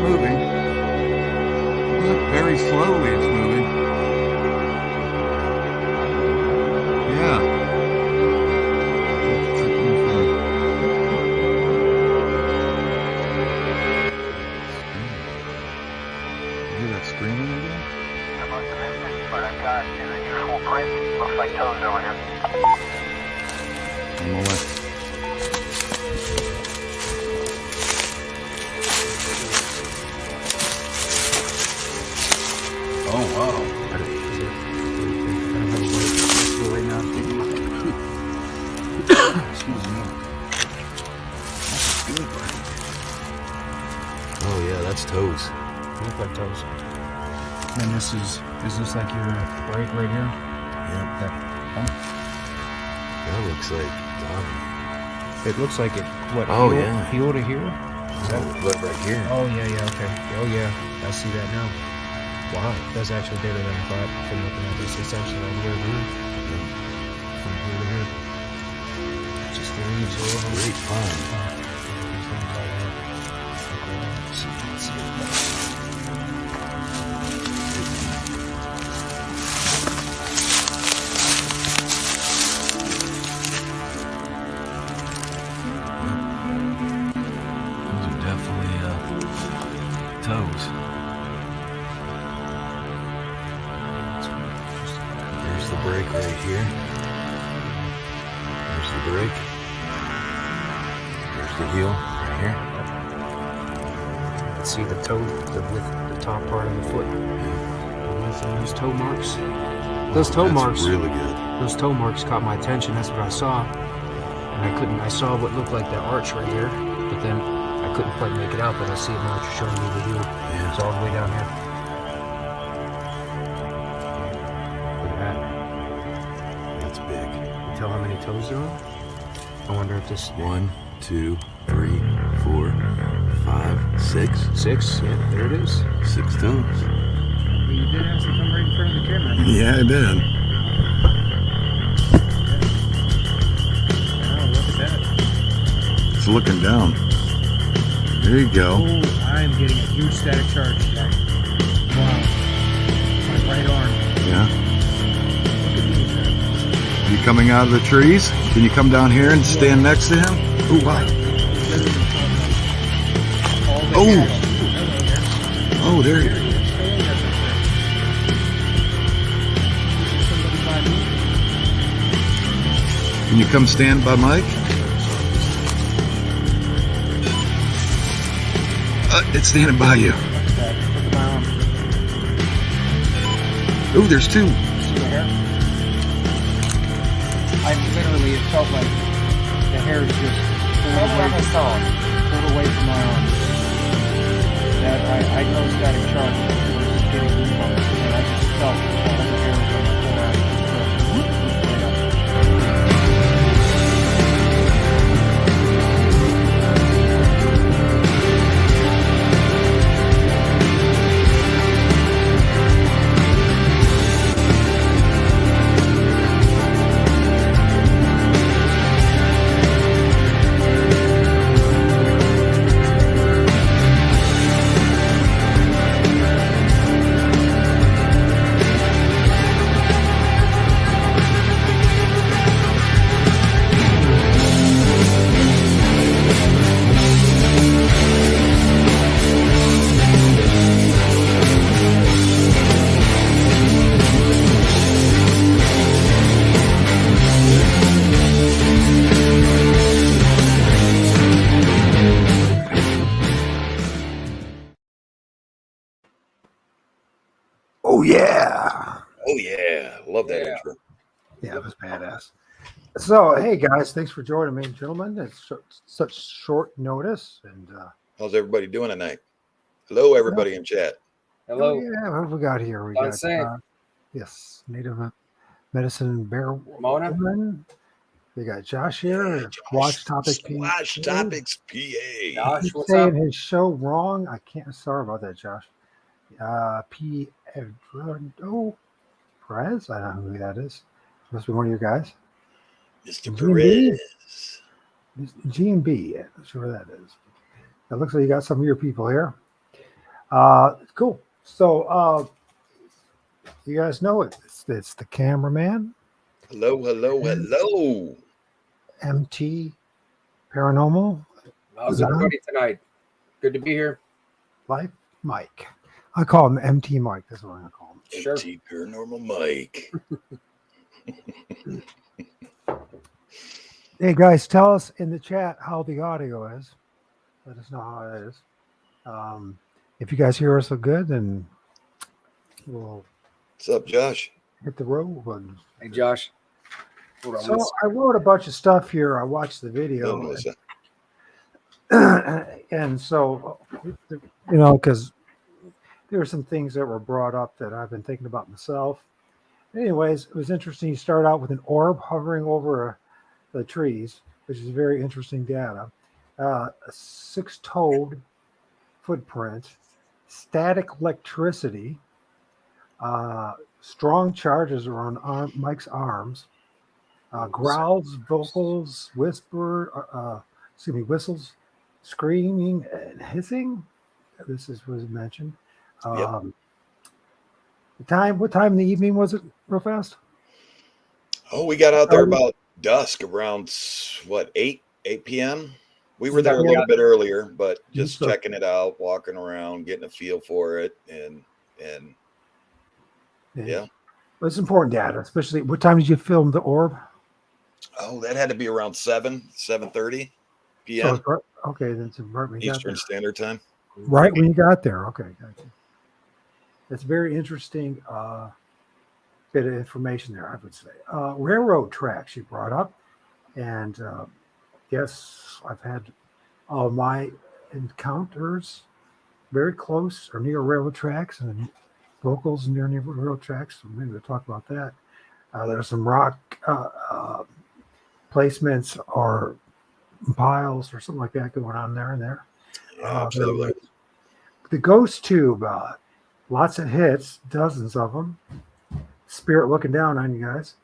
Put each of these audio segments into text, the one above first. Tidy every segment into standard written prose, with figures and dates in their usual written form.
Moving. Very slowly it's moving. Yeah. Hear that screaming again? I'm optimistic, but I've got an unusual print. Looks like toes over here. On the left. Oh, wow. I don't have a light right now. Excuse me. That's good, buddy. Oh, yeah, that's toes. They look like toes. And this is this like your brake right here? Yep. That looks like doggy. It looks like it, what, heel to here? Is that right here? Oh, yeah, okay. Oh, yeah, I see that now. Wow, that's actually bigger than I thought from looking at this. It's actually all the way around. From here to here. Just the leaves are over. Great find. Those are definitely toes. There's the brake right here. There's the brake. There's the heel right here. You can see the toe, the top part of the foot. Those toe marks. Those toe marks. Really good. Those toe marks caught my attention. That's what I saw. And I saw what looked like the arch right here, but then I couldn't quite make it out, but I see it now. It's showing me the heel. Yeah. It's all the way down here. Look at that. That's big. You tell how many toes there are? I wonder if this... 1, 2, 3, 4, 5, 6. 6? Yeah, there it is. 6 toes. Well, you did actually come right in front of the camera. Yeah, I did. Wow, look at that. It's looking down. There you go. Oh, I am getting a huge static charge today. Wow. My right arm. Yeah. Look at these. You coming out of the trees? Can you come down here and stand next to him? Oh, wow. Oh! Oh, there you go. Can you come stand by Mike? It's standing by you. Oh, there's 2. See the hair? I literally, it felt like the hair is just pulled away from my arm. That I know static charge was getting loose on it, and I just felt all the hair was on my forearm. Yes. So, hey guys, thanks for joining me, gentlemen. It's such short notice, and How's everybody doing tonight? Hello, everybody in chat. oh yeah, what have we got here? We got yes, Native Medicine Bear Mona. Woman. We got Josh here. Josh, Watch Topic Watch PA. Topics PA. Josh, He's what's saying up? his show wrong. I can't. Sorry about that, Josh. P. Eduardo Perez. I don't know who that is. Must be one of your guys. Mr. G&B? Perez. G&B. Not sure who that is. It looks like you got some of your people here. Cool. So you guys know it. It's the cameraman. Hello, hello, hello. MT Paranormal How's everybody tonight? Good to be here. Life Mike. I call him MT Mike. That's what I'm gonna call him. Sure. MT Paranormal Mike. Hey guys, tell us in the chat how the audio is. Let us know how it is. If you guys hear us so good, then we'll What's up, Josh? hit the road button. Hey, Josh. Hold on, So I wrote a bunch of stuff here. I watched the Hello, video, Melissa. and so because there were some things that were brought up that I've been thinking about myself. Anyways, it was interesting. You start out with an orb hovering over the trees, which is very interesting data. A six-toed footprint, static electricity, strong charges around Mike's arms, growls, vocals, whistles, screaming and hissing. This was mentioned. Yep. What time in the evening was it, real fast? Oh, we got out there about dusk, around what, 8 p.m. We were there a little bit earlier, but just checking it out, walking around, getting a feel for it, and yeah. It's important data, especially what time did you film the orb? Oh, that had to be around 7:30 p.m. So okay, that's right. Eastern Standard Time. Right when you got there. Okay, gotcha. That's very interesting bit of information there, I would say. Railroad tracks you brought up, and yes, I've had all my encounters very close or near railroad tracks, and locals near railroad tracks. So maybe we'll talk about that. There's some rock placements or piles or something like that going on there and there. Yeah, absolutely. The ghost tube, lots of hits, dozens of them. Spirit looking down on you guys.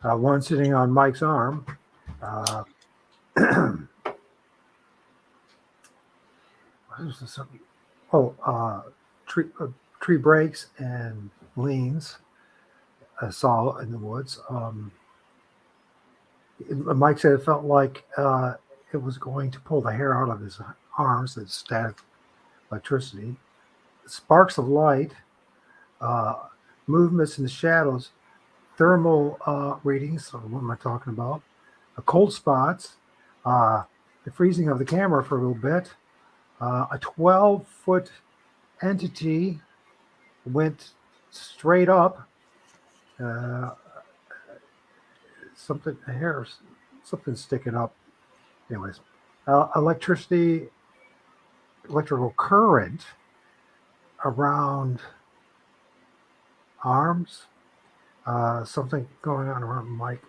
One sitting on Mike's arm. Tree breaks and leans. I saw in the woods. Mike said it felt like it was going to pull the hair out of his arms. That static electricity, sparks of light, movements in the shadows, thermal readings. So what am I talking about? Cold spots, the freezing of the camera for a little bit. A 12-foot entity went straight up. Something sticking up. Anyways, electrical current around arms. Something going on around Mike.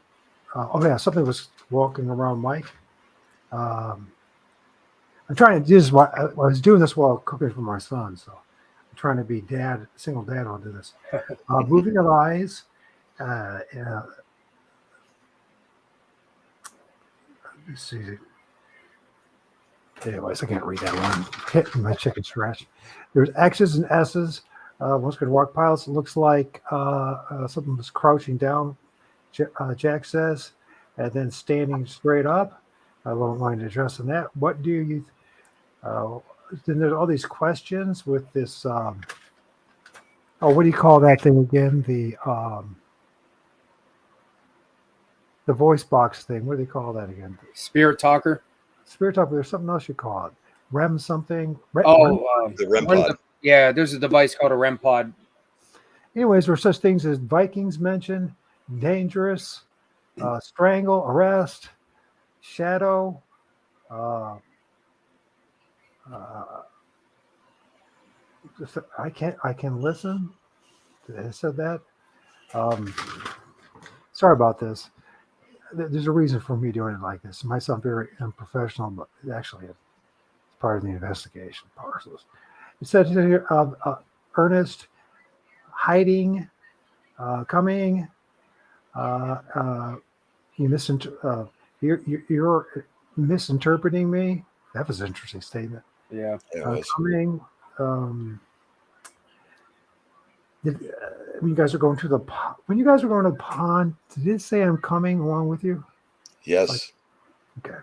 Something was walking around Mike. I'm trying to do this. I was doing this while cooking for my son, so I'm trying to be single dad. I'll do this. Moving of eyes. Let's see. Anyways, I can't read that one. Hitting my chicken scratch. There's X's and S's. Once could walk pilots. It looks like something was crouching down. Jack says, and then standing straight up. I won't mind addressing that. What do you? Then there's all these questions with this. What do you call that thing again? The voice box thing. What do they call that again? Spirit talker. Spirit talker. There's something else you call it. REM something. The REM pod. Yeah, there's a device called a REM pod. Anyways, there are such things as Vikings mentioned, dangerous, strangle, arrest, shadow, uh, I can listen. I said that. Um, sorry about this. There's a reason for me doing it like this. It might sound very unprofessional, but actually it's part of the investigation process. It says here, earnest, hiding, coming. You you're misinterpreting me. That was an interesting statement. Yeah. Coming. When you guys are going to the when you guys are going to the pond, did it say I'm coming along with you? Yes. Okay.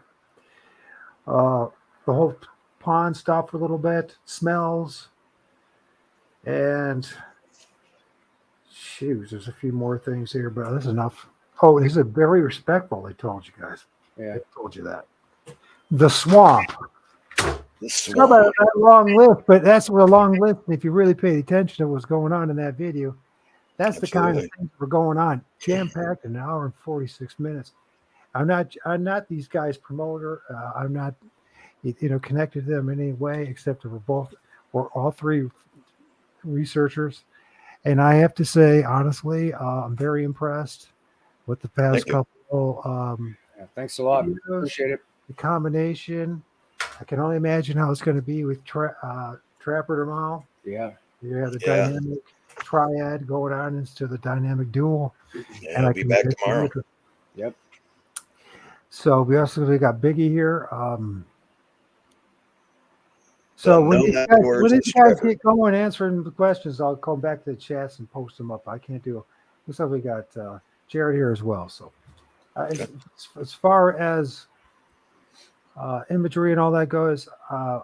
The whole pond stopped for a little bit, smells, and shoot, there's a few more things here, but that's enough. Oh, this is very respectful. They told you guys. Yeah. They told you that. The swamp. The Sorry about that long list, but that's a long list. And if you really paid attention to what's going on in that video, that's the kind of things that were going on. Jam-packed in an hour and 46 minutes. I'm not these guys' promoter. I'm not, connected to them in any way, except that we're all three researchers. And I have to say, honestly, I'm very impressed with the past couple. Thanks a lot. Videos, Appreciate it. the combination. I can only imagine how it's going to be with Trapper tomorrow. Yeah. You have the dynamic triad going on into the dynamic duel. Yeah, I'll be back tomorrow. Yep. So we also got Biggie here. So when these guys get going answering the questions, I'll come back to the chats and post them up. I can't do it. Looks like we got Jared here as well. So as far as imagery and all that goes, I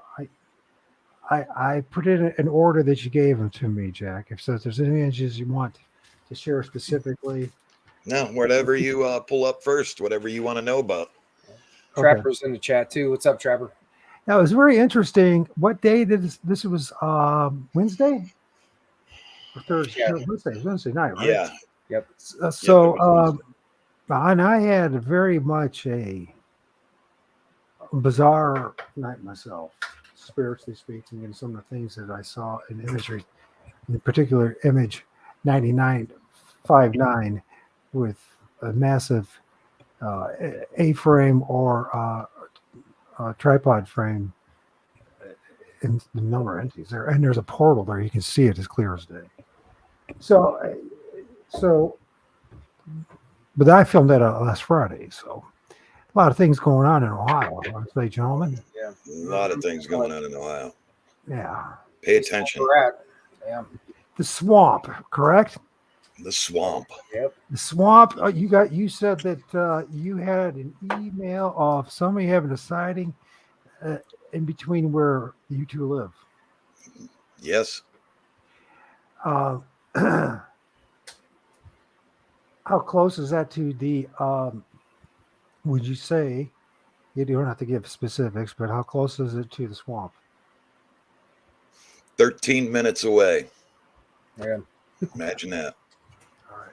put in an order that you gave them to me, Jack. If there's any images you want to share specifically. No, whatever you pull up first, whatever you want to know about. Trapper's in the chat too. What's up, Trapper? Now, it was very interesting. What day did this was Wednesday? Or Thursday? Yeah. Wednesday night, right? Yeah. Yep. And I had very much a bizarre night myself, spiritually speaking, and some of the things that I saw in imagery, in particular image 9959 with a massive A-frame or tripod frame in the number of entities there, and there's a portal there. You can see it as clear as day. So, but I filmed that last Friday, so a lot of things going on in Ohio, I would say, gentlemen. Yeah, a lot of things going on in Ohio. Yeah, pay attention. Yeah, the swamp, correct? The swamp. Yep. The swamp. You said that you had an email of somebody having a sighting in between where you two live. Yes. How close is that to the? Would you say? You don't have to give specifics, but how close is it to the swamp? 13 minutes away. Yeah. Imagine that. All right.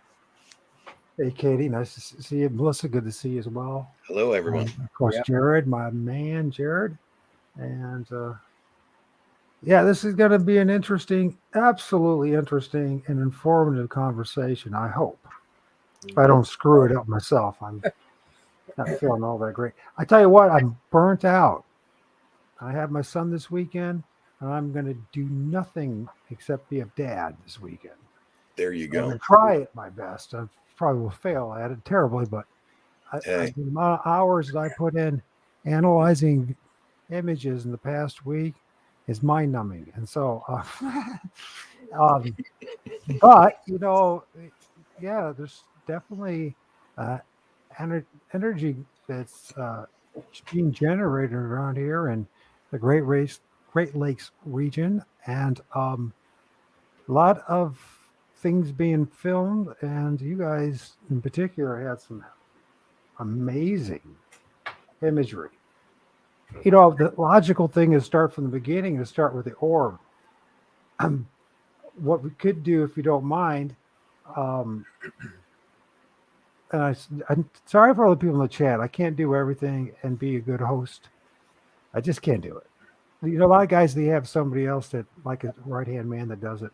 Hey, Katie, nice to see you. Melissa, good to see you as well. Hello, everyone. Of course, yeah. Jared, my man, Jared. And this is going to be an interesting, absolutely interesting and informative conversation, I hope. If I don't screw it up myself, I'm not feeling all that great. I tell you what, I'm burnt out. I have my son this weekend, and I'm going to do nothing except be a dad this weekend. There you go. I'm going to try it my best. I probably will fail at it terribly, but the amount of hours that I put in analyzing images in the past week is mind-numbing. And so, but, there's definitely energy that's being generated around here in the Great Lakes region, and a lot of things being filmed, and you guys in particular had some amazing imagery. The logical thing is start from the beginning, to start with the orb. What we could do, if you don't mind, I'm sorry for all the people in the chat. I can't do everything and be a good host. I just can't do it. You know, a lot of guys, they have somebody else that, like a right-hand man, that does it.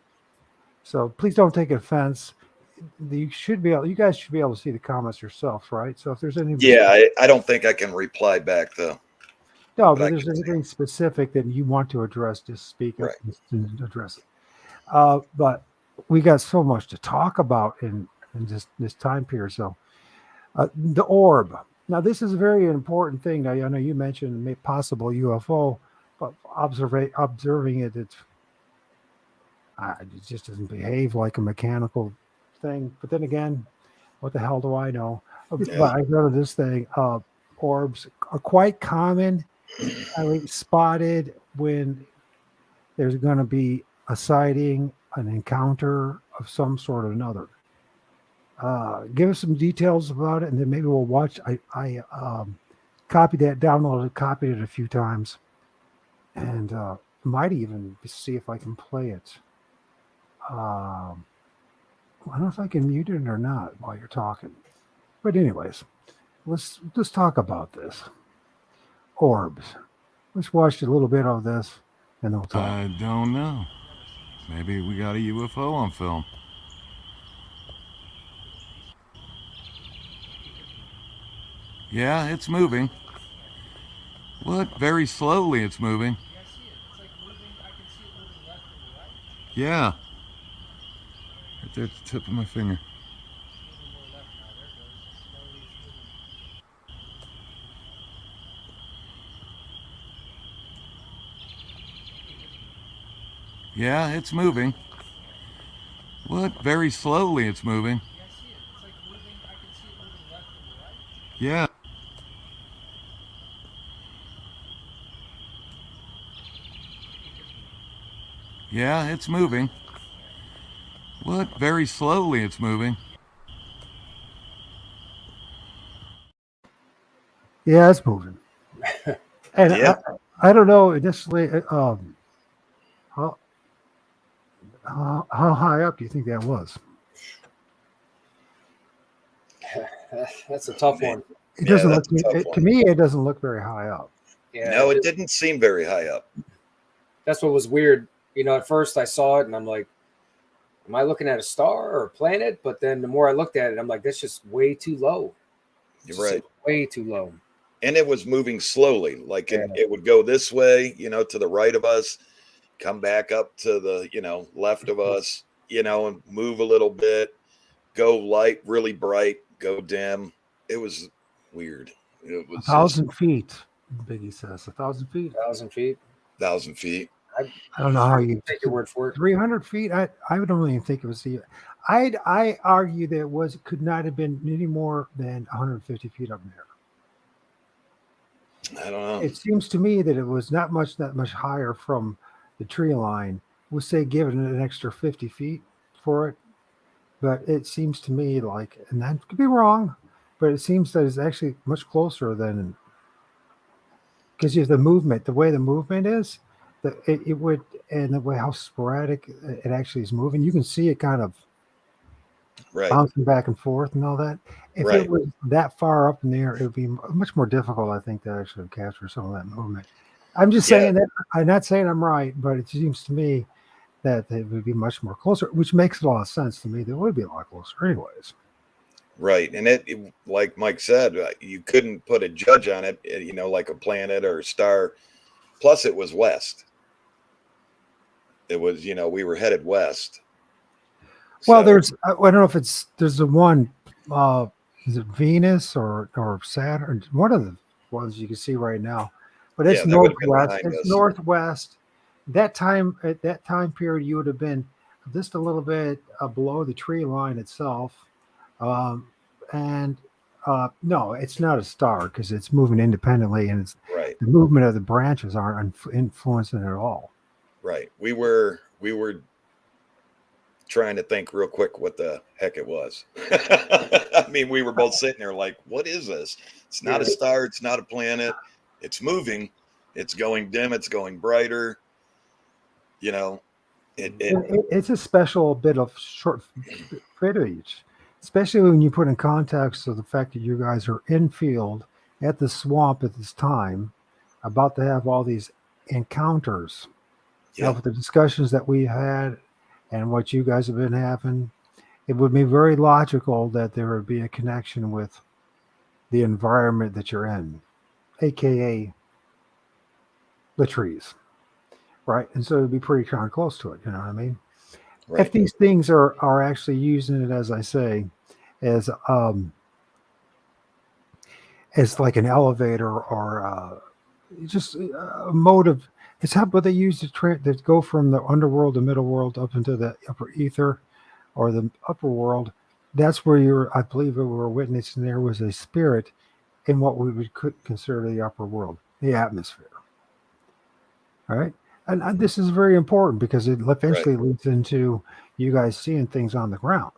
So please don't take offense. You guys should be able to see the comments yourself, right? So if there's anything, Yeah, I don't think I can reply back though. no, but but I there's can see. anything specific that you want to address, just speak up Right. and address it. But we got so much to talk about in this time period. So the orb. Now, this is a very important thing. Now, I know you mentioned possible UFO, but observing it, it just doesn't behave like a mechanical thing. But then again, what the hell do I know? Yeah. But I go to this thing. Orbs are quite common, spotted when there's going to be a sighting, an encounter of some sort or another. Give us some details about it, and then maybe we'll watch. I copied that, downloaded, copied it a few times, and might even see if I can play it. I don't know if I can mute it or not while you're talking. But anyways, let's talk about this. Orbs. Let's watch a little bit of this, and then we'll talk. I don't know. Maybe we got a UFO on film. Yeah, it's moving. What? Very slowly it's moving. Yeah. Right there at the tip of my finger. Yeah, it's moving. What? Very slowly it's moving. Yeah. Yeah, it's moving. What? Very slowly it's moving. Yeah, it's moving. And Yeah. I don't know initially. How high up do you think that was? That's a tough one. It doesn't that's a tough look to one. me. It doesn't look very high up. Yeah, No, it didn't seem very high up. that's what was weird. You know, at first I saw it and I'm like, am I looking at a star or a planet? But then the more I looked at it, I'm like, that's just way too low. You're right. Way too low. And it was moving slowly. Like it would go this way, to the right of us, come back up to the, left of us, and move a little bit, go light, really bright, go dim. It was weird. It was 1,000 feet. Biggie says 1,000 feet. 1,000 feet. 1,000 feet. I don't know how you take your word for it. 300 feet. I don't really think it was. I argue that it could not have been any more than 150 feet up there. I don't know. It seems to me that it was that much higher from the tree line. We'll say give it an extra 50 feet for it. But it seems to me like, and I could be wrong, but it seems that it's actually much closer than, because you have the way the movement is, that it would, and the way how sporadic it actually is moving. You can see it kind of bouncing back and forth and all that. If it was that far up in the air, it would be much more difficult, I think, to actually capture some of that movement. I'm just saying that. I'm not saying I'm right, but it seems to me that it would be much more closer, which makes a lot of sense to me. That would be a lot closer anyways. Right. And it like Mike said, you couldn't put a judge on it, like a planet or a star. Plus it was west. It was, we were headed west. Well, I don't know if there's the one, is it Venus or Saturn? One of the ones you can see right now, but it's northwest. It's northwest. At that time period, you would have been just a little bit below the tree line itself. No, it's not a star because it's moving independently, and it's the movement of the branches aren't influencing it at all. Right. We were trying to think real quick what the heck it was. I mean, we were both sitting there like, what is this? It's not a star. It's not a planet. It's moving. It's going dim. It's going brighter. It's a special bit of short footage. especially when you put in context of the fact that you guys are in field at the swamp at this time, about to have all these encounters. Now, with the discussions that we had and what you guys have been having, it would be very logical that there would be a connection with the environment that you're in, aka the trees, right? And so it'd be pretty darn close to it. You know what I mean? Right. If these things are actually using it, as I say, as like an elevator or just a mode of, it's how what they use to go from the underworld, the middle world, up into the upper ether or the upper world. That's where I believe we were witnessing there was a spirit in what we would consider the upper world, the atmosphere. All right. And this is very important because it eventually leads into you guys seeing things on the ground.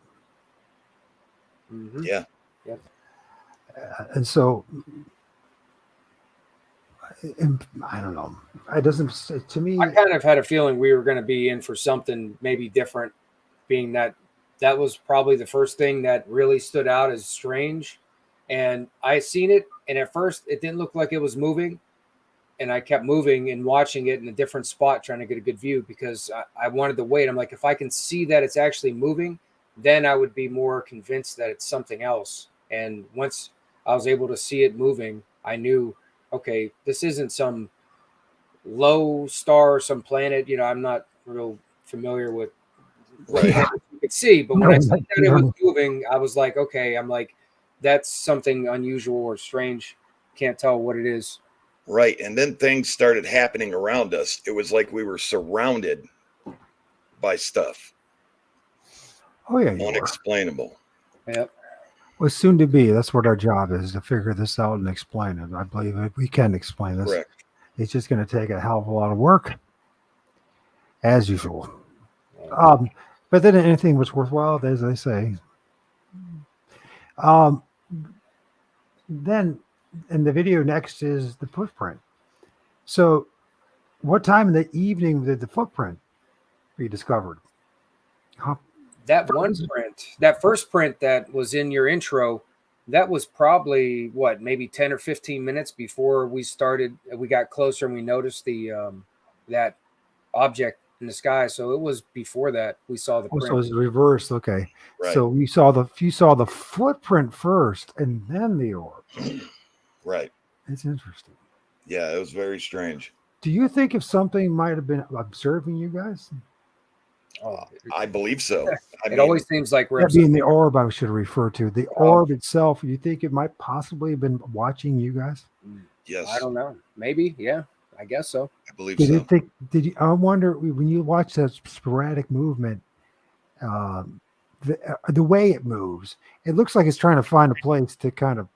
Mm-hmm. Yeah. Yep. And so, I don't know. It doesn't, to me. I kind of had a feeling we were going to be in for something maybe different, being that was probably the first thing that really stood out as strange. And I seen it, and at first it didn't look like it was moving. And I kept moving and watching it in a different spot, trying to get a good view because I wanted to wait. I'm like, if I can see that it's actually moving, then I would be more convinced that it's something else. And once I was able to see it moving, I knew, okay, this isn't some low star or some planet. You know, I'm not real familiar with what you could see, but when I saw that it was moving, I was like, okay, I'm like, that's something unusual or strange. Can't tell what it is. Right. And then things started happening around us. It was like we were surrounded by stuff. Oh, yeah. Unexplainable. Yep. Well, soon to be. That's what our job is, to figure this out and explain it. I believe we can explain this. Correct. It's just going to take a hell of a lot of work, as usual. But then anything was worthwhile, as I say. Then, and the video next is the footprint. So, what time in the evening did the footprint be discovered? That one print, that first print that was in your intro, that was probably what, maybe 10 or 15 minutes before we got closer and we noticed the that object in the sky. So it was before that we saw the print. So it was reversed. Okay. Right. So you saw the footprint first and then the orb. Right. It's interesting. Yeah, it was very strange. Do you think if something might have been observing you guys? I believe so. It always seems like we're that being the orb I should refer to. The orb itself, you think it might possibly have been watching you guys? Yes. I don't know. Maybe. Yeah, I guess so. I believe so. I wonder, when you watch that sporadic movement, the way it moves, it looks like it's trying to find a place to kind of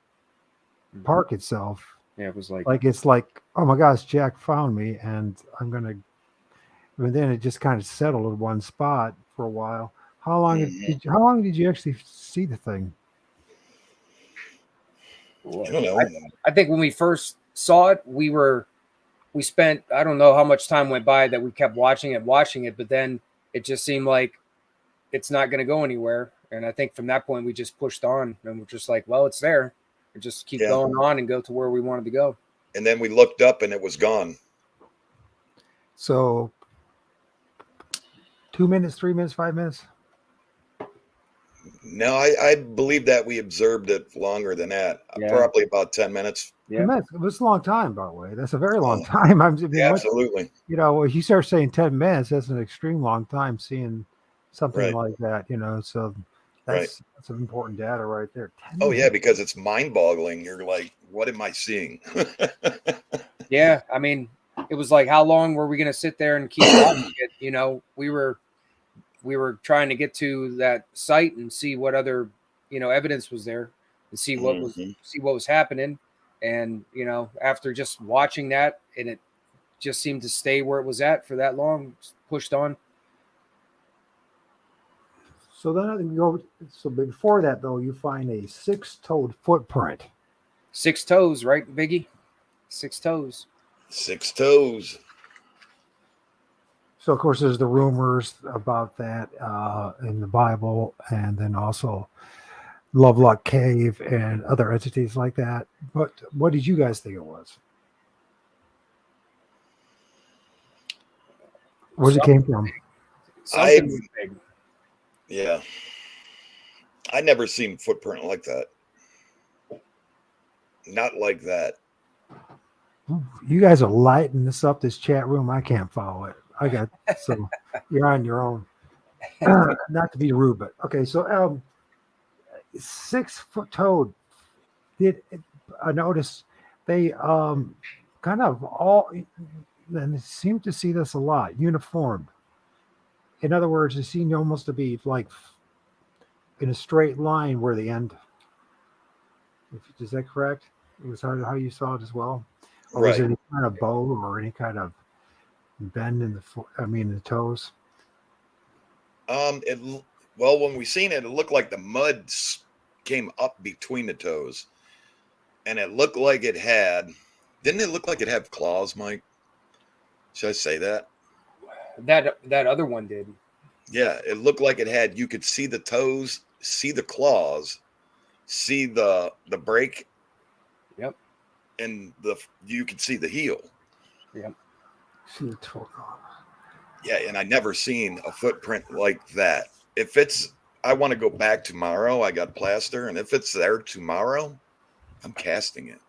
park itself. Yeah, it was like it's like, oh my gosh, Jack found me, and I'm gonna. And then it just kind of settled in one spot for a while. How long did you actually see the thing? I don't know. I think when we first saw it, we spent, I don't know how much time went by that we kept watching it, but then it just seemed like it's not going to go anywhere. And I think from that point we just pushed on and we're just like, well, it's there. We just keep going on and go to where we wanted to go. And then we looked up and it was gone. So 2 minutes, 3 minutes, 5 minutes? No, I believe that we observed it longer than that. Probably about 10 minutes. Yeah. It was a long time, by the way. That's a very long time. Absolutely. You know, if you start saying 10 minutes, that's an extreme long time seeing something like that, you know. So that's some important data right there. Oh, yeah, because it's mind-boggling. You're like, what am I seeing? Yeah, I mean, it was like, how long were we going to sit there and keep watching it? You know, we were trying to get to that site and see what other, you know, evidence was there and see what was happening. And, you know, after just watching that, and it just seemed to stay where it was at for that long, pushed on. So then before that, though, you find a 6-toed footprint. 6 toes, right, Biggie? 6 toes. 6 toes. So, of course, there's the rumors about that in the Bible, and then also Lovelock Cave and other entities like that. But what did you guys think it was? Where it came from? Something big. Yeah. I never seen footprint like that. Not like that. You guys are lighting this up, this chat room. I can't follow it. I got so you're on your own. Not to be rude, but okay. So 6-foot toad. I noticed they kind of all and it seemed to see this a lot uniformed. In other words, it seemed almost to be like in a straight line where the end. Is that correct? It was how you saw it as well, or was Right. it any kind of bow or any kind of bend in the toes? Well, when we seen it, it looked like the mud came up between the toes, and it looked like it had. Didn't it look like it had claws, Mike? Should I say that? That other one did. Yeah, it looked like it had. You could see the toes, see the claws, see the break. Yep. And you could see the heel. Yep. See the toe. Yeah, and I never seen a footprint like that. If it's, I want to go back tomorrow. I got plaster, and if it's there tomorrow, I'm casting it.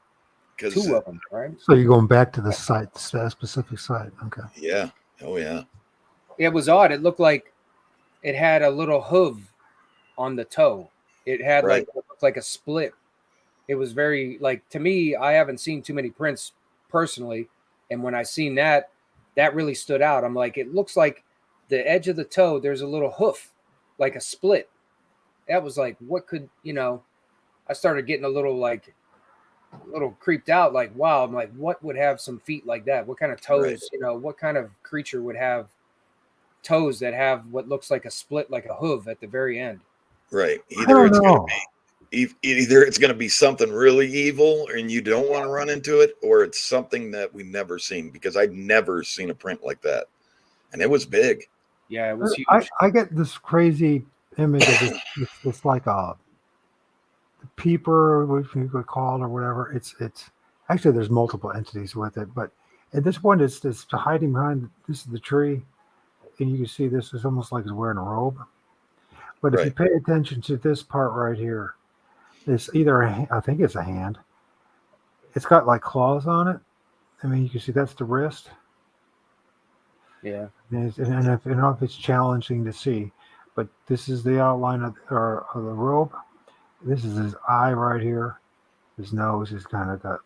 Because 2 of them, right? So you're going back to the site, that specific site. Okay. Yeah. Oh yeah. It was odd. It looked like it had a little hoof on the toe. It had Right. like a split. It was very like, to me, I haven't seen too many prints personally, and when I seen that really stood out. I'm like, it looks like the edge of the toe, there's a little hoof, like a split. That was like, what could, I started getting a little creeped out, like, wow. I'm like, what would have some feet like that? What kind of toes, Right. what kind of creature would have toes that have what looks like a split, like a hoof at the very end? Right. I don't know. Either it's going to be something really evil and you don't want to run into it, or it's something that we never seen, because I'd never seen a print like that, and it was big. Yeah, it was huge. I get this crazy image of this like a peeper, what you could call it, or whatever. It's actually there's multiple entities with it, but at this one it's hiding behind. This is the tree, and you can see this is almost like it's wearing a robe. But if you pay attention to this part right here, it's either I think it's a hand. It's got like claws on it. I mean, you can see that's the wrist. Yeah. And I don't know if it's challenging to see, but this is the outline of the robe. This is his eye right here. His nose is kind of got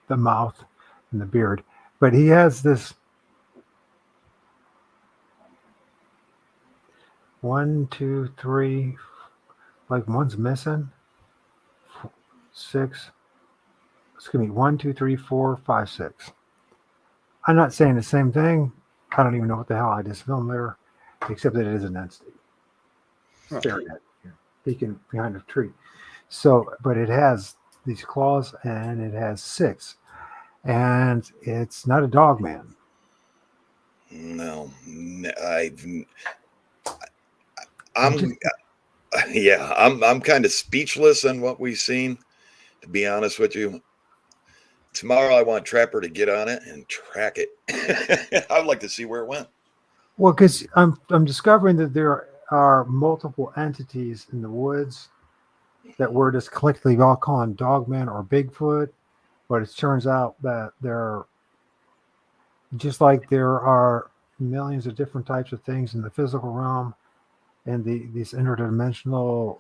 the mouth and the beard. But he has this 1, 2, 3, like one's missing. 6. Excuse me, 1, 2, 3, 4, 5, 6. I'm not saying the same thing. I don't even know what the hell I just filmed there, except that it is an entity staring at you, peeking behind a tree. So, but it has these claws, and it has 6, and it's not a dog man. No, I'm kind of speechless on what we've seen, to be honest with you. Tomorrow I want Trapper to get on it and track it. I'd like to see where it went. Well, because I'm discovering that there are multiple entities in the woods that we're just collectively all calling Dogman or Bigfoot, but it turns out that they're just like there are millions of different types of things in the physical realm and these interdimensional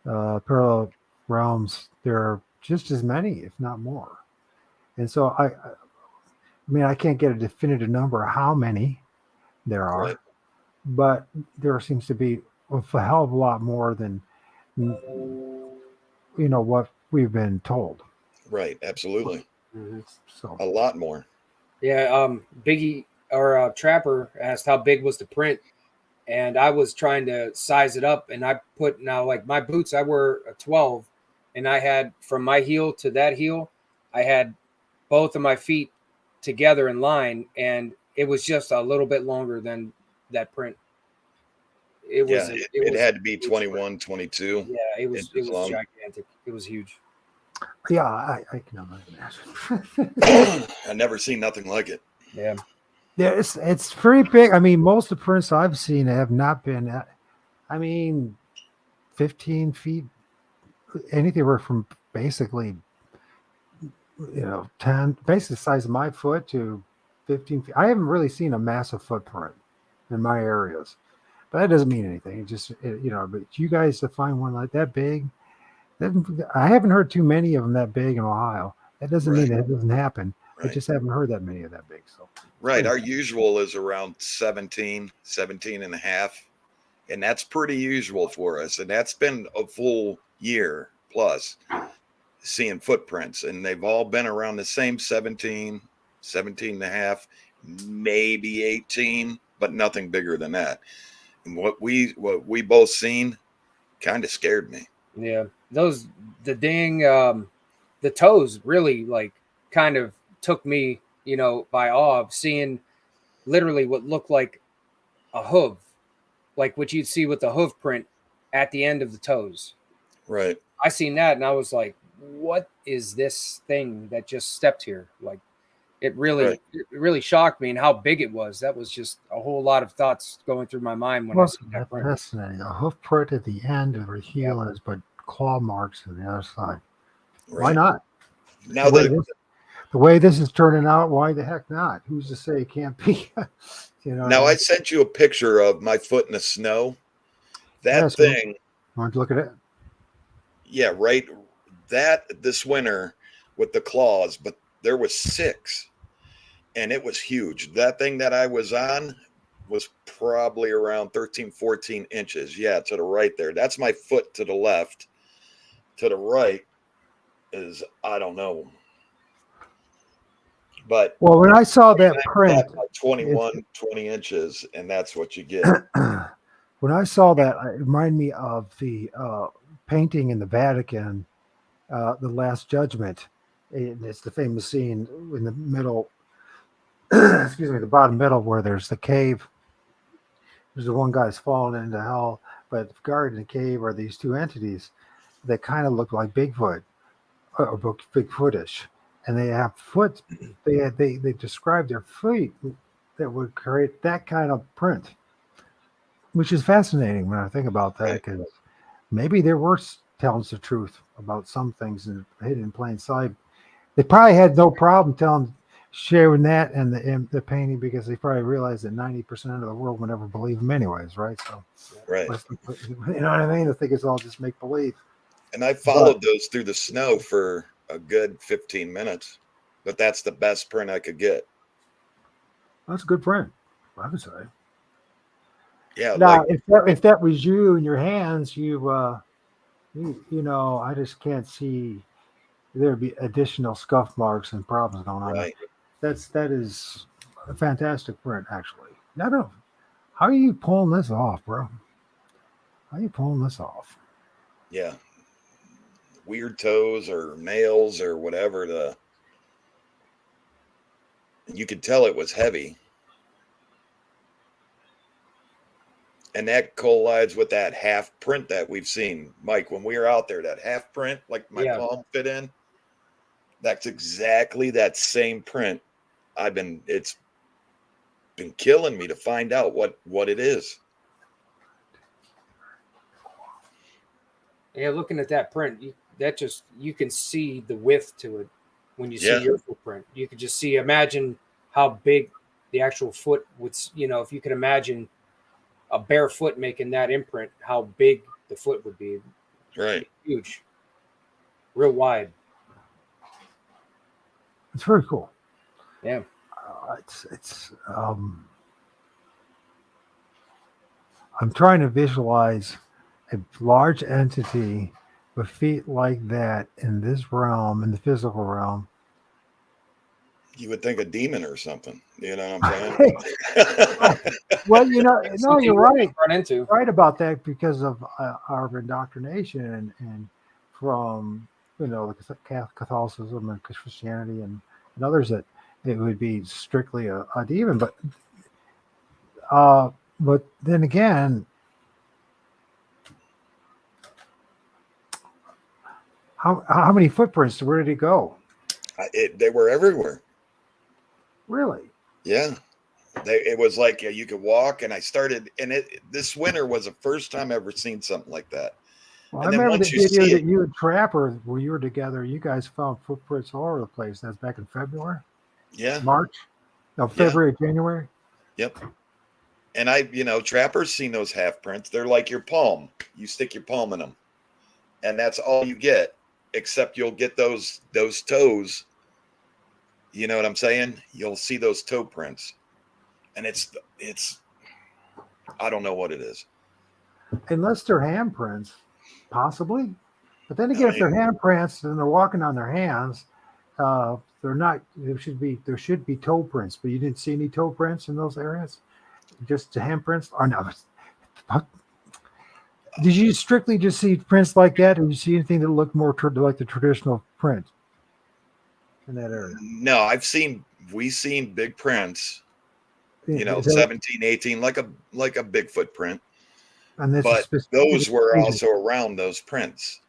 parallel realms. There are just as many, if not more. And so I mean, I can't get a definitive number of how many there are, but there seems to be a hell of a lot more than what we've been told. Right, absolutely. Mm-hmm. So a lot more. Yeah, Biggie or Trapper asked how big was the print, and I was trying to size it up, and I put now like my boots, I wear a 12, and I had from my heel to that heel, I had both of my feet together in line, and it was just a little bit longer than that print. it was it had to be a huge 21, 22 Yeah, it was inches long. gigantic. It was huge. Yeah, I can imagine. I never seen nothing like it. Yeah. Yeah, it's pretty big. I mean, most of the prints I've seen have not been. I mean, 15 feet, anywhere from basically, 10, basically the size of my foot to 15 feet. I haven't really seen a massive footprint in my areas, but that doesn't mean anything. It just, but you guys to find one like that big, I haven't heard too many of them that big in Ohio. That doesn't mean that it doesn't happen. I just haven't heard that many of that big. So right. Our usual is around 17 and a half. And that's pretty usual for us. And that's been a full year plus seeing footprints. And they've all been around the same 17 and a half, maybe 18, but nothing bigger than that. And what we both seen kind of scared me. Yeah. The toes really like kind of took me, by awe of seeing literally what looked like a hoof, like what you'd see with the hoof print at the end of the toes. Right. I seen that and I was like, what is this thing that just stepped here? Like it really shocked me and how big it was. That was just a whole lot of thoughts going through my mind when I seen that print. Fascinating. A hoof print at the end of her heel is, but claw marks on the other side. Right. Why not? Now the way this is turning out, why the heck not? Who's to say it can't be? Now I sent you a picture of my foot in the snow. That thing. Want to look at it? Yeah, right. That this winter with the claws, but there was 6, and it was huge. That thing that I was on was probably around 13, 14 inches. Yeah, to the right there. That's my foot to the left. To the right is, I don't know. But when I saw that print, 21, 20 inches, and that's what you get. When I saw that, it reminded me of the painting in the Vatican, The Last Judgment. It's the famous scene in the middle, excuse me, the bottom middle where there's the cave. There's the one guy's fallen into hell, but guarding the cave are these two entities that kind of look like Bigfoot or Bigfootish. And they have foot. They describe their feet that would create that kind of print, which is fascinating when I think about that. Because maybe there were telling the truth about some things hidden in plain sight. They probably had no problem sharing that and the painting because they probably realized that 90% of the world would never believe them anyways, right? So, right. You know what I mean? I think it's all just make believe. And I followed those through the snow for a good 15 minutes, but that's the best print I could get. That's a good print, I would say. Yeah. Now, if that was you in your hands, I just can't see there'd be additional scuff marks and problems going on. Right. That is a fantastic print, actually. I don't know. How are you pulling this off, bro? How are you pulling this off? Yeah. Weird toes or nails or whatever. You could tell it was heavy. And that collides with that half print that we've seen, Mike, when we were out there, that half print, like my palm fit in. That's exactly that same print. It's been killing me to find out what it is. Yeah, looking at that print, you can see the width to it when you see your footprint. You could just imagine how big the actual foot would, if you could imagine a bare foot making that imprint, how big the foot would be. Right. Huge. Real wide. It's very cool. Yeah. I'm trying to visualize a large entity with feet like that in this realm, in the physical realm. You would think a demon or something. You know what I'm saying? Well, no, you're right. Run into. Right about that because of our indoctrination and from Catholicism and Christianity and others that it would be strictly a demon. But then again, How many footprints? Where did it go? They were everywhere. Really? Yeah. It was like you could walk, and I started, and this winter was the first time I ever seen something like that. Well, And I then remember once the you video see that it, you and Trapper, where you were together, you guys found footprints all over the place. That's back in February, yeah, March, no, yeah, February, January. yep. And Trappers seen those half prints. They're like your palm. You stick your palm in them, and that's all you get. Except you'll get those toes. You know what I'm saying? You'll see those toe prints, and it's I don't know what it is. Unless they're handprints, possibly. But then I again, if they're mean, handprints and they're walking on their hands, they're not. There should be toe prints, but you didn't see any toe prints in those areas. Just the handprints. Or no? Did you strictly just see prints like that, or did you see anything that looked more like the traditional print in that area? no, we seen big prints. Is that, 17, 18, like a Bigfoot print. and this is But specific. those were also around those prints.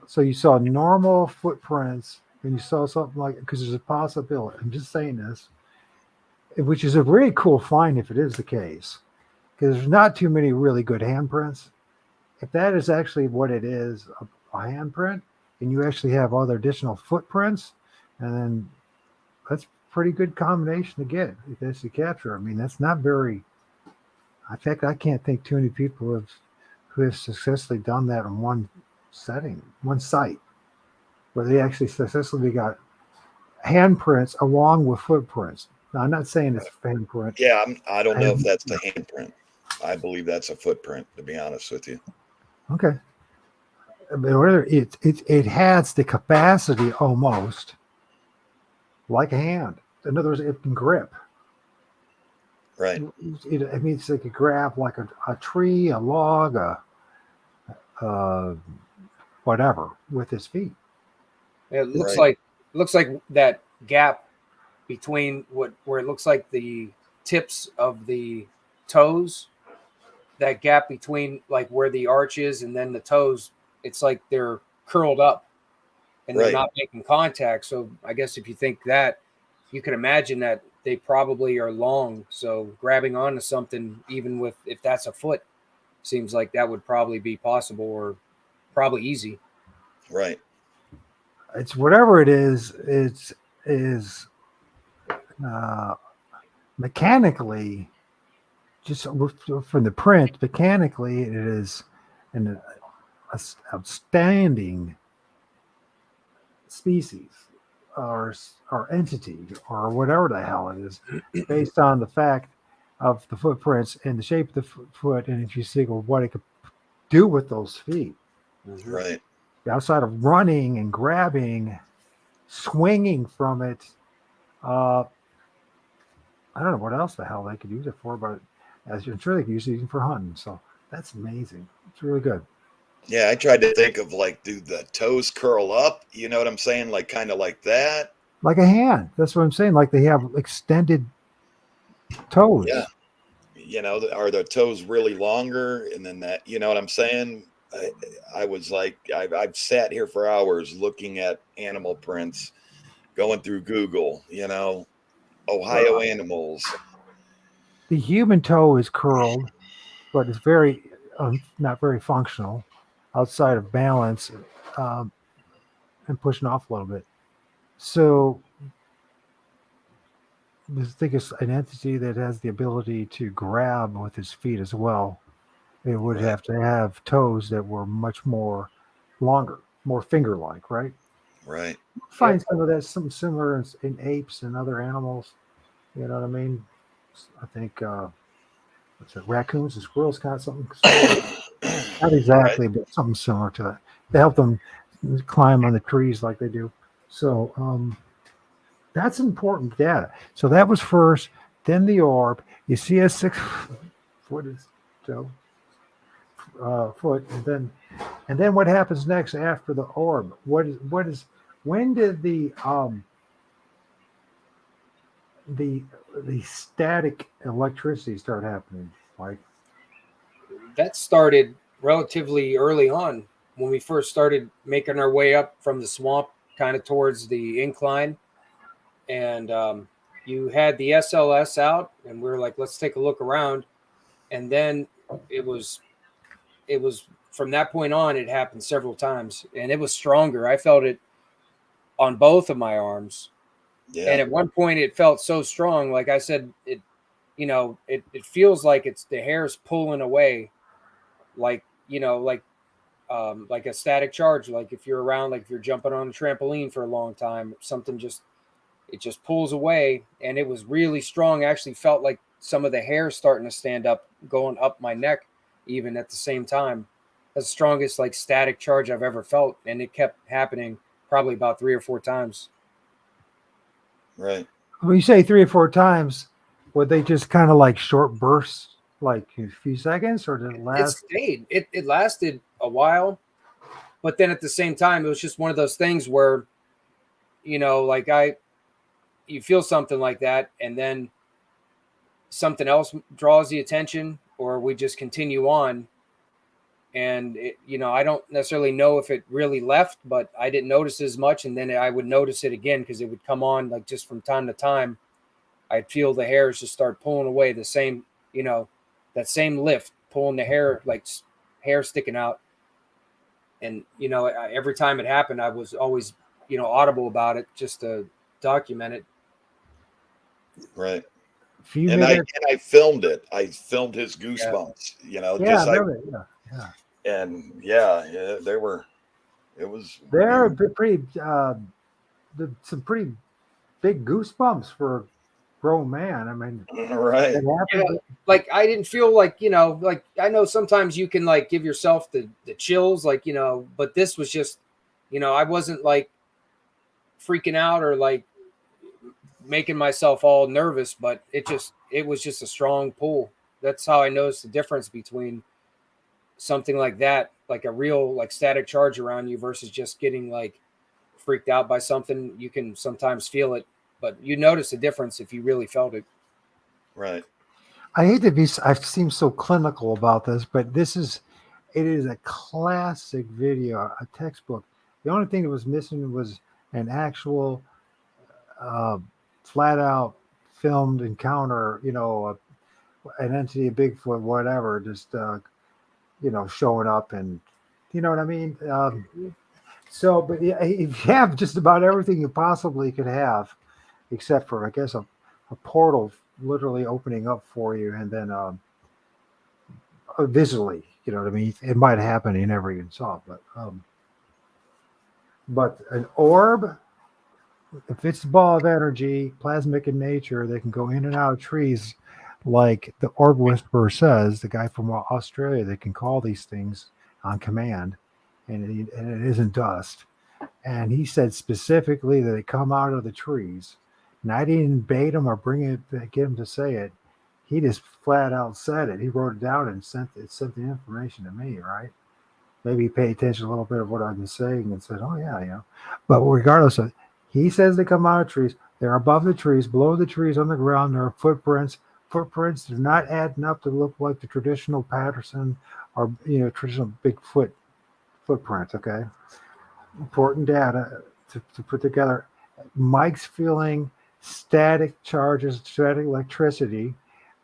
So you saw normal footprints, and you saw something like, because there's a possibility. I'm just saying this, which is a very cool find if it is the case, because there's not too many really good handprints. If that is actually what it is, a handprint, and you actually have other additional footprints, and then that's a pretty good combination to get if that's the capture. I mean, that's not very. In fact, I can't think too many people who have successfully done that in one setting, one site, where they actually successfully got handprints along with footprints. Now, I'm not saying it's a handprint. Yeah, I don't know if that's the handprint. I believe that's a footprint, to be honest with you. Okay. But whether it has the capacity almost like a hand. In other words, it can grip. Right. I mean, it's like a grab like a tree, a log, whatever with his feet. It looks like that gap between where it looks like the tips of the toes, that gap between like where the arch is and then the toes, it's like they're curled up and they're not making contact. So I guess if you think that, you can imagine that they probably are long. So grabbing onto something, even with if that's a foot, seems like that would probably be possible or probably easy. Right. It's whatever it is. Is mechanically, just from the print, mechanically, it is an outstanding species or entity or whatever the hell it is, based on the fact of the footprints and the shape of the foot, and if you see what it could do with those feet. Right. Outside of running and grabbing, swinging from it, I don't know what else the hell they could use it for, but I'm sure they could use it even for hunting. So that's amazing. It's really good. Yeah, I tried to think of like, do the toes curl up? You know what I'm saying? Like kind of like that. Like a hand. That's what I'm saying. Like they have extended toes. Yeah. Are the toes really longer? And then that, you know what I'm saying? I was like, I've sat here for hours looking at animal prints, going through Google, Ohio animals. The human toe is curled, but it's very not very functional outside of balance and pushing off a little bit. So I think it's an entity that has the ability to grab with his feet as well. It would have to have toes that were much more longer, more finger-like, right? Right. Find some of that, something similar in apes and other animals. You know what I mean? I think what's it, raccoons and squirrels kind of something similar. Not exactly, but something similar to that. They help them climb on the trees like they do. So that's important data. So that was first, then the orb. You see a 6 foot foot, and then what happens next after the orb? When did the static electricity start happening? Like that started relatively early on. when we first started making our way up from the swamp, kind of towards the incline, and you had the SLS out, and we were like, let's take a look around. And then it was from that point on, it happened several times, and it was stronger. I felt it on both of my arms. Yeah. And at one point it felt so strong. Like I said, it feels like it's the hair's pulling away, like, like a static charge. Like if you're around, like if you're jumping on a trampoline for a long time, something it just pulls away. And it was really strong. I actually felt like some of the hair starting to stand up, going up my neck, even at the same time. That's the strongest like static charge I've ever felt. And it kept happening probably about 3 or 4 times. Right. When you say 3 or 4 times, were they just kind of like short bursts, like a few seconds, or did it last? It stayed. It lasted a while, but then at the same time, it was just one of those things where, like you feel something like that, and then something else draws the attention, or we just continue on. And I don't necessarily know if it really left, but I didn't notice as much, and then I would notice it again because it would come on like just from time to time. I'd feel the hairs just start pulling away, the same, that same lift, pulling the hair, like hair sticking out. And, every time it happened, I was always, audible about it just to document it. Right. And I filmed it. I filmed his goosebumps, just like, and they're pretty, some pretty big goosebumps for a grown man. I mean, right. Like I didn't feel like, like I know sometimes you can like give yourself the chills, like, but this was just, I wasn't like freaking out or like making myself all nervous, but it was just a strong pull. That's how I noticed the difference between something like that, like a real like static charge around you versus just getting like freaked out by something. You can sometimes feel it, but you notice the difference if you really felt it. Right. I hate to be, I seem so clinical about this, but it is a classic video, a textbook. The only thing that was missing was an actual flat out filmed encounter, an entity, a Bigfoot, whatever, just, showing up, and you know what I mean? So, but yeah, you have just about everything you possibly could have, except for, I guess, a portal literally opening up for you, and then visually, you know what I mean? It might happen, you never even saw it, but an orb, if it's a ball of energy, plasmic in nature, they can go in and out of trees, like the orb whisperer says, the guy from Australia that can call these things on command, and it isn't dust. And he said specifically that they come out of the trees. And I didn't bait him or get him to say it. He just flat out said it. He wrote it down and sent the information to me, right? Maybe he paid attention a little bit of what I've been saying and said, oh, yeah. But regardless of, he says they come out of trees. They're above the trees, below the trees, on the ground. There are footprints. Footprints are not adding up to look like the traditional Patterson or, traditional Bigfoot footprints, okay? Important data to put together. Mike's feeling static charges, static electricity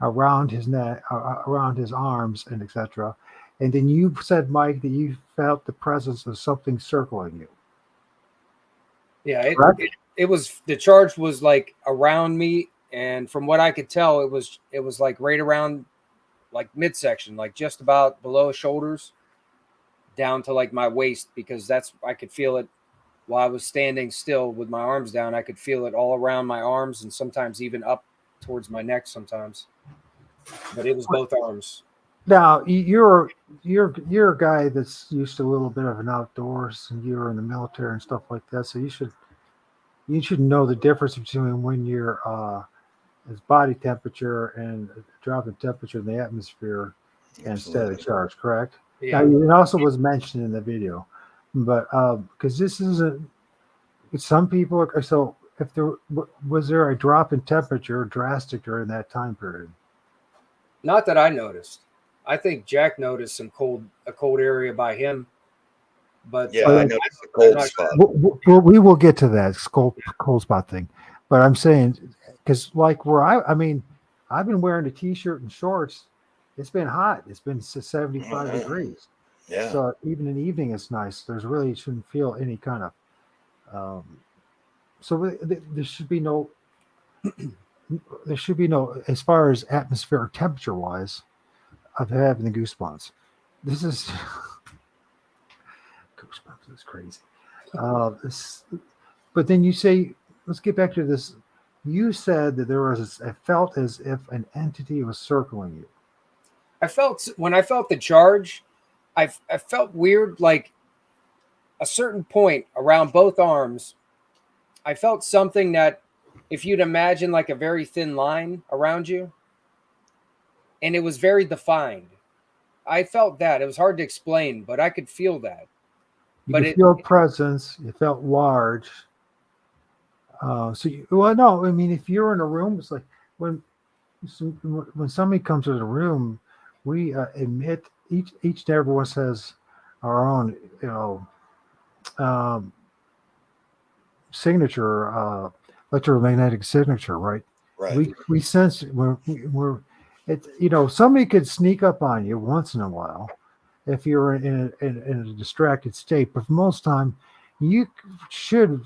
around his neck, around his arms, and etc. And then you said, Mike, that you felt the presence of something circling you. Yeah, it was, the charge was like around me, and from what I could tell, it was like right around like midsection, like just about below shoulders, down to like my waist, because I could feel it while I was standing still with my arms down. I could feel it all around my arms, and sometimes even up towards my neck sometimes. But it was both arms. Now you're a guy that's used to a little bit of an outdoors, and you're in the military and stuff like that. So you should know the difference between when you're it's body temperature and drop in temperature in the atmosphere and static charge, correct? Yeah. Now, it also was mentioned in the video, but because this isn't, some people are, so if was there a drop in temperature drastic during that time period? Not that I noticed. I think Jack noticed a cold area by him. But Yeah, I know it's a cold spot. We will get to that cold spot thing, but I'm saying because like where I mean, I've been wearing a t-shirt and shorts. It's been hot. It's been 75 degrees. Yeah. So even in the evening, it's nice. There's really shouldn't feel any kind of. So there should be no. There should be no, as far as atmospheric temperature wise, of having the goosebumps. This is goosebumps is crazy. But then you say, let's get back to this. You said that there was, it felt as if an entity was circling you. When I felt the charge, I felt weird, like a certain point around both arms. I felt something that, if you'd imagine like a very thin line around you, and it was very defined. I felt that. It was hard to explain, but I could feel that. You could feel presence. It felt large. Well, no, I mean, if you're in a room, it's like when somebody comes to the room, we emit each and every one says our own, signature, electromagnetic signature, right? Right. We sense we're it. Somebody could sneak up on you once in a while if you're in a distracted state, but for most time, you should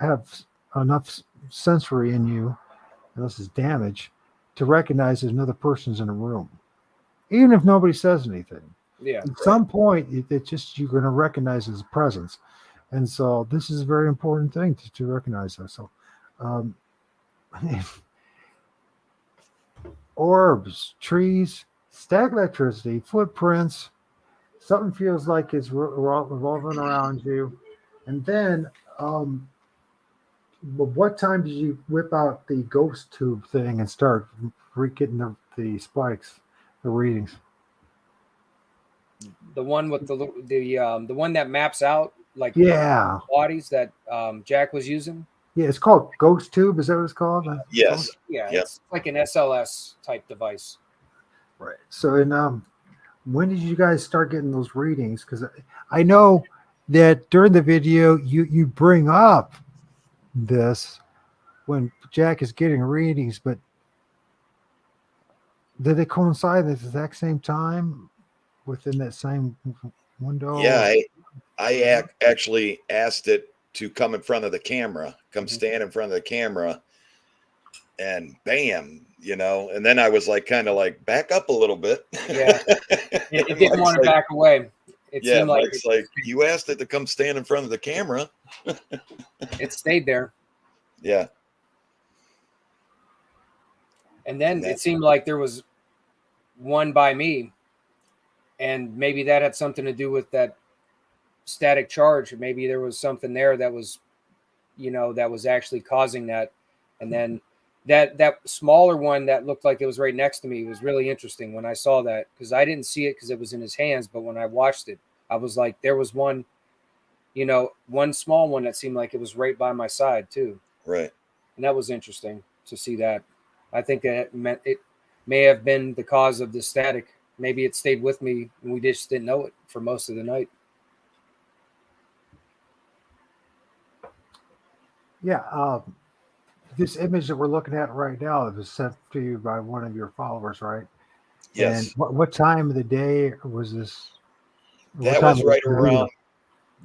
have enough sensory in you, unless it's damaged, to recognize there's another person's in a room, even if nobody says anything. Yeah. At some point, it's just you're going to recognize his presence, and so this is a very important thing to recognize that. So, orbs, trees, static electricity, footprints. Something feels like it's revolving around you, and then. But what time did you whip out the ghost tube thing and start getting the spikes, the readings? The one with the one that maps out like bodies that Jack was using. Yeah, it's called ghost tube. Is that what it's called? Yes. Yeah, it's like an SLS type device. Right. So, when did you guys start getting those readings? Because I know that during the video you bring up this when Jack is getting readings, but did they coincide at the exact same time within that same window? Yeah, I actually asked it to come in front of the camera, stand in front of the camera, and bam, and then I was like, kind of like, back up a little bit. Yeah, it didn't want to back away. It seemed like it's like you asked it to come stand in front of the camera. It stayed there. Yeah. And then it seemed like there was one by me, and maybe that had something to do with that static charge. Maybe there was something there that was, that was actually causing that. And then that smaller one that looked like it was right next to me was really interesting when I saw that, because I didn't see it because it was in his hands. But when I watched it, I was like, there was one, one small one that seemed like it was right by my side too. Right. And that was interesting to see that. I think that it may have been the cause of the static. Maybe it stayed with me and we just didn't know it for most of the night. Yeah. This image that we're looking at right now was sent to you by one of your followers, right? Yes. And what time of the day was this? That was right around.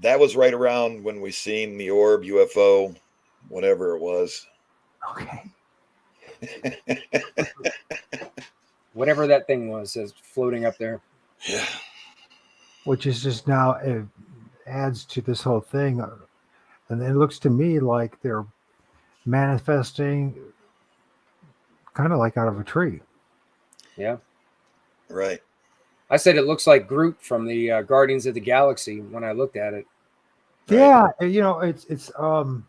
That was right around when we seen the orb, UFO, whatever it was. Okay. Whatever that thing was is floating up there. Yeah. Which is just now, it adds to this whole thing. And it looks to me like they're manifesting kind of like out of a tree. Yeah. Right. I said it looks like Groot from the Guardians of the Galaxy when I looked at it. Yeah. It's well,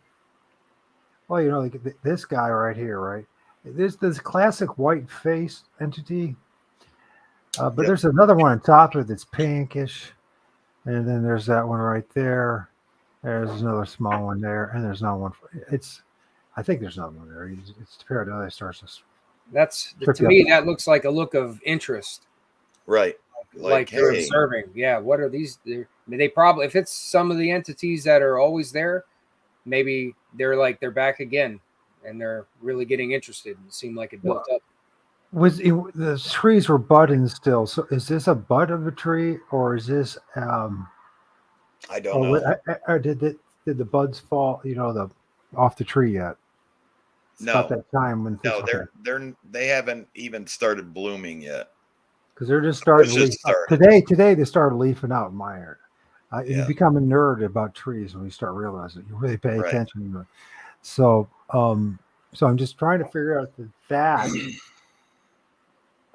like this guy right here, right? There's this classic white face entity. But there's another one on top of it that's pinkish. And then there's that one right there. There's another small one there. And there's another one. I think there's another one there. It's Paradise starts to. That's, to me, that looks like a look of interest. Right. like you're hey, observing. Yeah, what are these? They probably, if it's some of the entities that are always there, maybe they're back again, and they're really getting interested. It seemed like it built up. The trees were budding still? So is this a bud of a tree, or is this I don't know. or did the buds fall? Off the tree yet? It's about No, that time when no, they haven't even started blooming yet. because they're just The starting to bushes leaf started. today. They started leafing out in my area. You Yeah. become a nerd about trees when you start realizing you really pay Right. attention to it. So, so I'm just trying to figure out that.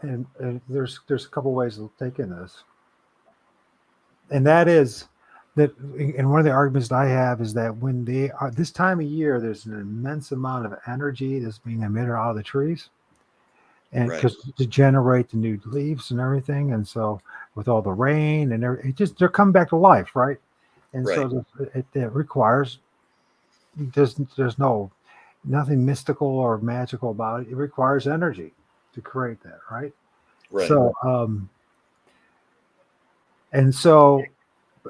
And there's a couple ways of taking this, and that is that. And one of the arguments that I have is that when they are this time of year, there's an immense amount of energy that's being emitted out of the trees, and Right. because to generate the new leaves and everything, and so with all the rain and they're coming back to life, right? And Right. so it requires there's nothing mystical or magical about it. It requires energy to create that, right? Right. So, and so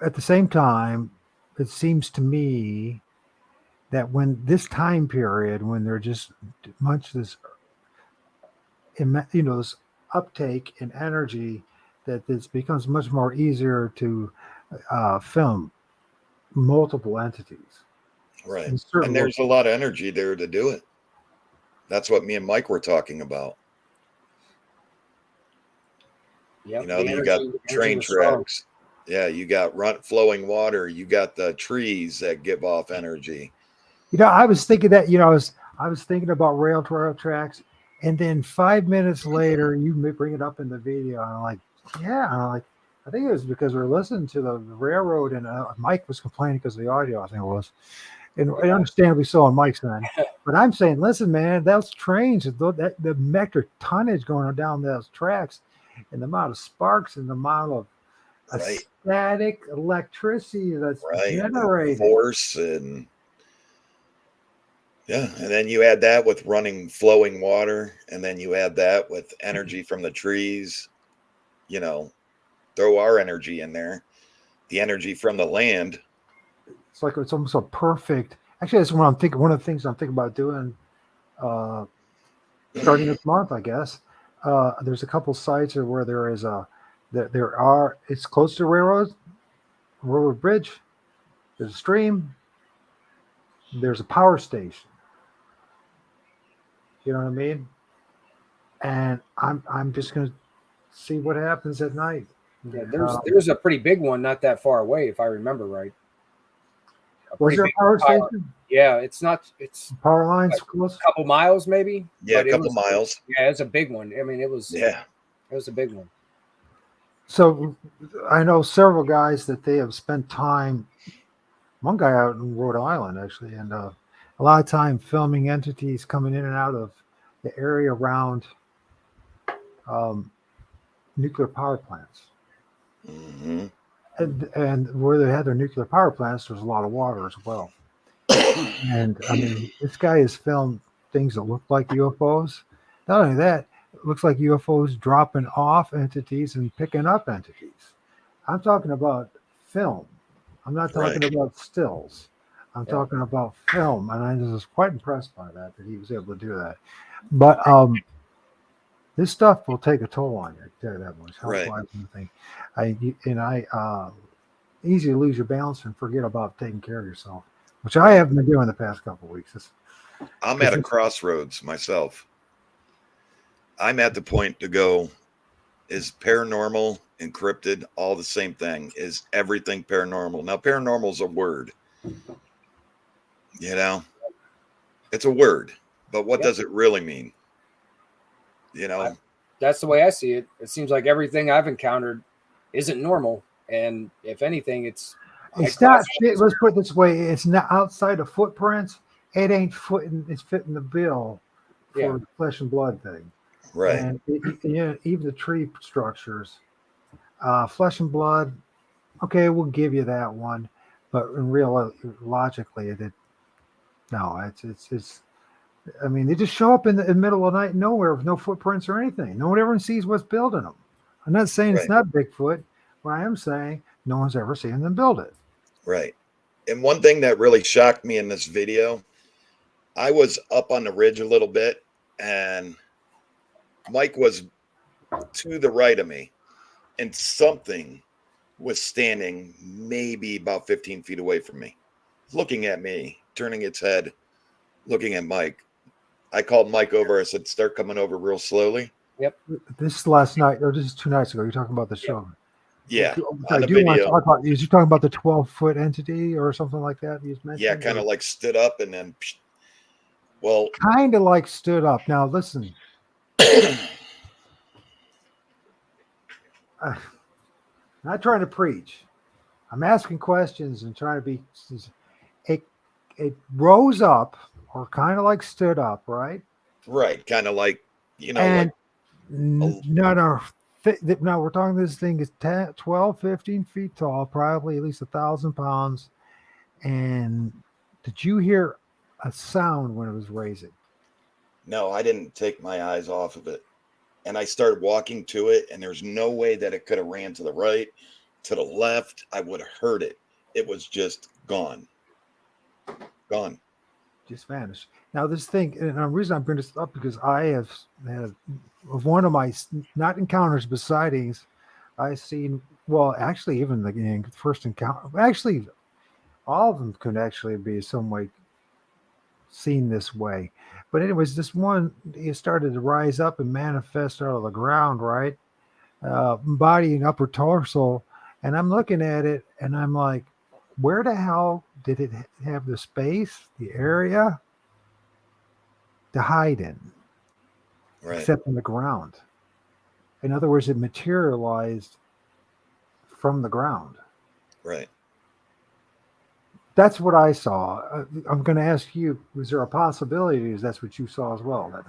at the same time, it seems to me that when this time period, when they're just much this, this uptake in energy, that this becomes much more easier to film multiple entities. Right. In certain And there's a lot of energy there to do it. That's what me and Mike were talking about. Yep, You got train tracks. Yeah, you got flowing water. You got the trees that give off energy. I was thinking that, I was thinking about rail tracks, and then 5 minutes later, you bring it up in the video, and I'm like, yeah, and I'm like, I think it was because we were listening to the railroad, and Mike was complaining because of the audio, I think it was, and I understandably so on Mike's end. But I'm saying, listen, man, those trains, the metric tonnage going down those tracks, and the amount of sparks and the amount of static electricity that's generated. Force and yeah, and then you add that with flowing water, and then you add that with energy from the trees. Throw our energy in there, the energy from the land. It's like it's almost a perfect. Actually, that's what I'm thinking. One of the things I'm thinking about doing, starting this month, I guess. There's a couple sites where it's close to railroad bridge. There's a stream. There's a power station. You know what I mean? And I'm just gonna see what happens at night. Yeah, there's a pretty big one not that far away, if I remember right. Was there a power station? Yeah, it's power lines close. A couple miles maybe. Yeah, a couple miles. Yeah, it's a big one. I mean, it was a big one. So I know several guys that they have spent time. One guy out in Rhode Island, actually, and a lot of time filming entities coming in and out of the area around nuclear power plants. Mm-hmm. And where they had their nuclear power plants, there's a lot of water as well. And I mean, this guy has filmed things that look like UFOs. Not only that, it looks like UFOs dropping off entities and picking up entities. I'm talking about film. I'm not talking about stills. I'm talking about film, and I was quite impressed by that he was able to do that. But this stuff will take a toll on you. I tell you that much. Easy to lose your balance and forget about taking care of yourself, which I haven't been doing the past couple of weeks. I'm at a crossroads myself. I'm at the point to go, is paranormal, encrypted, all the same thing? Is everything paranormal? Now, paranormal is a word. It's a word, but what does it really mean? That's the way I see it. It seems like everything I've encountered isn't normal, and if anything, it's not. Let's put it this way: it's not outside of footprints. It ain't it's fitting the bill for the flesh and blood thing, right? And even the tree structures, flesh and blood. Okay, we'll give you that one, but in logically, it's. I mean, they just show up in the middle of the night nowhere with no footprints or anything. No one ever sees what's building them. I'm not saying it's Right. not Bigfoot. What I am saying, no one's ever seen them build it. Right. And one thing that really shocked me in this video, I was up on the ridge a little bit, and Mike was to the right of me, and something was standing maybe about 15 feet away from me, looking at me, turning its head, looking at Mike. I called Mike over. I said, start coming over real slowly. This is last night, or this is 2 nights ago. You're talking about the show. Yeah. I On the do want to video. talk about, is you talking about the 12-foot entity or something like that you mentioned? Yeah, kind of like stood up and then, well, kind of like stood up. Now listen, not trying to preach. I'm asking questions and trying to be. It rose up or kind of like stood up, right? right. Kind of like, And like, now we're talking this thing is 10, 12, 15 feet tall, probably at least 1,000 pounds. And did you hear a sound when it was raising? no, I didn't take my eyes off of it. And I started walking to it, and there's no way that it could have ran to the right, to the left. I would have heard it. It was just gone. Gone. Just vanished. Now this thing, and the reason I'm bringing this up because I have had one of my not encounters but sightings. I've seen, well, actually, even the first encounter, actually, all of them could actually be some way seen this way. But anyways, this one, it started to rise up and manifest out of the ground, right? Body and upper torso. And I'm looking at it and I'm like, where the hell did it have the space, the area to hide in? Right. Except in the ground. In other words, it materialized from the ground. Right. That's what I saw. I'm going to ask you, was there a possibility that's what you saw as well?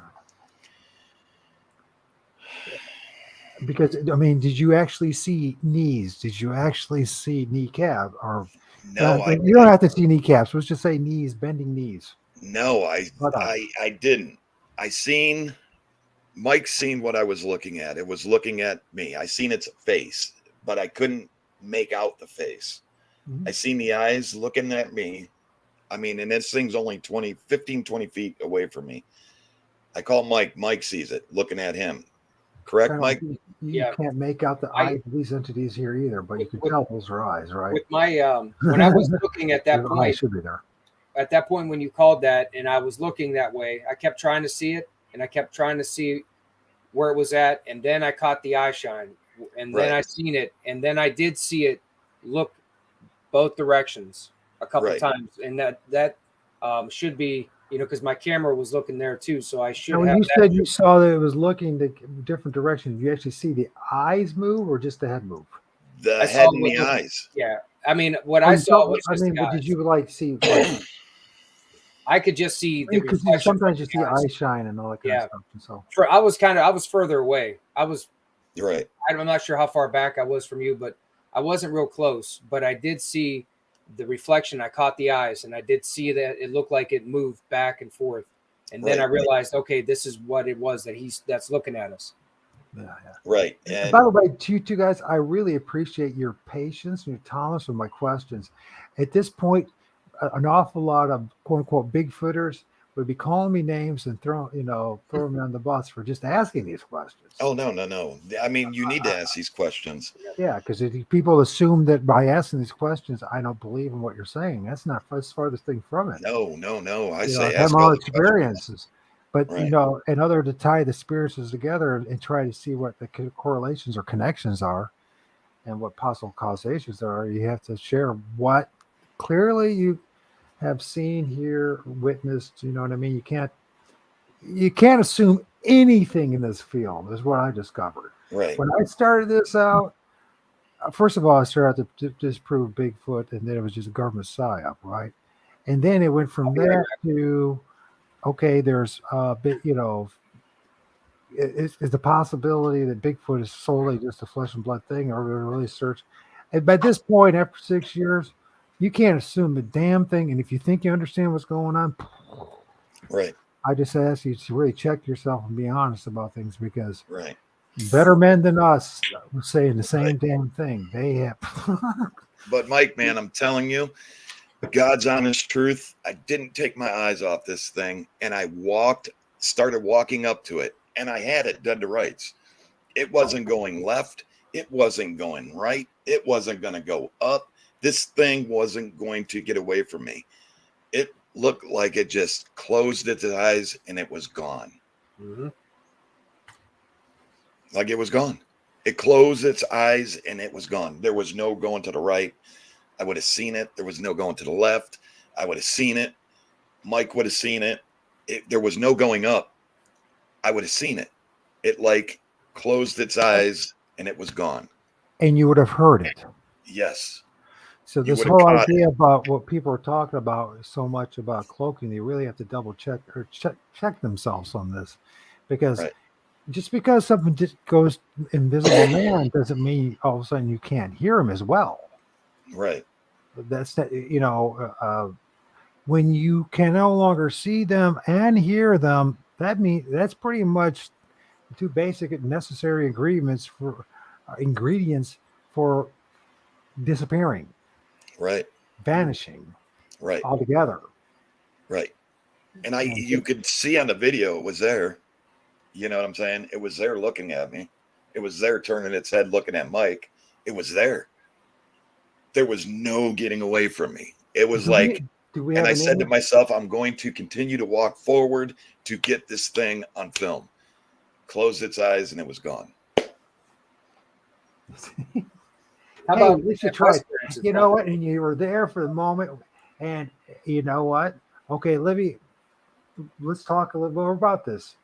Because, I mean, did you actually see knees? Did you actually see kneecap? Or No, you don't have to see kneecaps. Let's just say knees, bending knees. No, I didn't. Mike seen what I was looking at. It was looking at me. I seen its face, but I couldn't make out the face. I seen the eyes looking at me. I mean, and this thing's only 15, 20 feet away from me. I call Mike. Mike sees it looking at him. Correct, Mike? You can't make out the eyes of these entities here either, but you can tell those are eyes, right? With my when I was looking at that point, should be there. At that point when you called that, and I was looking that way, I kept trying to see it, and I kept trying to see where it was at, and then I caught the eye shine, and then I seen it, and then I did see it look both directions a couple times, and that should be, because my camera was looking there too, so I should. And when you said you saw that it was looking the different directions, did you actually see the eyes move or just the head move? The head and the eyes. Yeah, I mean, what I saw was just but did you see? I could just see the because sometimes you see eye shine and all that kind of stuff. And so I was further away. You're right. I'm not sure how far back I was from you, but I wasn't real close. But I did see the reflection. I caught the eyes, and I did see that it looked like it moved back and forth. And then I realized, okay, this is what it was that's looking at us. Yeah. Right. And by the way, to you two guys, I really appreciate your patience and your tolerance with my questions. At this point, an awful lot of quote unquote Bigfooters would be calling me names and throwing me on the bus for just asking these questions. Oh, no. I mean, you need to ask these questions. Yeah, because people assume that by asking these questions, I don't believe in what you're saying. That's not the farthest thing from it. No. I say ask all experiences. But, right. In order to tie the experiences together and try to see what the correlations or connections are and what possible causations there are, you have to share what clearly you have seen, here, witnessed. You know what I mean? You can't assume anything in this field, is what I discovered. Right. When I started this out, first of all, I started to disprove Bigfoot, and then it was just a government psyop, right? And then it went from that to, okay, there's a bit, is the possibility that Bigfoot is solely just a flesh and blood thing, or really search. And by this point, after 6 years, you can't assume a damn thing. And if you think you understand what's going on, right. I just ask you to really check yourself and be honest about things, because Better men than us were saying the same damn thing. They have. But Mike, man, I'm telling you, God's honest truth, I didn't take my eyes off this thing, and I started walking up to it, and I had it dead to rights. It wasn't going left. It wasn't going right. It wasn't going to go up. This thing wasn't going to get away from me. It looked like it just closed its eyes and it was gone. Mm-hmm. Like it was gone. It closed its eyes and it was gone. There was no going to the right. I would have seen it. There was no going to the left. I would have seen it. Mike would have seen it. There was no going up. I would have seen it. It like closed its eyes and it was gone. And you would have heard it. Yes. So this whole idea about what people are talking about so much about cloaking, they really have to double check or check themselves on this, because just because something just goes invisible man doesn't mean all of a sudden you can't hear them as well. Right. That's not, when you can no longer see them and hear them, that's pretty much the two basic necessary ingredients for disappearing. Right. Vanishing. Right. Altogether. Right. And you could see on the video it was there. You know what I'm saying? It was there looking at me. It was there turning its head looking at Mike. It was there. There was no getting away from me. It was and I said to myself, I'm going to continue to walk forward to get this thing on film. Closed its eyes and it was gone. How about we should try? You know what? And you were there for the moment, and you know what? Okay, Libby, let's talk a little more about this.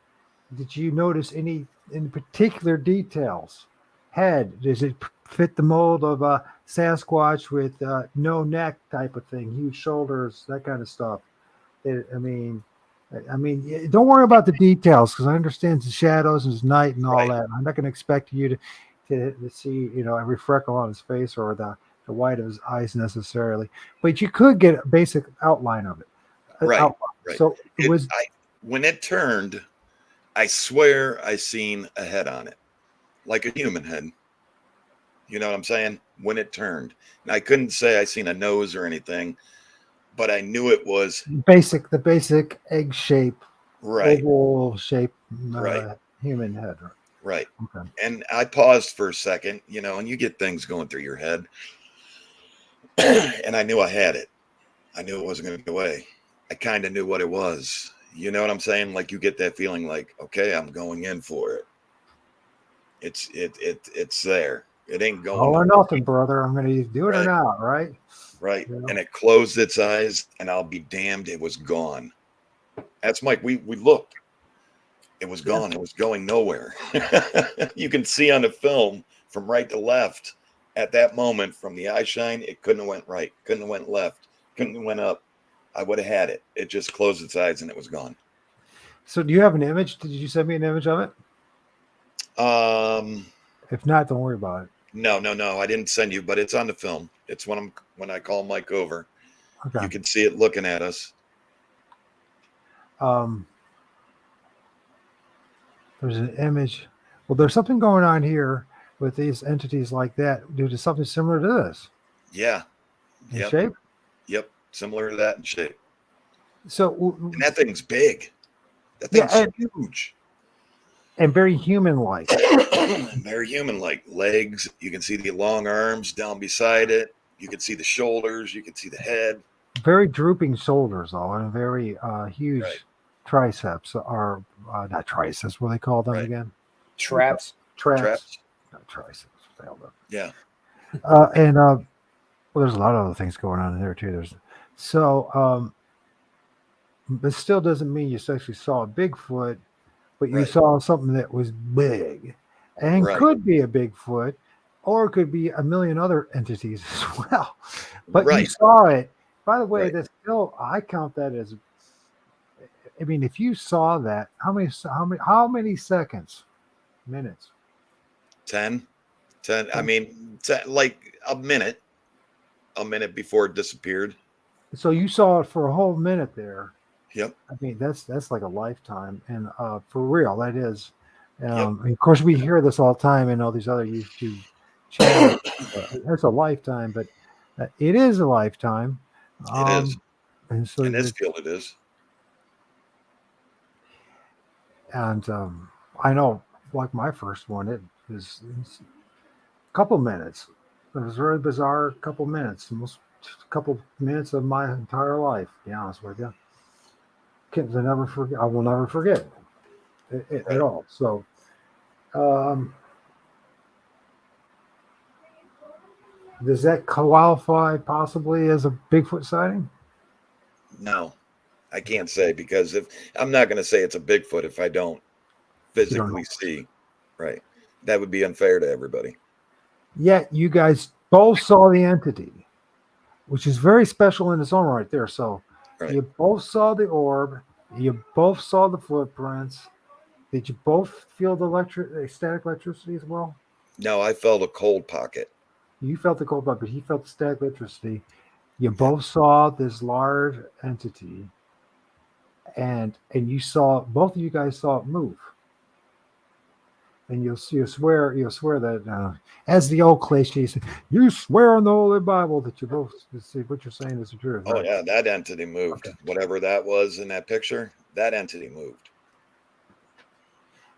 Did you notice any particular details? Head, does it fit the mold of a Sasquatch with no neck type of thing, huge shoulders, that kind of stuff? I mean, don't worry about the details, because I understand the shadows and it's night and all that. I'm not going to expect you to see, every freckle on his face or the white of his eyes necessarily, but you could get a basic outline of it. Right. So when it turned, I swear I seen a head on it, like a human head. You know what I'm saying? When it turned, and I couldn't say I seen a nose or anything, but I knew it was the basic egg shape, oval shape, human head. Right. Okay. And I paused for a second, and you get things going through your head. And I knew I had it. I knew it wasn't going to go away. I kind of knew what it was. You know what I'm saying? Like you get that feeling like, okay, I'm going in for it. It's there. It ain't going. All or nothing, brother. I'm going to do it or not, right? Right. And it closed its eyes, and I'll be damned, it was gone. That's Mike. We looked. It was gone. It was going nowhere. You can see on the film from right to left at that moment from the eye shine, it couldn't have went right, couldn't have went left, couldn't have went up. I would have had it. It just closed its eyes and it was gone. So do you have an image? Did you send me an image of it? If not, don't worry about it. No. I didn't send you, but it's on the film. It's when I call Mike over. Okay. You can see it looking at us. There's an image. Well, there's something going on here with these entities like that due to something similar to this. Yeah. In shape? Yep. Similar to that in shape. So and that thing's big. That thing's huge. And very human-like. Very human-like. Legs. You can see the long arms down beside it. You can see the shoulders. You can see the head. Very drooping shoulders, though, and very huge triceps, or not triceps. What do they call them again? Traps. Not triceps. Yeah. And well, there's a lot of other things going on in there too. But still doesn't mean you actually saw a Bigfoot, but you saw something that was big, and could be a Bigfoot, or it could be a million other entities as well. But you saw it. By the way, that's still, I count that as. I mean, if you saw that, how many seconds, minutes? 10. I mean, like a minute before it disappeared. So you saw it for a whole minute there. Yep. I mean, that's like a lifetime, and for real, that is. Of course, we hear this all the time in all these other YouTube channels. It's a lifetime, but it is a lifetime. It is. And so In this field, it is. And I know, like my first one, it's a couple minutes. It was very bizarre. Couple minutes, almost a couple minutes of my entire life. To be honest with you, kids, I never forget. I will never forget it at all. So, does that qualify possibly as a Bigfoot sighting? No, I can't say, because if I'm not going to say it's a Bigfoot if I don't physically see, right? That would be unfair to everybody. Yet you guys both saw the entity, which is very special in its own right there. So you both saw the orb, you both saw the footprints. Did you both feel the static electricity as well? No, I felt a cold pocket. You felt the cold pocket, but he felt the static electricity. You both saw this large entity, and you saw, both of you guys saw it move. And you'll swear that, as the old cliche says, you swear on the Holy Bible that you both see what you're saying is the truth. Oh right? yeah, that entity moved. Okay. Whatever that was in that picture, that entity moved.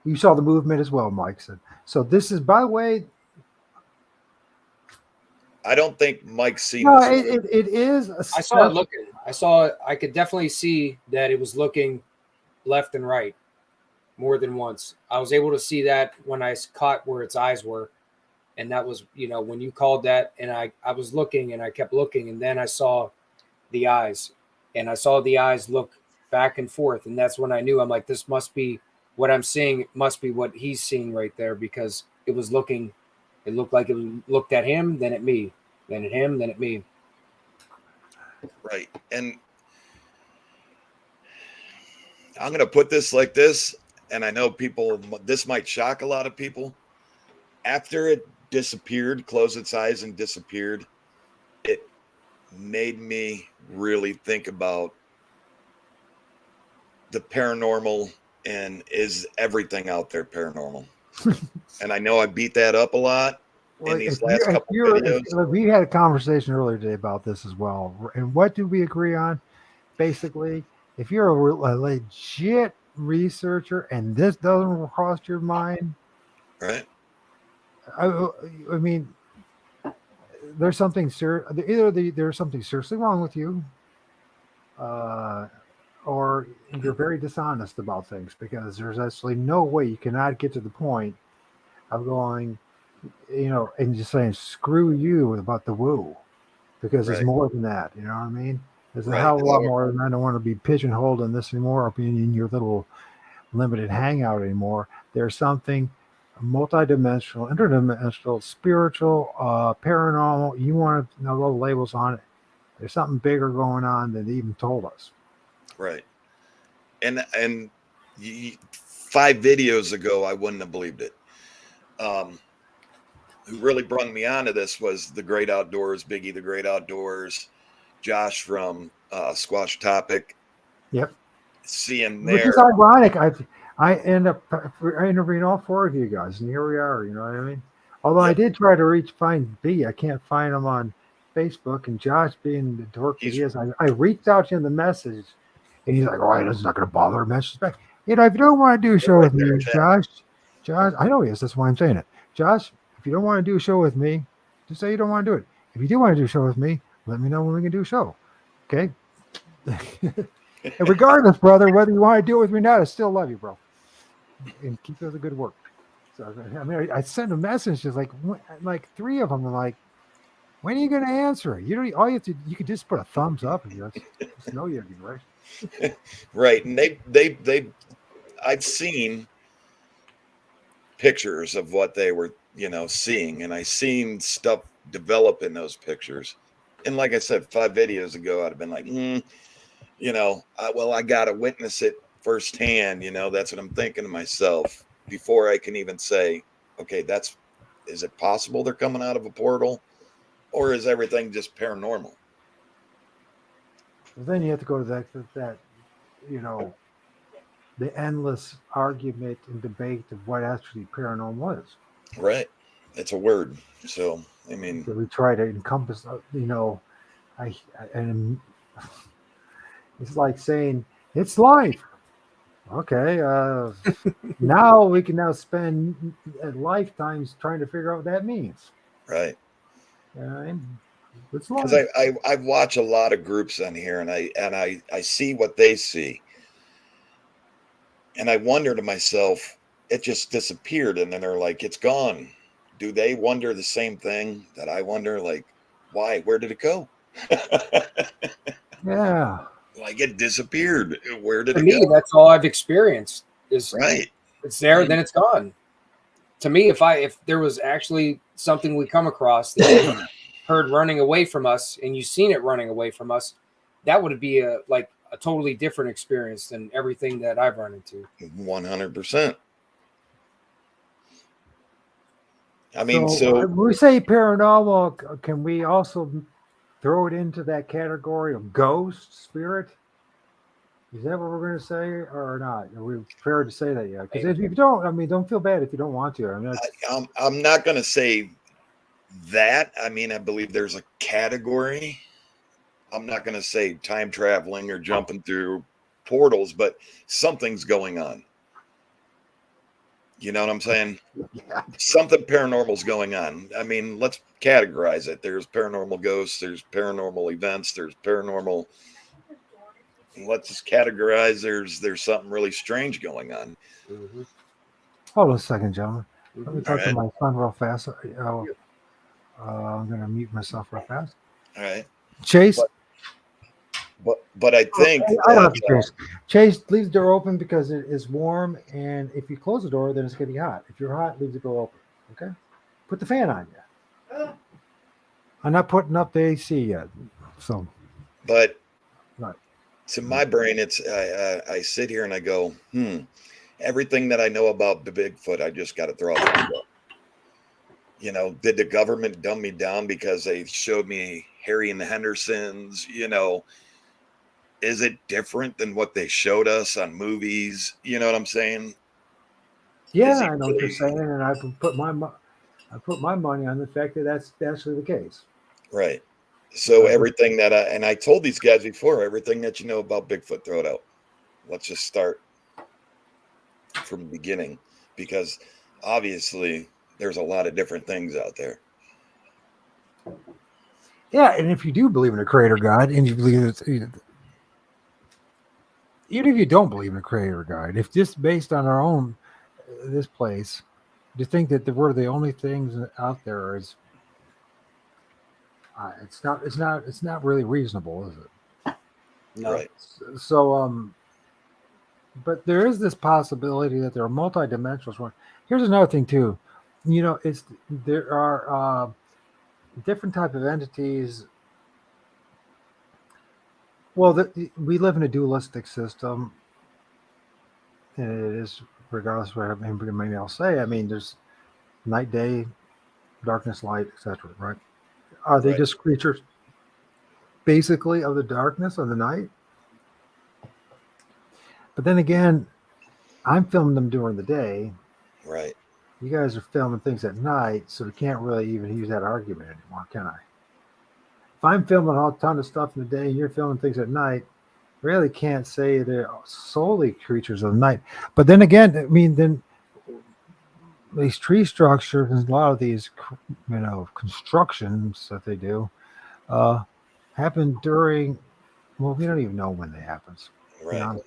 You saw the movement as well, Mike said. So this is, by the way, I don't think Mike's seen this. It is. I saw it looking. I saw it. I could definitely see that it was looking left and right more than once. I was able to see that when I caught where its eyes were. And that was, when you called that, and I was looking and I kept looking, and then I saw the eyes, and I saw the eyes look back and forth. And that's when I knew, I'm like, this must be what I'm seeing. It must be what he's seeing right there, because it was looking, it looked like it looked at him, then at me, then at him, then at me. Right. And I'm going to put this like this, and I know this might shock a lot of people. After it disappeared, closed its eyes and disappeared, it made me really think about the paranormal, and is everything out there paranormal? And I know I beat that up a lot in these last couple videos. We had a conversation earlier today about this as well. And what did we agree on? Basically, if you're a legit researcher and this doesn't cross your mind, right? I mean, there's something there's something seriously wrong with you, or you're very dishonest about things, because there's absolutely no way you cannot get to the point of going, and just saying screw you about the woo, because it's more than that. You know what I mean? There's a hell of a lot more than, I don't want to be pigeonholed in this anymore, in your little limited hangout anymore. There's something multidimensional, interdimensional, spiritual, paranormal. You want to know the labels on it. There's something bigger going on than they even told us. Right. And 5 videos ago, I wouldn't have believed it. Who really brought me onto this was the Great Outdoors, Biggie the Great Outdoors, Josh from Squash Topic. Yep. See him there. Which is ironic. I end up interviewing all 4 of you guys, and here we are. You know what I mean? Although I did try to find B, I can't find him on Facebook. And Josh, being the dork he is, I reached out to him the message, and he's like, "Oh, it's not going to bother a message back." If you don't want to do a show with me, Josh, I know he is. That's why I'm saying it, Josh. If you don't want to do a show with me, just say you don't want to do it. If you do want to do a show with me, let me know when we can do a show. Okay. And regardless, brother, whether you want to do it with me or not, I still love you, bro. And keep up the good work. So I mean, I sent a message, just like 3 of them. I'm like, when are you going to answer? You don't. All you have to. You could just put a thumbs up and just know you're right. Right, and I've seen pictures of what they were, seeing, and I seen stuff develop in those pictures. And like I said, 5 videos ago, I'd have been like, I got to witness it firsthand. That's what I'm thinking to myself before I can even say, okay, is it possible they're coming out of a portal, or is everything just paranormal? Then you have to go to that the endless argument and debate of what actually paranormal is. Right. It's a word. So, I mean, That we try to encompass, and it's like saying it's life. Okay, now we can now spend lifetimes trying to figure out what that means. right. And it's Because life. I watch a lot of groups on here, and I see what they see, and I wonder to myself, it just disappeared, and then they're like, it's gone. Do they wonder the same thing that I wonder? Like, why? Where did it go? Yeah. Like it disappeared. Where did To it go? me, that's all I've experienced is Right. it's there, then it's gone. To me, if there was actually something we come across that you heard running away from us and you seen it running away from us, that would be a totally different experience than everything that I've run into. 100%. I mean, So so when we say paranormal, can we also throw it into that category of ghost, spirit? Is that what we're going to say or not? Are we fair to say that yet? Because if you don't, I mean, don't feel bad if you don't want to. I mean, I'm not going to say that. I mean, I believe there's a category. I'm not going to say time traveling or jumping through portals, but something's going on. You know what I'm saying? yeah. Something paranormal's going on. I mean, let's categorize it. There's paranormal ghosts, there's paranormal events, there's paranormal. Let's just categorize. There's something really strange going on. Mm-hmm. Hold on a second, gentlemen. Let me talk All to right. my son real fast. I'm going to mute myself real fast. All right. Chase. But I think I don't have to Chase. Chase, leave the door open because it is warm, and if you close the door, then it's going to be hot. If you're hot, leave the door open. Okay. Put the fan on you. I'm not putting up the AC yet, so. But Right. to my brain, it's I sit here and I go, everything that I know about the Bigfoot, I just got to throw out the window. You know, did the government dumb me down because they showed me Harry and the Hendersons? You know, is it different than what they showed us on movies? You know what I'm saying? Yeah, I know what you're saying, and I put my money on the fact that that's actually the case. Right. So everything that I told these guys before, everything that you know about Bigfoot, throw it out. Let's just start from the beginning, because obviously there's a lot of different things out there. Yeah, and if you do believe in a creator God, and you believe it's even if you don't believe in a creator God, if just based on our own this place, to think that we're the only things out there is it's not really reasonable, is it? No. Right. So but there is this possibility that there are multidimensional. Here's another thing too. You know, there are different type of entities. Well, we live in a dualistic system, and it is regardless of what anybody else say. I mean, there's night, day, darkness, light, etc. Right? Are they just creatures, basically, of the darkness of the night? But then again, I'm filming them during the day. Right. You guys are filming things at night, so we can't really even use that argument anymore, can I? If I'm filming a ton of stuff in the day and you're filming things at night, really can't say they're solely creatures of the night. But then again, I mean, then these tree structures and a lot of these, constructions that they do happen during, well, we don't even know when they happen. Right.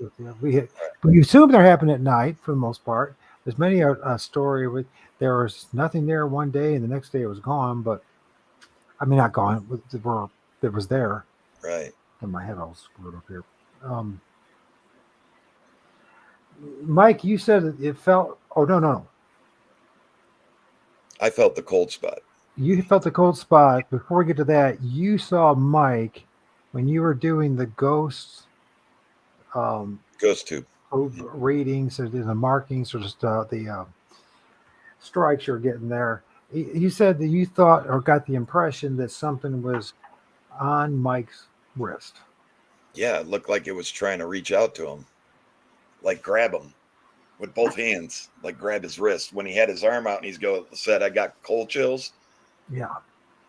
We assume they're happening at night for the most part. There's many a story with there was nothing there one day and the next day it was gone, but I mean not gone. It was there. Right. In my head, all screwed up here. Mike, you said it felt. Oh no. I felt the cold spot. You felt the cold spot. Before we get to that, you saw Mike when you were doing the ghosts. Ghost tube readings or the markings or just the strikes you're getting there. You said that you thought or got the impression that something was on Mike's wrist. Yeah, it looked like it was trying to reach out to him. like grab him with both hands, like grab his wrist. When he had his arm out and said, I got cold chills. Yeah.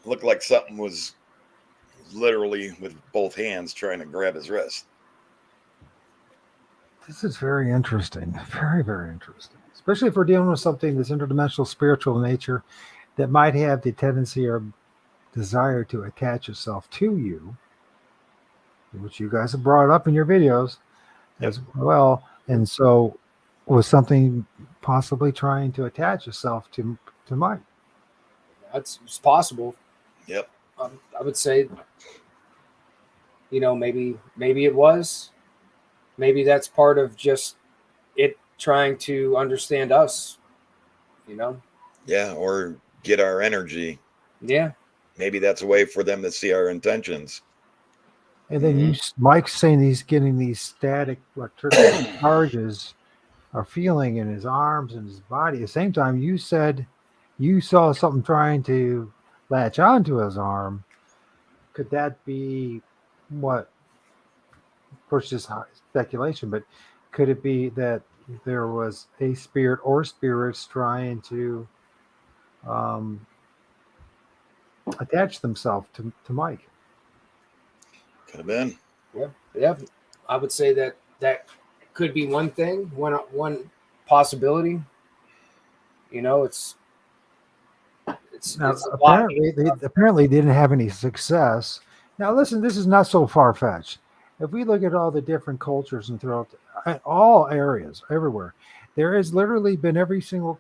Looked like something was literally with both hands trying to grab his wrist. This is very interesting. Very, very interesting. Especially if we're dealing with something that's interdimensional spiritual nature that might have the tendency or desire to attach itself to you, which you guys have brought up in your videos as well. And so was something possibly trying to attach itself to Mike? It's possible. Yep. I would say, maybe it was. Maybe that's part of just it trying to understand us, Yeah, or get our energy. Yeah. Maybe that's a way for them to see our intentions. And then Mike's saying he's getting these static electrical charges or feeling in his arms and his body. At the same time, you said you saw something trying to latch onto his arm. Could that be what? Of course, just speculation, but could it be that there was a spirit or spirits trying to attach themselves to Mike? Could have been. Yeah. I would say that could be one thing, one possibility. It's now, apparently they didn't have any success. Now, listen, this is not so far-fetched. If we look at all the different cultures and throughout all areas, everywhere, there has literally been every single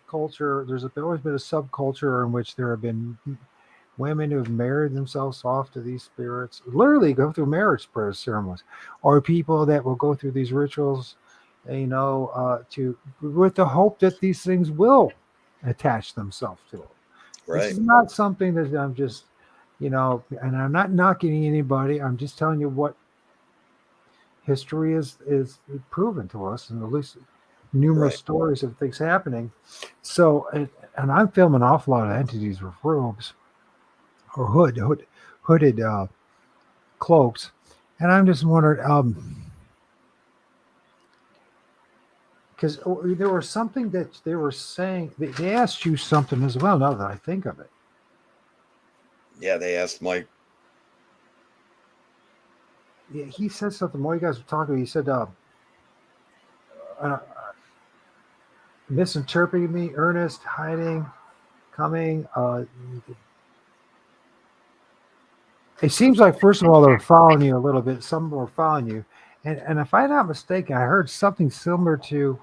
culture. There's always been a subculture in which there have been women who have married themselves off to these spirits, literally go through marriage ceremonies, or people that will go through these rituals, with the hope that these things will attach themselves to it. Right. This is not something that I'm just, and I'm not knocking anybody. I'm just telling you what history is proven to us, and at least numerous stories of things happening. So, and I'm filming an awful lot of entities with robes or hooded cloaks, and I'm just wondering, because there was something that they were saying. They asked you something as well. Now that I think of it, yeah, they asked Mike. Yeah, he said something. While you guys were talking, he said, "Misinterpreting me, earnest, hiding, coming." It seems like, first of all, they were following you a little bit. Some were following you, and if I'm not mistaken, I heard something similar to,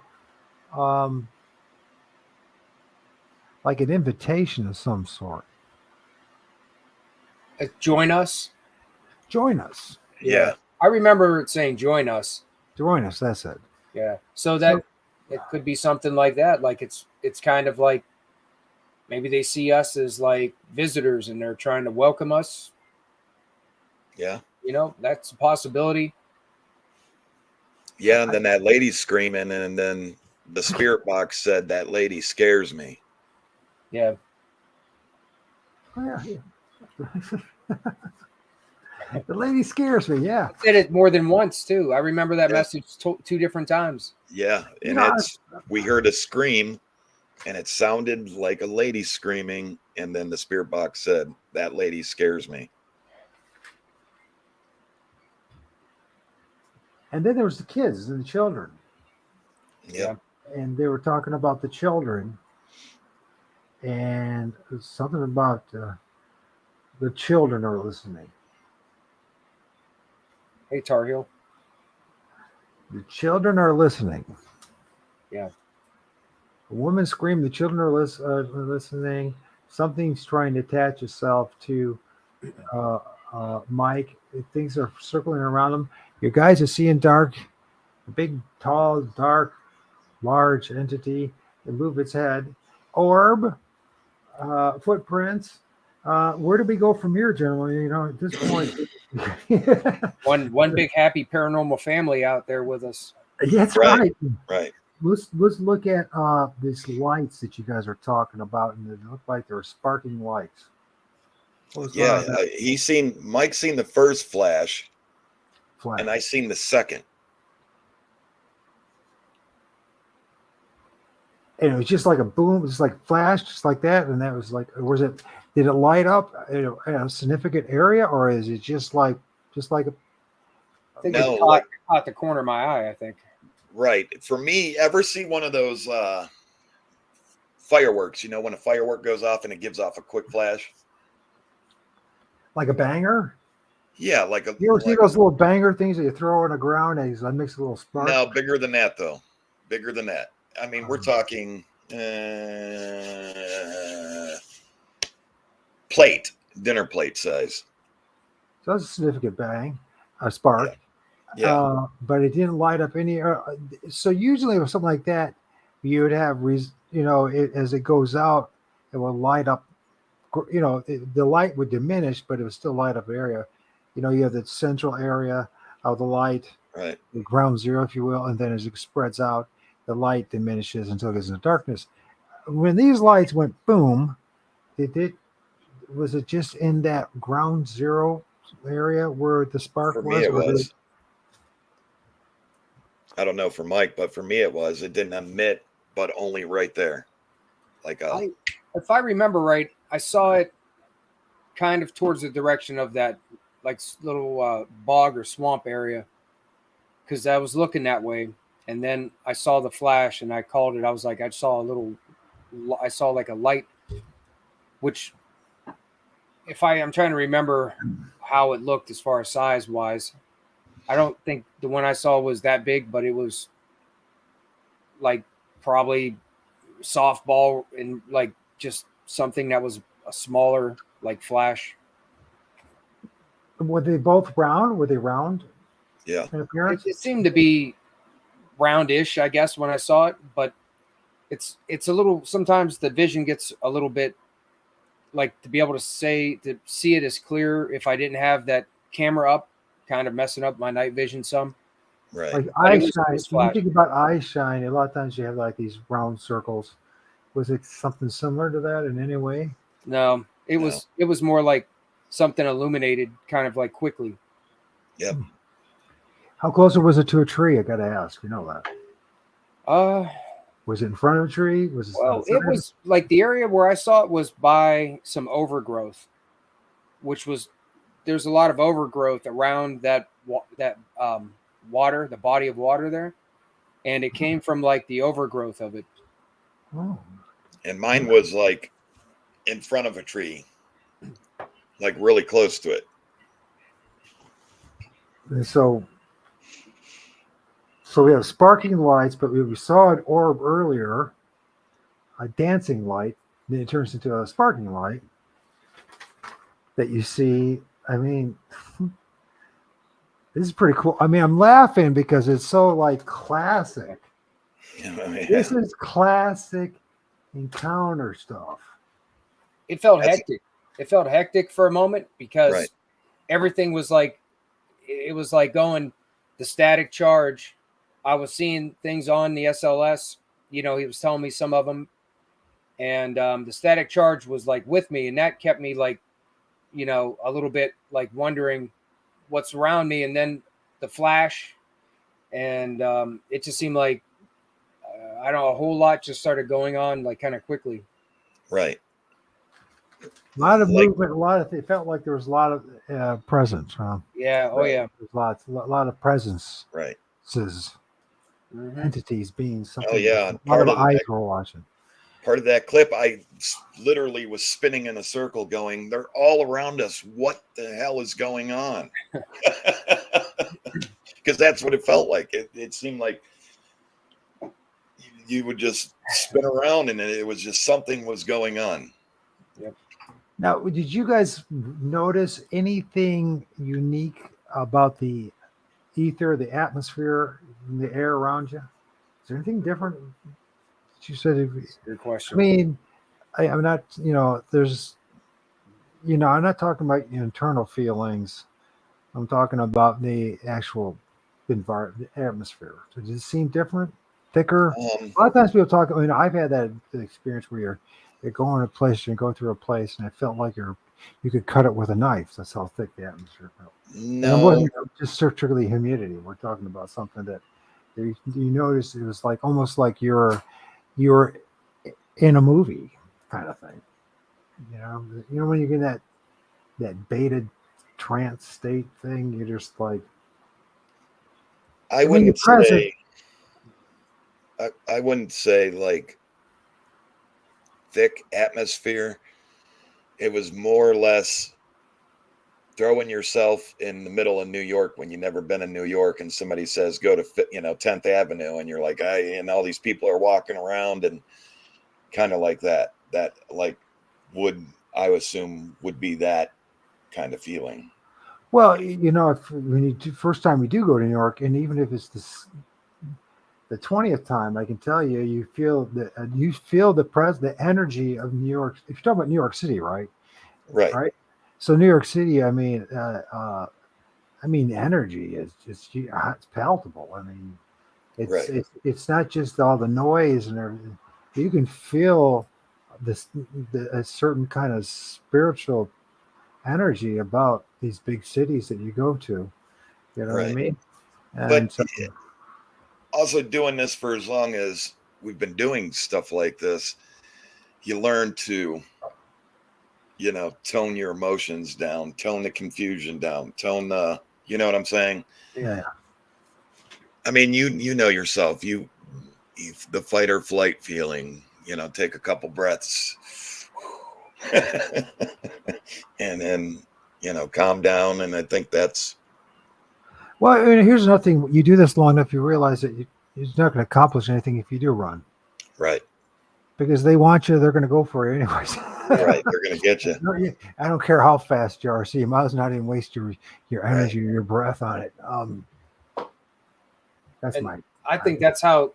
like an invitation of some sort. Join us. Join us. Yeah. I remember it saying join us. Join us. That's it. Yeah. So that it could be something like that. Like it's kind of like maybe they see us as like visitors and they're trying to welcome us. Yeah. That's a possibility. Yeah. And then that lady's screaming, and then the spirit box said, that lady scares me. Yeah. Oh, yeah. The lady scares me. Yeah. I said it more than once too. I remember that message two different times. Yeah. And we heard a scream, and it sounded like a lady screaming. And then the spirit box said, that lady scares me. And then there was the kids and the children. Yeah. And they were talking about the children, and something about the children are listening. Hey, Tar Heel. The children are listening. Yeah. A woman screamed, the children are listening. Something's trying to attach itself to Mike. Things are circling around him. You guys are seeing dark, a big, tall, dark, large entity. It moved its head. Orb, footprints. Where do we go from here, gentlemen? At this point, one big happy paranormal family out there with us. That's right. Right. Let's look at these lights that you guys are talking about, and they look like they're sparking lights. Yeah, Mike's seen the first flash, and I seen the second. and it was just like a boom, it was like flash, just like that, and that was like, was it? Did it light up in a significant area, or is it just like a I think No, it like caught the corner of my eye, I think. right. For me, ever see one of those fireworks? You know, when a firework goes off and it gives off a quick flash. like a banger? Yeah, like a You ever see like those little banger things that you throw on the ground and it makes a little spark? no bigger than that though. Bigger than that. I mean, we're talking plate, dinner plate size. So that's a significant bang, a spark. Yeah. But it didn't light up any. So usually with something like that, you would have, as it goes out, it will light up. The light would diminish, but it would still light up area. You have the central area of the light, Right. the ground zero, if you will, and then as it spreads out, the light diminishes until it gets into darkness. When these lights went boom, was it just in that ground zero area where the spark For was? me, it was. I don't know for Mike, but for me, it was. It didn't emit, but only right there. Like if I remember right, I saw it kind of towards the direction of that like little bog or swamp area, because I was looking that way, and then I saw the flash and I called it. I was like, I saw like a light, which I'm trying to remember how it looked as far as size wise. I don't think the one I saw was that big, but it was like probably softball and like just something that was a smaller like flash. Were they both round? Were they round? yeah. In appearance? It seemed to be roundish, I guess, when I saw it, but it's a little. Sometimes the vision gets a little bit like to be able to see it as clear if I didn't have that camera up, kind of messing up my night vision some. Right. Like eye shine. When you think about eye shine, a lot of times you have like these round circles. Was it something similar to that in any way? No, it was more like something illuminated, kind of like quickly. Yep. How close was it to a tree? I got to ask. You know that. Was it in front of a tree? Was it? Well, it was like the area where I saw it was by some overgrowth, which was there's a lot of overgrowth around that water, the body of water there, and it came from like the overgrowth of it. Oh. And mine was like in front of a tree, like really close to it. And so we have sparking lights, but we saw an orb earlier, a dancing light, then it turns into a sparking light that you see. I mean, this is pretty cool. I mean, I'm laughing because it's so like classic. Yeah. This is classic encounter stuff. It felt hectic. It felt hectic for a moment because everything was like, it was like going the static charge. I was seeing things on the SLS. He was telling me some of them, and the static charge was like with me, and that kept me like, a little bit like wondering what's around me, and then the flash, and it just seemed like I don't know, a whole lot just started going on like kind of quickly. Right. A lot of movement. It felt like there was a lot of presence. Yeah. Oh yeah. There's a lot of presence. Right. Entities being something. Oh yeah. A lot of eyes were watching. Part of that clip, I literally was spinning in a circle going, they're all around us. What the hell is going on? Because that's what it felt like. It seemed like you would just spin around and it was just something was going on. Yep. Now, did you guys notice anything unique about the ether, the atmosphere, the air around you? Is there anything different? You said, good question. I mean, I'm not, there's, I'm not talking about internal feelings. I'm talking about the actual environment, the atmosphere. So does it seem different, thicker? A lot of times people talk, I've had that experience where you're going to a place, you go through a place, and it felt like you could cut it with a knife. That's how thick the atmosphere felt. No. And it wasn't just strictly humidity. We're talking about something that you notice it was like almost like you're in a movie kind of thing. You know when you get that baited trance state thing, you're just like, I I mean, you're wouldn't present. say I wouldn't say like thick atmosphere. It was more or less throwing yourself in the middle of New York when you've never been in New York, and somebody says go to 10th Avenue, and you're like, and all these people are walking around, and kind of like that. That like would I assume would be that kind of feeling. Well, if when first time you do go to New York, and even if it's the 20th time, I can tell you, you feel the energy of New York. If you're talking about New York City, right? Right. Right. So New York City, the energy is just it's palpable. I mean, Right. it's not just all the noise and everything. You can feel this a certain kind of spiritual energy about these big cities that you go to. You know what I Right. mean? But And so, also doing this for as long as we've been doing stuff like this, you learn to, tone your emotions down, tone the confusion down, tone the, you know what I'm saying? yeah. I mean, you know yourself, the fight or flight feeling, take a couple breaths and then, calm down. And I think that's Well, I mean, here's another thing. You do this long enough, you realize that it's not going to accomplish anything if you do run, right. because they want you. They're going to go for you anyways. Right. They're going to get you. I don't care how fast you are. So you might as well not even waste your energy or your breath on it. That's And my. I think that's how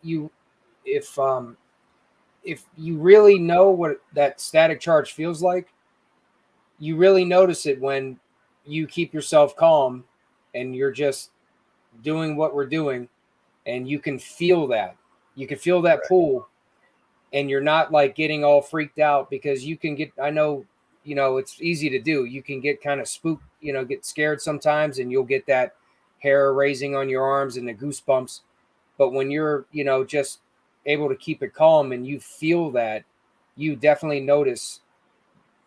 if you really know what that static charge feels like, you really notice it when you keep yourself calm and you're just doing what we're doing, and you can feel that. You can feel that Right. pull, and you're not like getting all freaked out, because you can get, I know, it's easy to do. You can get kind of spooked, get scared sometimes, and you'll get that hair raising on your arms and the goosebumps. But when you're, just able to keep it calm and you feel that, you definitely notice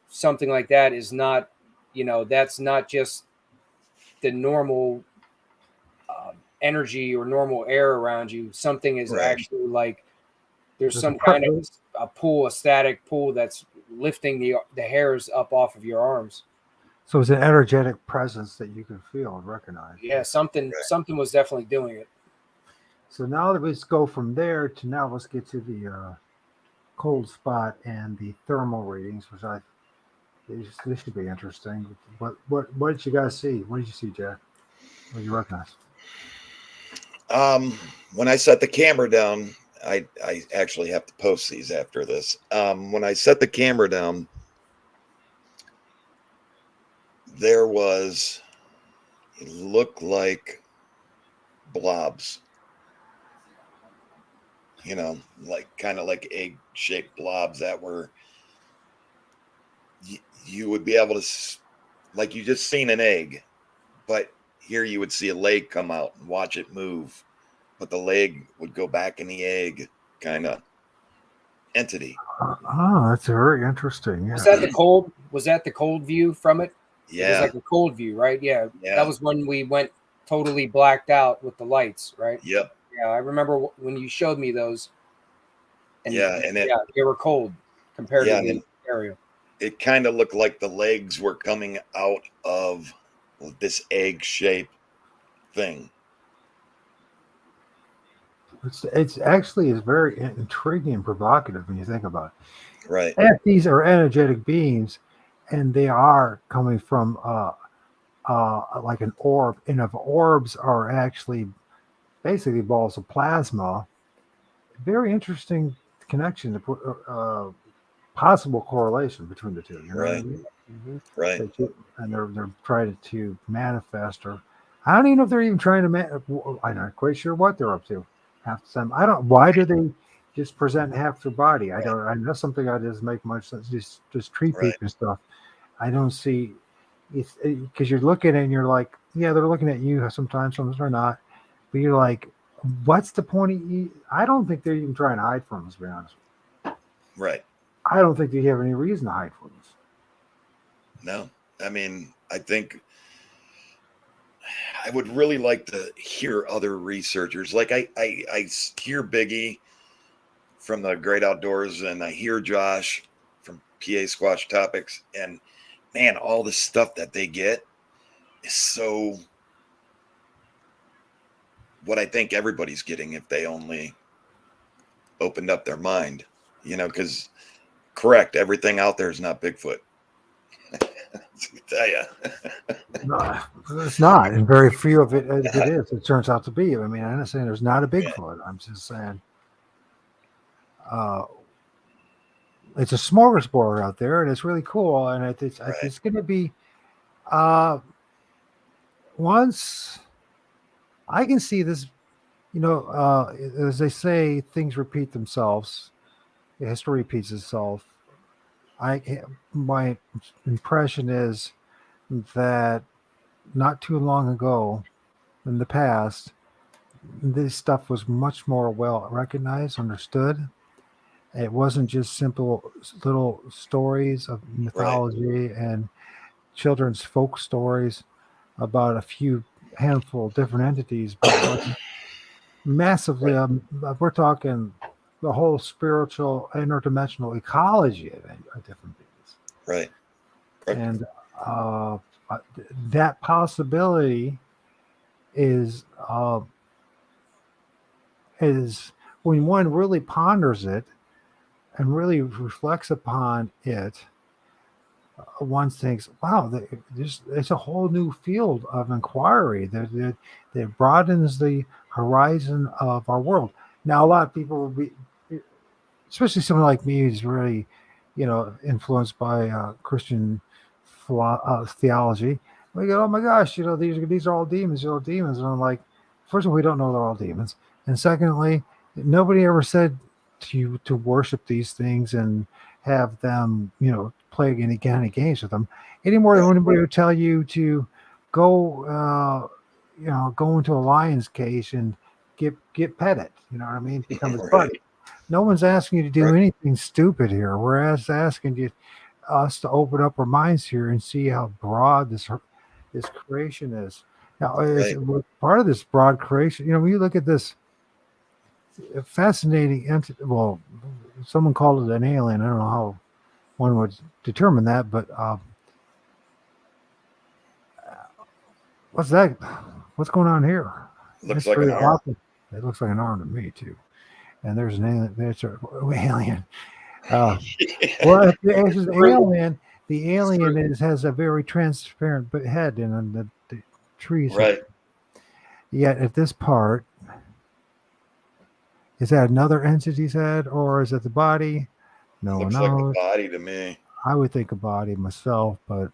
something like that is not, that's not just the normal energy or normal air around you. Something is Right. actually like there's There's a some kind of a pull, a static pull that's lifting the hairs up off of your arms. So it's an energetic presence that you can feel and recognize. Yeah, something was definitely doing it. So now that let's go from there to now let's get to the cold spot and the thermal readings, which this should be interesting. What did you guys see? What did you see, Jack? What did you recognize? When I set the camera down, I actually have to post these after this. When I set the camera down, it looked like blobs, like kind of like egg-shaped blobs that were, you would be able to, like you just seen an egg, but here you would see a leg come out and watch it move, but the leg would go back in the egg kind of entity. Oh, that's very interesting. Yeah. Was that the cold? Was that the cold view from it? Yeah. It was like a cold view, right? Yeah. Yeah. That was when we went totally blacked out with the lights, right? Yep. Yeah, I remember when you showed me those. And they were cold compared to the area. It kind of looked like the legs were coming out of this egg-shaped thing. It's actually is very intriguing and provocative when you think about it. Right. If these are energetic beings, and they are coming from like an orb, and if orbs are actually basically balls of plasma, very interesting connection, possible correlation between the two. You know Right. what I mean? Mm-hmm. Right. And they're trying to manifest, or I don't even know if they're even trying to. I'm not quite sure what they're up to. Half the time, I don't. Why do they just present half their body? I don't. I know something that doesn't make much sense. Just tree peak and stuff. I don't see. It's because you're looking and you're like, yeah, they're looking at you sometimes they're not. But you're like, what's the point of you? I don't think they're even trying to hide from us, to be honest. Right. I don't think you have any reason to hide from us. No, I mean, I think I would really like to hear other researchers. Like I hear Biggie from the Great Outdoors, and I hear Josh from PA Squatch Topics, and man, all the stuff that they get is so what I think everybody's getting if they only opened up their mind, because correct, everything out there is not Bigfoot. I tell you. No, it's not, and very few of it, if it is, it turns out to be. I mean, I'm not saying there's not a Bigfoot. I'm just saying it's a smorgasbord out there, and it's really cool. And it's going to be once I can see this, as they say, things repeat themselves. History repeats itself. My impression is that not too long ago, in the past, this stuff was much more well recognized, understood. It wasn't just simple little stories of mythology and children's folk stories about a few handful of different entities, but like massively, we're talking the whole spiritual interdimensional ecology of different beings. Right. And that possibility is when one really ponders it and really reflects upon it, one thinks, wow, it's a whole new field of inquiry that broadens the horizon of our world. Now, a lot of people will be, especially someone like me who's really, influenced by Christian theology. We go, oh my gosh, these are all demons. They're all demons. And I'm like, first of all, we don't know they're all demons. And secondly, nobody ever said to you to worship these things and have them, play any kind of games with them any more than anybody would tell you to go, go into a lion's cage and get petted. You know what I mean? Become his buddy. No one's asking you to do anything stupid here. We're asking us to open up our minds here and see how broad this creation is. Now, part of this broad creation, when you look at this fascinating entity, well, someone called it an alien. I don't know how one would determine that, but what's that? What's going on here? Looks like an arm. It looks like an arm to me too. And there's an alien. There's an alien. Well, if it's an alien, the alien has a very transparent head and the trees. Right. Yet at this part, is that another entity's head or is it the body? No one knows. Looks like the body to me. I would think a body myself, but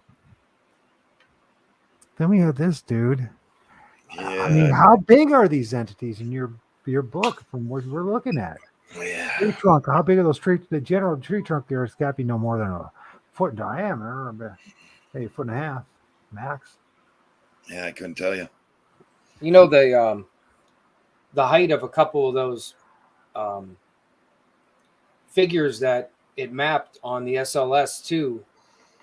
then we have this dude. Yeah. I mean, how big are these entities in your book from what we're looking at? Yeah. Tree trunk. How big are those trees? The general tree trunk there has got to be no more than a foot in diameter, or maybe a foot and a half max. Yeah, I couldn't tell you. The height of a couple of those figures that it mapped on the SLS too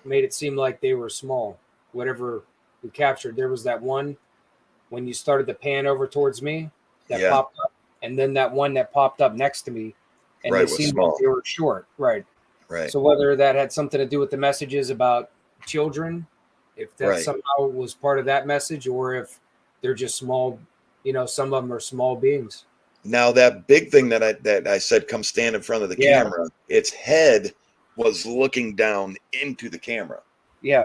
made it seem like they were small. Whatever we captured, there was that one when you started to pan over towards me that popped up, and then that one that popped up next to me, and they seemed like they were short. Right. So whether that had something to do with the messages about children, if that somehow was part of that message, or if they're just small, some of them are small beings. Now that big thing that I said, come stand in front of the camera, its head was looking down into the camera. Yeah.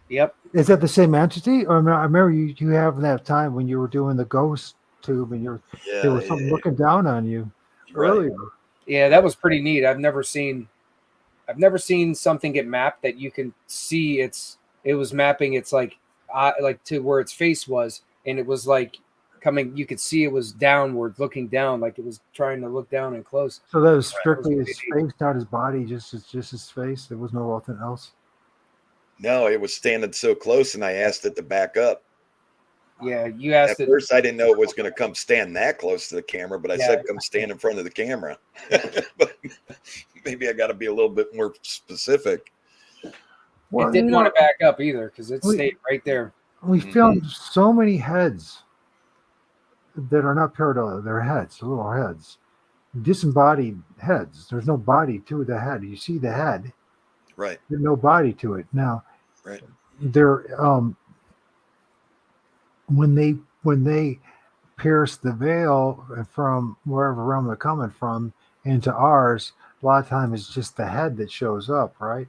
Yep. Is that the same entity? Or I remember you having that time when you were doing the ghost tube and there was something looking down on you earlier. Yeah, that was pretty neat. I've never seen something get mapped that you can see it was mapping its like to where its face was, and it was like coming, you could see it was downward, looking down, like it was trying to look down and close. So that was strictly his face, not his body, just his face. There was no nothing else. No, it was standing so close, and I asked it to back up. Yeah, you asked At it. first, I didn't know it was going to come stand that close to the camera, but I Yeah. said come stand in front of the camera. But maybe I got to be a little bit more specific. Well, It didn't want to back up either because it stayed right there. We filmed so many heads that are not parallel. They're heads, little heads, disembodied heads. There's no body to the head. You see the head, Right. there's no body to it. Now, Right. they're when they pierce the veil from wherever realm they're coming from into ours, a lot of times it's just the head that shows up, right?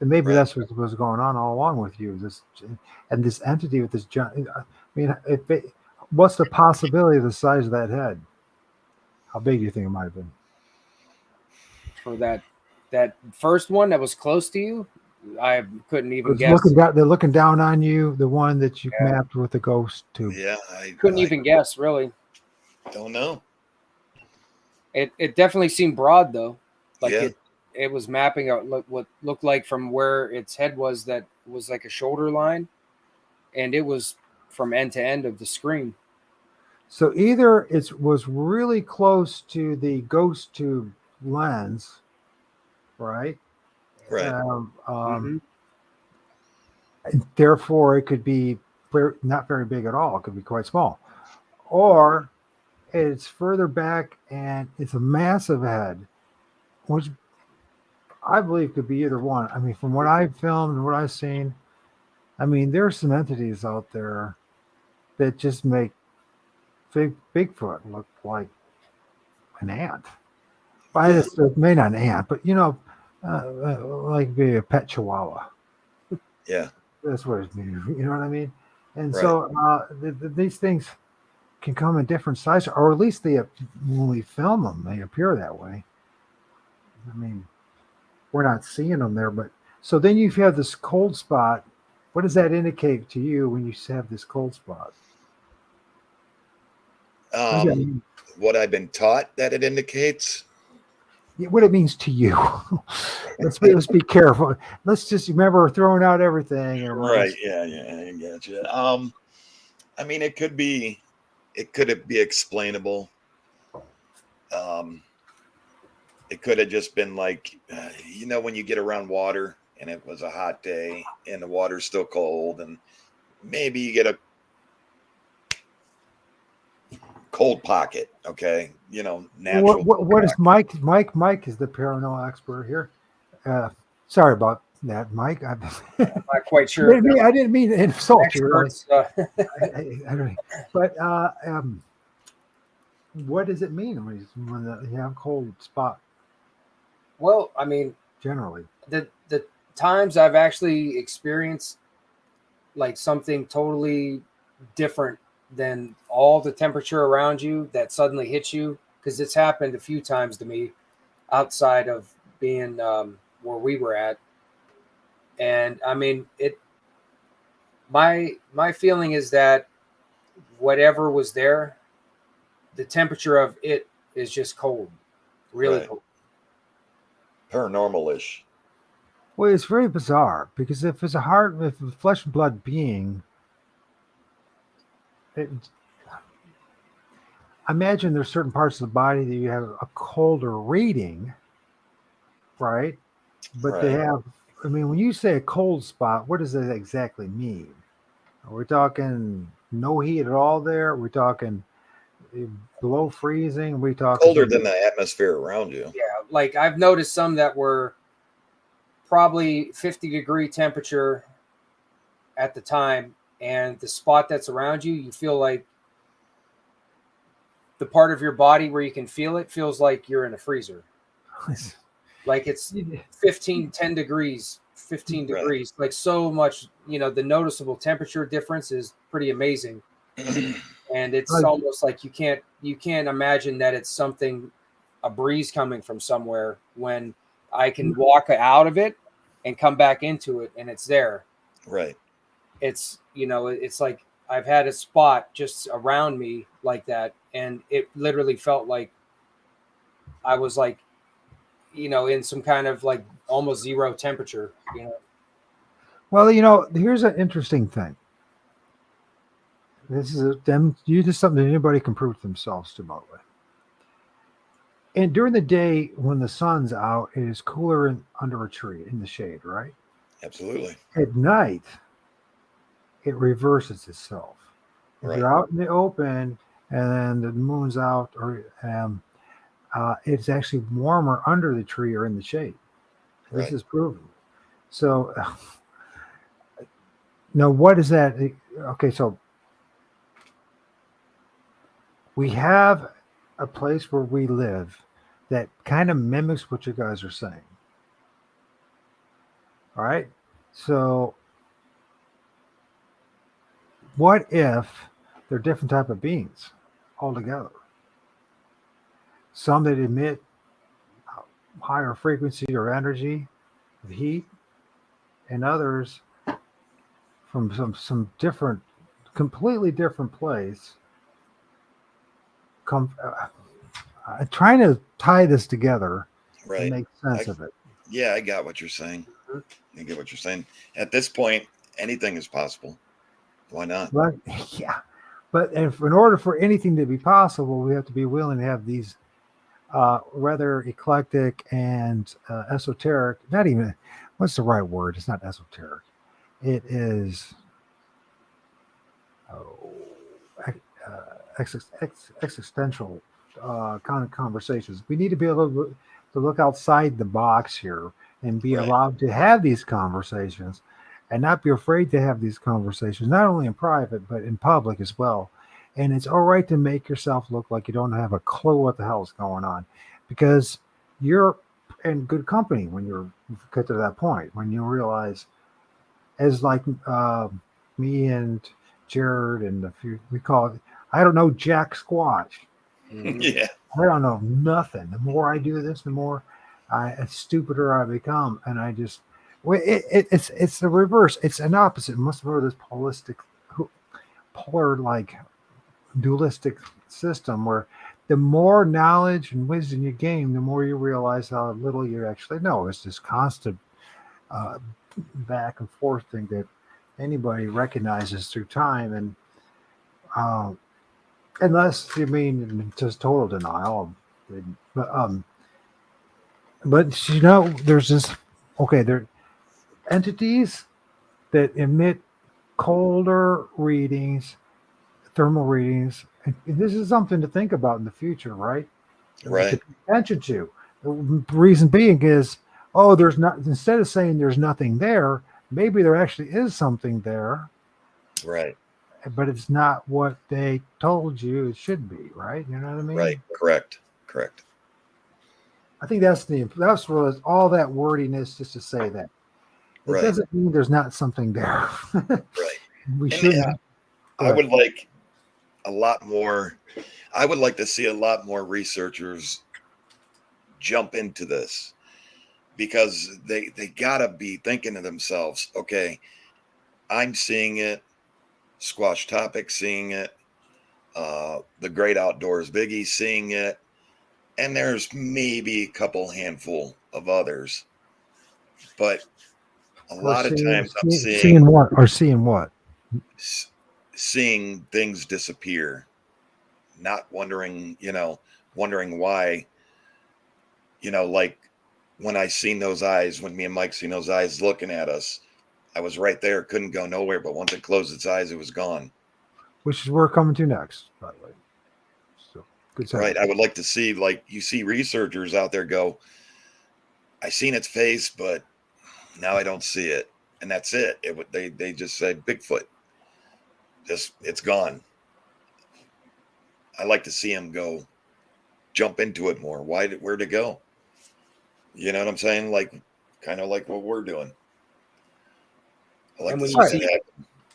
And maybe that's what was going on all along with you. This entity with this giant. I mean, what's the possibility of the size of that head? How big do you think it might have been? For that first one that was close to you, I couldn't even guess. They're looking down on you. The one that you mapped with the ghost tube. Yeah, I couldn't even guess. Really, don't know. It definitely seemed broad though, like yeah. It was mapping out what looked like from where its head was, that was like a shoulder line, and it was from end to end of the screen. So either it was really close to the ghost tube lens, right? Right. And therefore, it could be not very big at all. It could be quite small. Or it's further back and it's a massive head, which I believe could be either one. I mean, from what I've filmed and what I've seen, I mean, there's some entities out there that just make Bigfoot look like an ant. It may not an ant, but like be a pet chihuahua. Yeah. That's what it means. You know what I mean? And so these things can come in different sizes, or at least when we film them, they appear that way. I mean, we're not seeing them there, but so then you have this cold spot. What does that indicate to you when you have this cold spot? What I've been taught that it indicates. What it means to you. let's be careful. Let's just remember throwing out everything. Right. Yeah. I gotcha. I mean, it could be explainable. It could have just been like, when you get around water and it was a hot day and the water's still cold, and maybe you get a cold pocket. Okay. Natural. What is Mike? Mike is the paranormal expert here. Sorry about that, Mike. I'm not quite sure. I didn't mean to insult you. Really. I don't. But what does it mean when you have a cold spot? Well, I mean, generally, the times I've actually experienced like something totally different than all the temperature around you that suddenly hits you, because it's happened a few times to me outside of being where we were at. And I mean, my feeling is that whatever was there, the temperature of it is just cold, really cold. Paranormal-ish. Well, it's very bizarre, because if it's a flesh and blood being, I imagine there's certain parts of the body that you have a colder reading, right? But they have, I mean, when you say a cold spot, what does that exactly mean? Are we talking no heat at all there? Are we talking below freezing? Are we talking colder than the atmosphere around you? Yeah, like I've noticed some that were probably 50-degree temperature at the time, and the spot that's around you, you feel like the part of your body where you can feel it feels like you're in a freezer. Like it's 10 degrees, 15 degrees, like so much, the noticeable temperature difference is pretty amazing. And it's almost like you can't imagine that it's a breeze coming from somewhere, when I can walk out of it and come back into it and it's there. Right. It's, it's like I've had a spot just around me like that, and it literally felt like I was like, in some kind of like almost zero temperature, Well, here's an interesting thing. This is them. You just something that anybody can prove to themselves to, by the way. And during the day, when the sun's out, it is cooler under a tree in the shade, right? Absolutely. At night, it reverses itself. If Right. you're out in the open and then the moon's out, or it's actually warmer under the tree or in the shade. This Right. is proven. So now, what is that? Okay, so we have a place where we live that kind of mimics what you guys are saying. All right. So what if they're different type of beings altogether? Some that emit higher frequency or energy of heat, and others from some different, completely different place. Come, trying to tie this together Right. and make sense of it. Yeah, I got what you're saying. I get what you're saying. At this point, anything is possible. Why not? But yeah, but if in order for anything to be possible, we have to be willing to have these rather eclectic and esoteric. Not even what's the right word? It's not esoteric. It is existential kind of conversations. We need to be able to look outside the box here and be Right. allowed to have these conversations and not be afraid to have these conversations, not only in private, but in public as well. And it's all right to make yourself look like you don't have a clue what the hell is going on, because you're in good company when you get to that point, when you realize, as like me and Jared and a few, we call it, I don't know jack squat. Yeah. I don't know nothing. The more I do this, the more stupider I become, and I just it's the reverse. It's an opposite. Most of all, this polar like dualistic system where the more knowledge and wisdom you gain, the more you realize how little you actually know. It's this constant back and forth thing that anybody recognizes through time, and unless you mean just total denial. But you know, there's this. Okay, there entities that emit colder readings, thermal readings. And this is something to think about in the future, right? Right. To pay attention to. The reason being is, oh, there's not. Instead of saying there's nothing there, maybe there actually is something there. Right. But it's not what they told you it should be, right? You know what I mean? Right. Correct. I think that's where all that wordiness just to say that. It Right. doesn't mean there's not something there. Right. We And shouldn't. I would like a lot more. I would like to see a lot more researchers jump into this, because they gotta be thinking to themselves, okay, I'm seeing it, Squash Topic seeing it, the Great Outdoors Biggie seeing it, and there's maybe a couple handful of others, but a lot of times I'm seeing what? Seeing things disappear, not wondering why, like when I seen those eyes, when me and Mike seen those eyes looking at us, I was right there, couldn't go nowhere, but once it closed its eyes, it was gone. Which is where we're coming to next, by the way. So good. Right. I would like to see, like, you see researchers out there go, I seen its face, but now I don't see it. And that's it. They just said Bigfoot. It's gone. I like to see him go jump into it more. Where'd it go? You know what I'm saying? Like, kind of like what we're doing. I like And to when see that.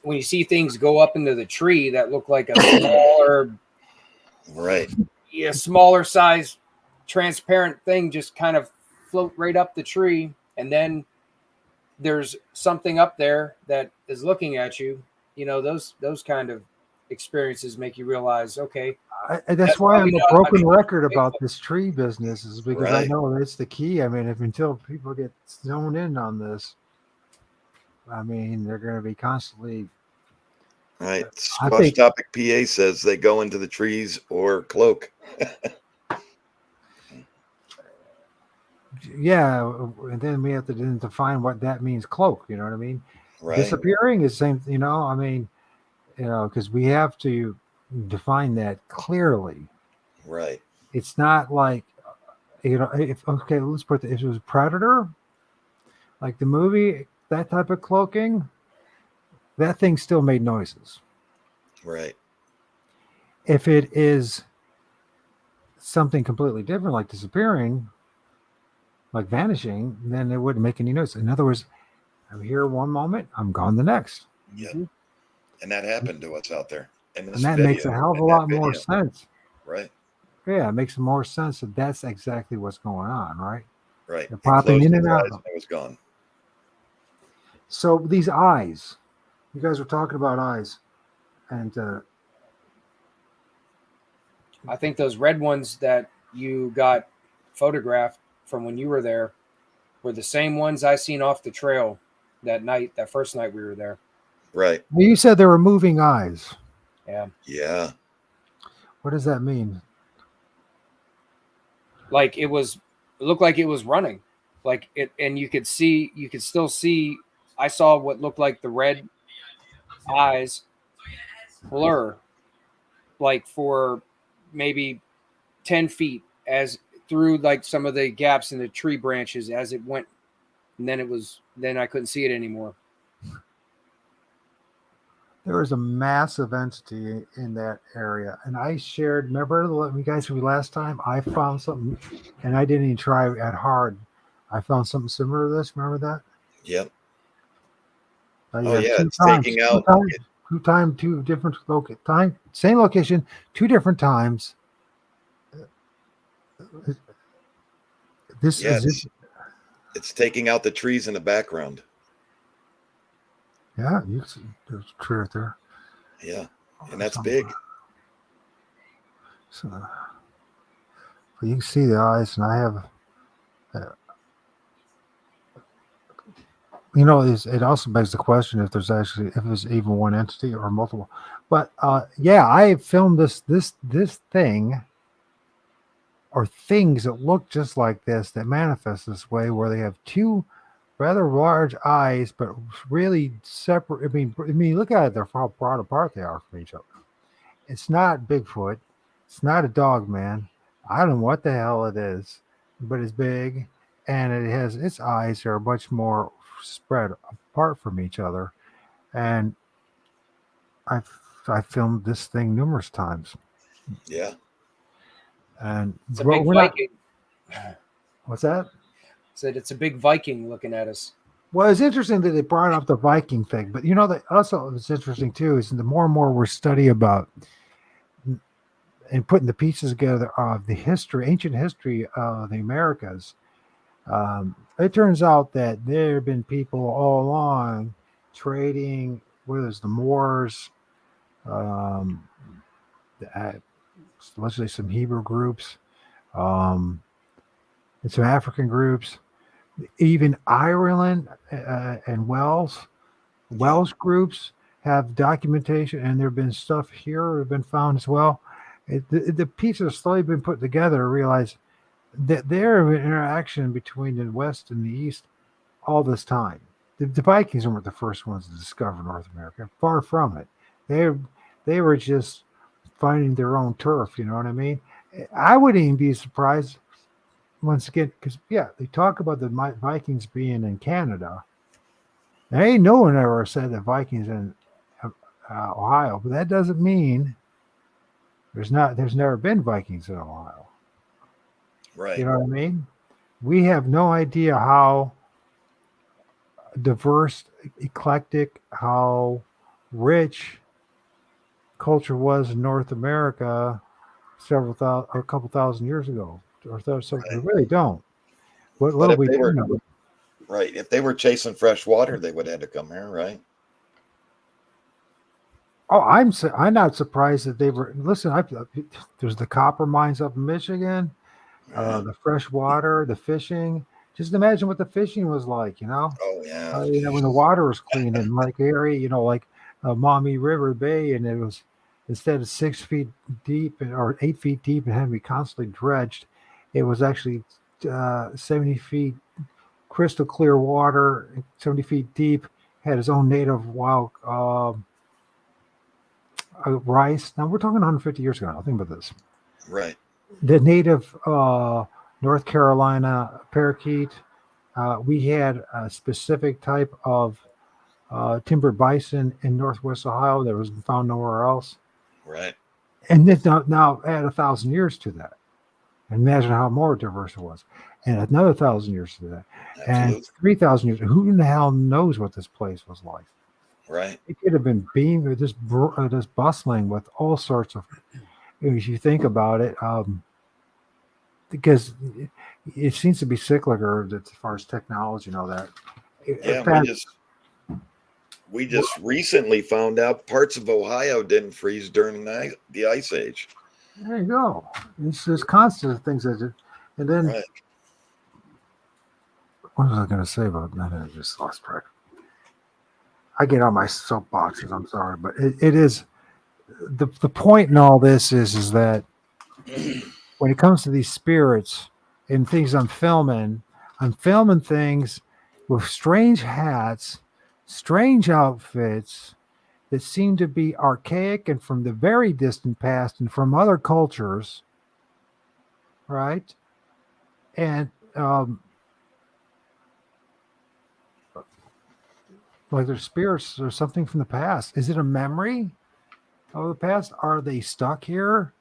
when you see things go up into the tree that look like a smaller, right, smaller size transparent thing just kind of float right up the tree, and then there's something up there that is looking at you. Those kind of experiences make you realize, okay, that's why I'm a broken record about this tree business, is because I know that's the key. I mean, until people get zoned in on this, I mean, they're going to be constantly Right. I Squash think, Topic PA says they go into the trees or cloak. yeah, and then we have to then define what that means. Cloak, you know what I mean? Right. Disappearing is same. You know, I mean, because we have to define that clearly. Right. It's not like if okay, let's put if it was Predator, like the movie, that type of cloaking, that thing still made noises. Right. If it is something completely different, like disappearing, like vanishing, then it wouldn't make any noise. In other words, I'm here one moment, I'm gone the next. Yeah. And that happened to us out there in And this that video. makes a hell of a in that lot more video. sense. Right. Yeah, it makes more sense that that's exactly what's going on, right? Right. They're It popping closed in its and eyes out. and it was gone. So these eyes, you guys were talking about eyes, and I think those red ones that you got photographed from when you were there were the same ones I seen off the trail that night, that first night we were there. Right. you said there were moving eyes. Yeah. Yeah. What does that mean? Like it looked like it was running. Like it, and you could still see, I saw what looked like the red eyes blur, like for maybe 10 feet as through like some of the gaps in the tree branches as it went. And then I couldn't see it anymore. There was a massive entity in that area, and I shared. Remember, you guys, last time I found something, and I didn't even try at hard. I found something similar to this. Remember that? Yep. Yeah, yeah. two It's times, taking out. two different time, same location, two different times. This Yeah. is It's taking out the trees in the background. yeah. You can see there's a tree right there. Yeah. And that's big. So, you can see the eyes, and I have. It also begs the question if there's even one entity or multiple. But yeah, I filmed this thing or things that look just like this that manifest this way, where they have two rather large eyes, but really separate. I mean, look at it; they're how far apart they are from each other. It's not Bigfoot. It's not a dog man. I don't know what the hell it is, but it's big, and it has its eyes are much more spread apart from each other. And I filmed this thing numerous times. Yeah. And It's a big Viking. What's that? Said it's a big Viking looking at us. Well, it's interesting that they brought up the Viking thing, but that also it's interesting too is the more and more we study about and putting the pieces together of the ancient history of the Americas. It turns out that there have been people all along trading, whether it's the Moors, let's say some Hebrew groups, and some African groups, even Ireland and Welsh groups have documentation, and there have been stuff here have been found as well. The pieces have slowly been put together to realize that there are interaction between the West and the East all this time. The Vikings weren't the first ones to discover North America. Far from it. They were just finding their own turf. You know what I mean? I wouldn't even be surprised once again because they talk about the Vikings being in Canada. Hey, no one ever said the Vikings in Ohio, but that doesn't mean there's never been Vikings in Ohio. Right. You know what I mean? We have no idea how diverse, eclectic, how rich culture was in North America a couple thousand years ago. So we really don't. What little we do know. Right. If they were chasing fresh water, they would have had to come here, right? Oh, I'm not surprised that they were. Listen, there's the copper mines up in Michigan, the fresh water, the fishing. Just imagine what the fishing was like, Oh yeah. when the water was clean and like area, like Maumee River Bay, and it was instead of 6 feet deep or 8 feet deep and had to be constantly dredged, it was actually 70 feet crystal clear water, 70 feet deep, had its own native wild rice. Now we're talking 150 years ago. Now think about this. Right. The native North Carolina parakeet. We had a specific type of timber bison in Northwest Ohio that was found nowhere else. Right. And then now add 1,000 years to that. And imagine how more diverse it was. And another 1,000 years to that. Absolutely. And 3,000 years. Who in the hell knows what this place was like? Right. It could have been beamed or just bustling with all sorts of, if you think about it, because it seems to be cyclical as far as technology and all that. Yeah, In fact, we just recently found out parts of Ohio didn't freeze during the Ice Age. there you go. There's constant things that, and then Right. what was I going to say about that? I just lost track. I get on my soapboxes. I'm sorry, but it is the point in all this is that when it comes to these spirits and things I'm filming things with strange hats, strange outfits that seem to be archaic and from the very distant past and from other cultures, right? And like their spirits or something from the past. Is it a memory of the past? Are they stuck here?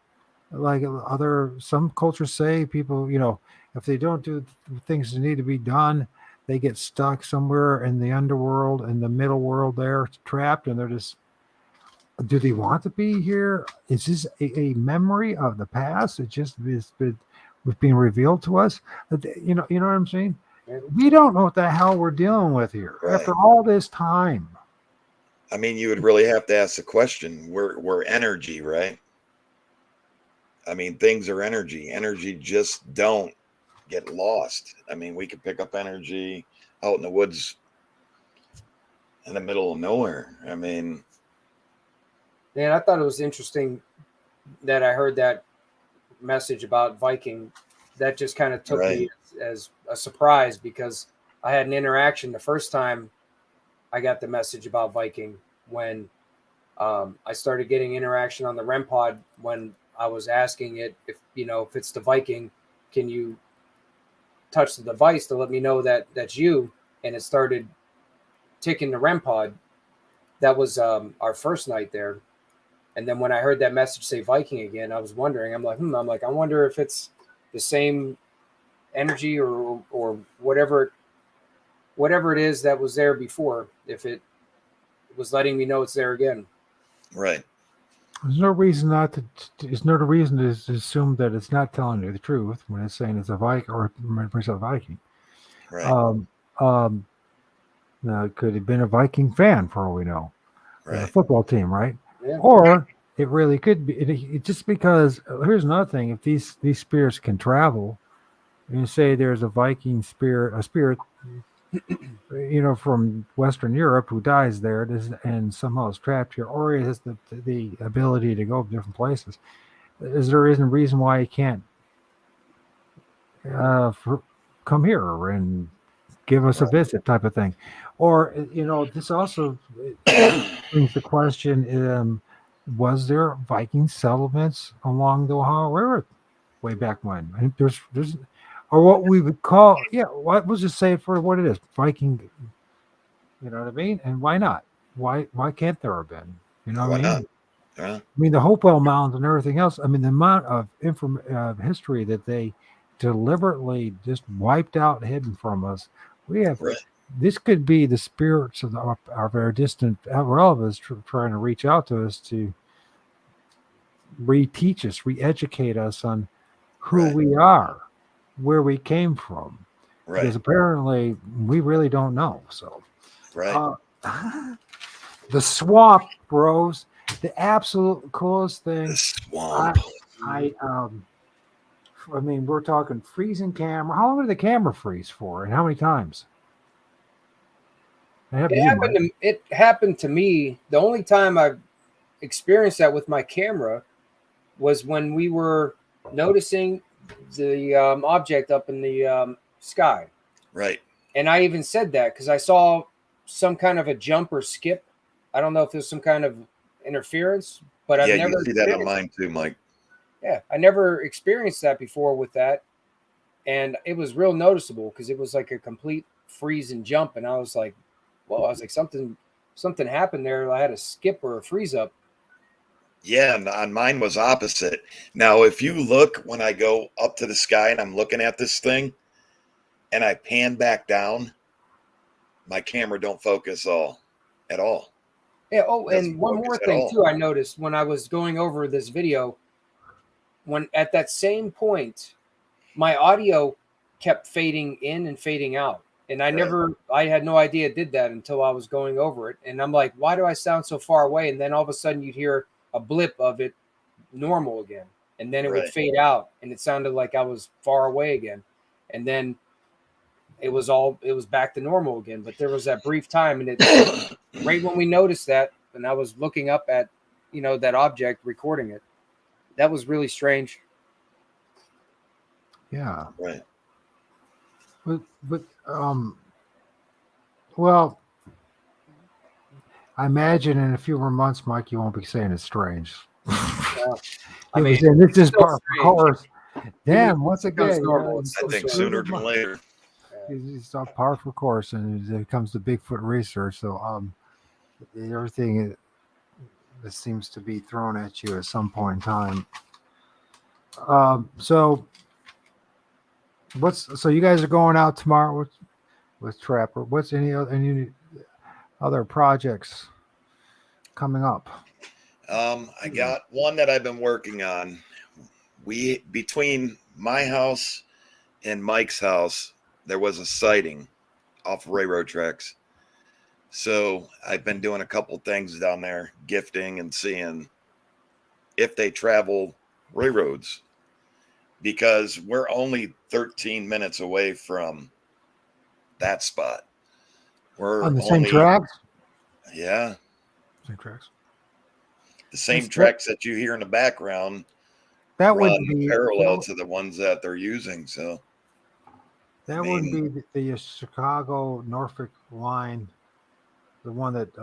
Like some cultures say, people, if they don't do things that need to be done, they get stuck somewhere in the underworld, in the middle world there, trapped, and they're just, do they want to be here? Is this a memory of the past? It just was being revealed to us. You know what I'm saying? We don't know what the hell we're dealing with here after all this time. I mean, you would really have to ask the question, we're energy, right? I mean, things are energy. Energy just don't get lost. I mean, we could pick up energy out in the woods in the middle of nowhere. I mean, man, I thought it was interesting that I heard that message about Viking. That just kind of took me as a surprise, because I had an interaction the first time I got the message about Viking when I started getting interaction on the REM pod when I was asking it if it's the Viking, can you touch the device to let me know that that's you? And it started ticking the REM pod. That was our first night there. And then when I heard that message say Viking again, I was wondering, I wonder if it's the same energy or whatever it is that was there before, if it was letting me know it's there again. Right. There's no reason there's no reason to assume that it's not telling you the truth when it's saying it's a Viking or brings up Viking. Right. Now, it could have been a Viking fan for all we know. Right. A football team, right? Yeah. Or it really could be just because. Here's another thing: if these spirits can travel, and you say there's a Viking spirit, from Western Europe who dies there and somehow is trapped here, or he has the ability to go to different places. Is there a reason why he can't come here and give us a visit, type of thing? Or this also brings the question: was there Viking settlements along the Ohio River way back when? And there's or what we would call, we'll just say it for what it is, Viking. You know what I mean? And why not? Why can't there have been? You know what I mean? Yeah. I mean, the Hopewell Mounds and everything else. I mean, the amount of history that they deliberately just wiped out and hidden from us. We have. Right. This could be the spirits of our distant relatives trying to reach out to us to reteach us, re-educate us on who we are, where we came from. Right. Because apparently we really don't know. So, right. The swamp, bros, the absolute coolest thing. The swamp. I mean, we're talking freezing camera. How long did the camera freeze for, and how many times? It happened to me. The only time I've experienced that with my camera was when we were noticing the object up in the sky. Right. And I even said that because I saw some kind of a jump or skip. I don't know if there's some kind of interference, but I've never you see that on mine too, Mike. Yeah, I never experienced that before with that. And it was real noticeable because it was like a complete freeze and jump. And I was like, whoa, I was like, something happened there. I had a skip or a freeze up. Yeah, and on mine was opposite. Now, if you look when I go up to the sky and I'm looking at this thing and I pan back down, my camera don't focus at all. Yeah. Oh, and one more thing too, I noticed when I was going over this video, when at that same point, my audio kept fading in and fading out. And I had no idea it did that until I was going over it. And I'm like, why do I sound so far away? And then all of a sudden you'd hear a blip of it normal again. And then it would fade out and it sounded like I was far away again. And then it was back to normal again. But there was that brief time and it right when we noticed that, and I was looking up at, that object recording it. That was really strange. Yeah. Right. But well, I imagine in a few more months, Mike, you won't be saying it's strange. I mean, this is part of the course. Damn, once again, I think sooner than later. It's a powerful course, and it comes to Bigfoot research. So, everything that seems to be thrown at you at some point in time. So you guys are going out tomorrow with Trapper. What's any other projects coming up? I got one that I've been working on. Between my house and Mike's house, there was a sighting off railroad tracks. So I've been doing a couple things down there, gifting and seeing if they travel railroads, because we're only 13 minutes away from that spot. We're on the same tracks? Yeah. Same tracks. The same tracks that you hear in the background that would be parallel to the ones that they're using. So that would be the Chicago Norfolk line, the one that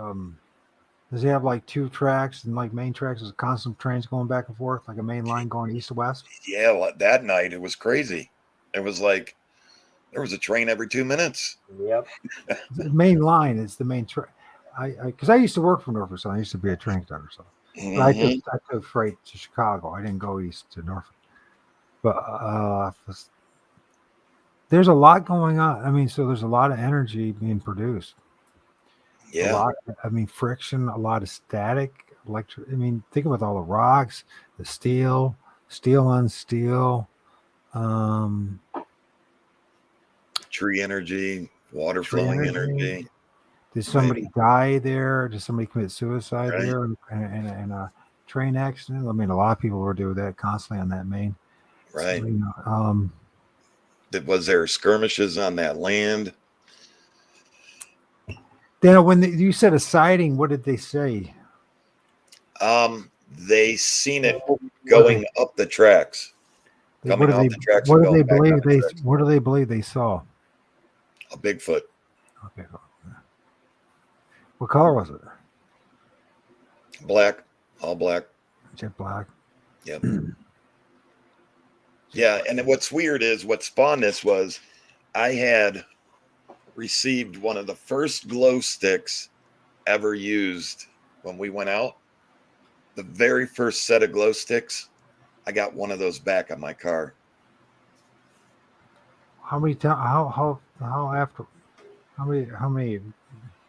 does he have like two tracks and like main tracks is constant trains going back and forth, like a main line going east to west? Yeah, that night it was crazy. It was like there was a train every 2 minutes. Yep. The main line is the main train. Because I used to work for Norfolk, so I used to be a train conductor. So I took freight to Chicago. I didn't go east to Norfolk. But there's a lot going on. I mean, so there's a lot of energy being produced. Yeah. Friction, a lot of static, think about all the rocks, the steel on steel, tree energy, water flowing energy. Did somebody die there? Did somebody commit suicide there in a train accident? I mean, a lot of people were doing that constantly on that main. Right. So, was there skirmishes on that land? Then when you said a sighting, what did they say? They seen it going up the tracks. What do they believe they saw? A Bigfoot. Okay. What color was it? Black, all black. Jet black. Yep. Yeah, and what's weird is what spawned this was I had received one of the first glow sticks ever used when we went out. The very first set of glow sticks, I got one of those back on my car. How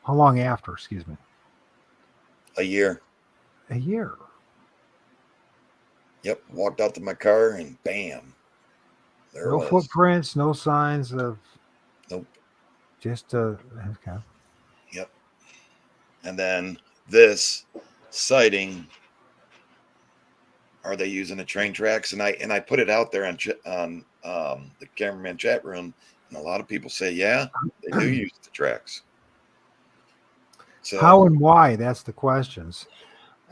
long after, excuse me? A year. A year. Yep. Walked out to my car and bam. There no was. Footprints, no signs of. Nope. Just okay. Yep. And then this sighting, are they using the train tracks? And I put it out there on the cameraman chat room, and a lot of people say, yeah, they do use the tracks. So how and why? That's the questions.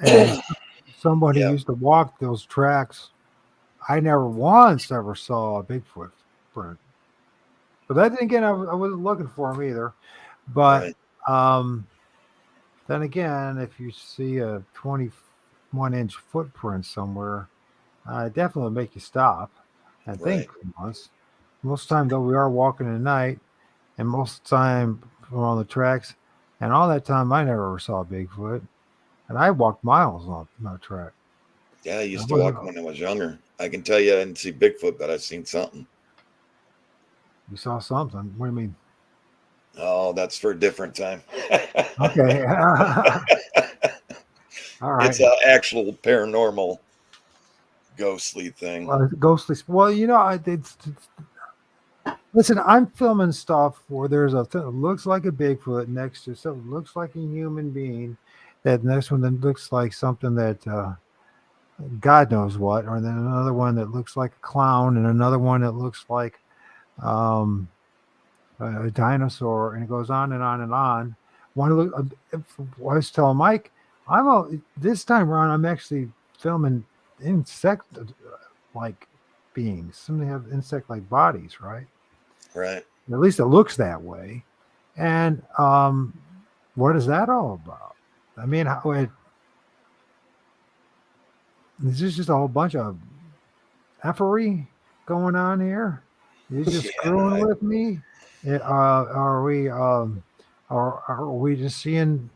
And somebody yeah, used to walk those tracks. I never once ever saw a Bigfoot print. But then again, I wasn't looking for them either. But right, um, then again, if you see a 21-inch footprint somewhere, it definitely make you stop and think right. for once. Most of the time, though, we are walking at night, and most of the time we're on the tracks. And all that time, I never saw Bigfoot. And I walked miles on that track. Yeah, I I used to wasn't, walk when I was younger. I can tell you I didn't see Bigfoot, but I've seen something. you saw something. What do you mean? Oh, that's for a different time. Okay. All right. It's an actual paranormal ghostly thing. Ghostly. Well, listen, I'm filming stuff where there's a thing that looks like a Bigfoot next to something that looks like a human being. That next one that looks like something that God knows what, or then another one that looks like a clown, and another one that looks like um, a dinosaur, and it goes on and on and on. One look, I was telling Mike, this time around, I'm actually filming insect like beings. Some have insect like bodies, right? Right. At least it looks that way. And what is that all about? I mean, is this just a whole bunch of effery going on here? You're just Yeah. screwing with me? Are we just seeing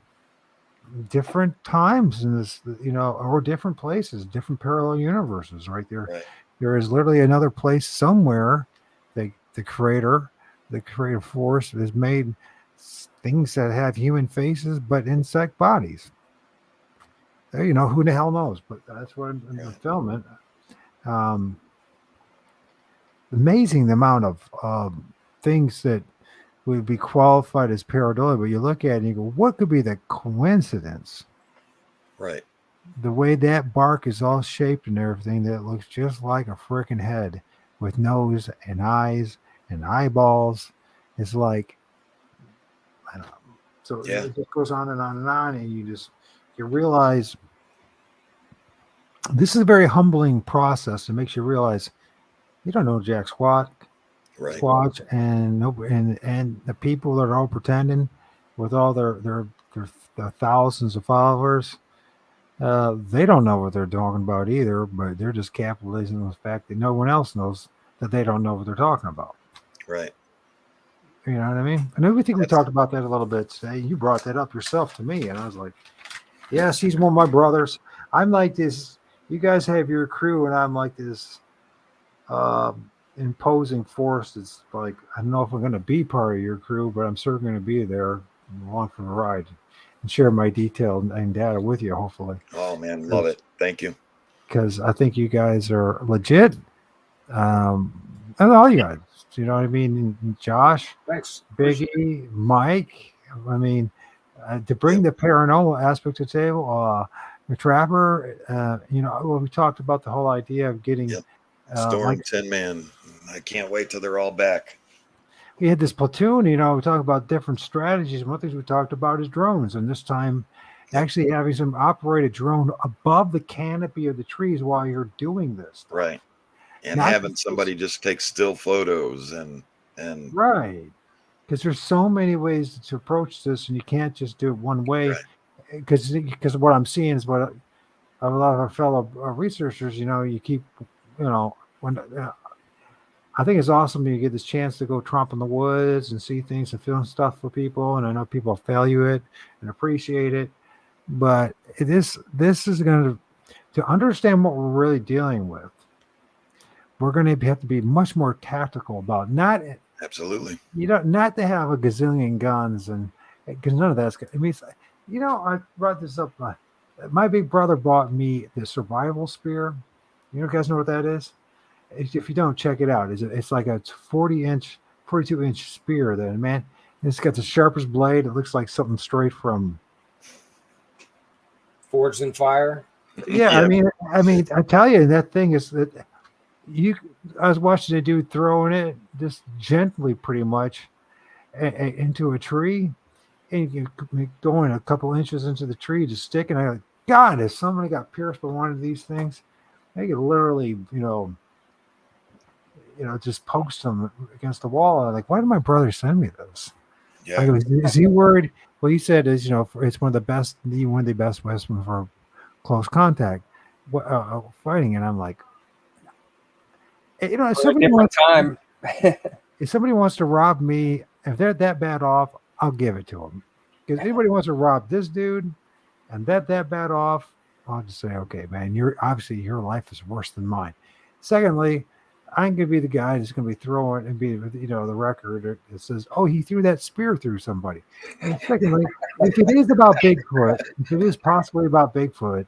different times in this, or different places, different parallel universes, right there? Right. There is literally another place somewhere. The creative force has made things that have human faces but insect bodies. Who the hell knows? But that's what I'm Right. filming. Um, Amazing the amount of things that would be qualified as pareidolia, but you look at it and you go, what could be the coincidence? Right. The way that bark is all shaped and everything, that looks just like a freaking head with nose and eyes and eyeballs. It's like, I don't know. So Yeah. it just goes on and on and on, and you realize this is a very humbling process. It makes you realize you don't know jack squat. Right. Squatch and the people that are all pretending with all their thousands of followers, they don't know what they're talking about either, but they're just capitalizing on the fact that no one else knows that they don't know what they're talking about. Right. You know what I mean? And we think we That's- talked about that a little bit today. You brought that up yourself to me, and I was like, yes, he's one of my brothers. I'm like this. You guys have your crew, and I'm like this imposing force. It's like, I don't know if I'm going to be part of your crew, but I'm certainly going to be there along for the ride and share my detail and data with you, hopefully. Oh man, love it. Thank you. Because I think you guys are legit. And all you guys, you know what I mean? Josh, Thanks. Biggie, Mike. I mean, to bring the paranormal aspect to the table, the Trapper, we talked about the whole idea of getting Storm 10 man. I can't wait till they're all back. We had this platoon, we talk about different strategies. And one of the things we talked about is drones. And this time, actually having some operate a drone above the canopy of the trees while you're doing this stuff. Right. And Not having somebody just take still photos and right. Because there's so many ways to approach this, and you can't just do it one way. Because what I'm seeing is what a lot of our fellow researchers, you keep, when I think it's awesome when you get this chance to go tromp in the woods and see things and film stuff for people. And I know people value it and appreciate it. But this is going to understand what we're really dealing with. We're going to have to be much more tactical about absolutely. Not to have a gazillion guns, and because none of that's. I mean, I brought this up. My big brother bought me the survival spear. You guys know what that is? If you don't, check it out. It's like a 42-inch spear. That, man, it's got the sharpest blade. It looks like something straight from Forged in fire. Yeah, I mean, I tell you, that thing is that I was watching a dude throwing it just gently, pretty much, into a tree. and you going a couple inches into the tree, just sticking. I go, God, if somebody got pierced by one of these things, they could literally, just post them against the wall. I'm like, why did my brother send me this? Yeah. I go, is he worried? Well, he said it's it's one of the best weapons for close contact fighting. And I'm like, if somebody time. if somebody wants to rob me, if they're that bad off, I'll give it to them. Because anybody wants to rob this dude and that bad off, I'll just say, okay, man, your life is worse than mine. Secondly, I'm going to be the guy that's going to be throwing and be, the record that says, oh, he threw that spear through somebody. And secondly, if it is about Bigfoot, if it is possibly about Bigfoot,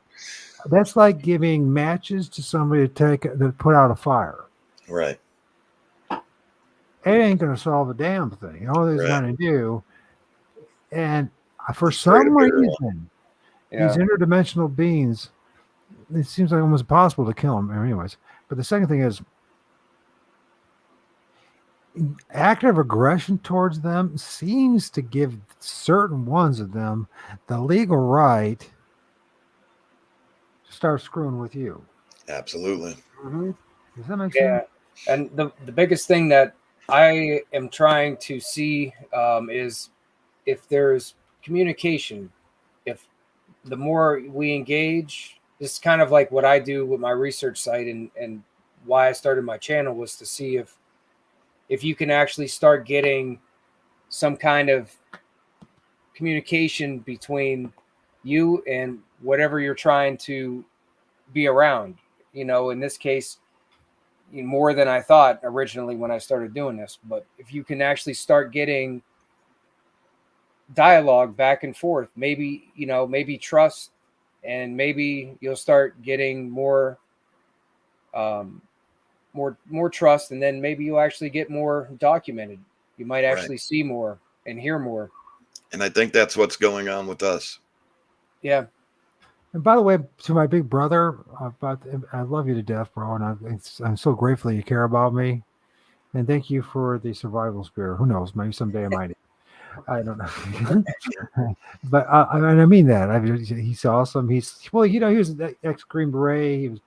that's like giving matches to somebody to put out a fire. Right. It ain't going to solve a damn thing. All it's going to do, and for some reason, these interdimensional beings, it seems like almost impossible to kill them. Anyways, but the second thing is, active aggression towards them seems to give certain ones of them the legal right to start screwing with you. Absolutely. Mm-hmm. Does that make sense? And the biggest thing that I am trying to see is if there's communication. If the more we engage, this is kind of like what I do with my research site, and why I started my channel was to see if you can actually start getting some kind of communication between you and whatever you're trying to be around. In this case, more than I thought originally when I started doing this. But if you can actually start getting dialogue back and forth, maybe trust, and maybe you'll start getting more trust, and then maybe you'll actually get more documented. You might actually see more and hear more. And I think that's what's going on with us. Yeah. And by the way, to my big brother, I love you to death, bro, and I'm so grateful you care about me. And thank you for the survival spirit. Who knows? Maybe someday I might. I don't know. But I mean that. He's awesome. He was an ex-Green Beret.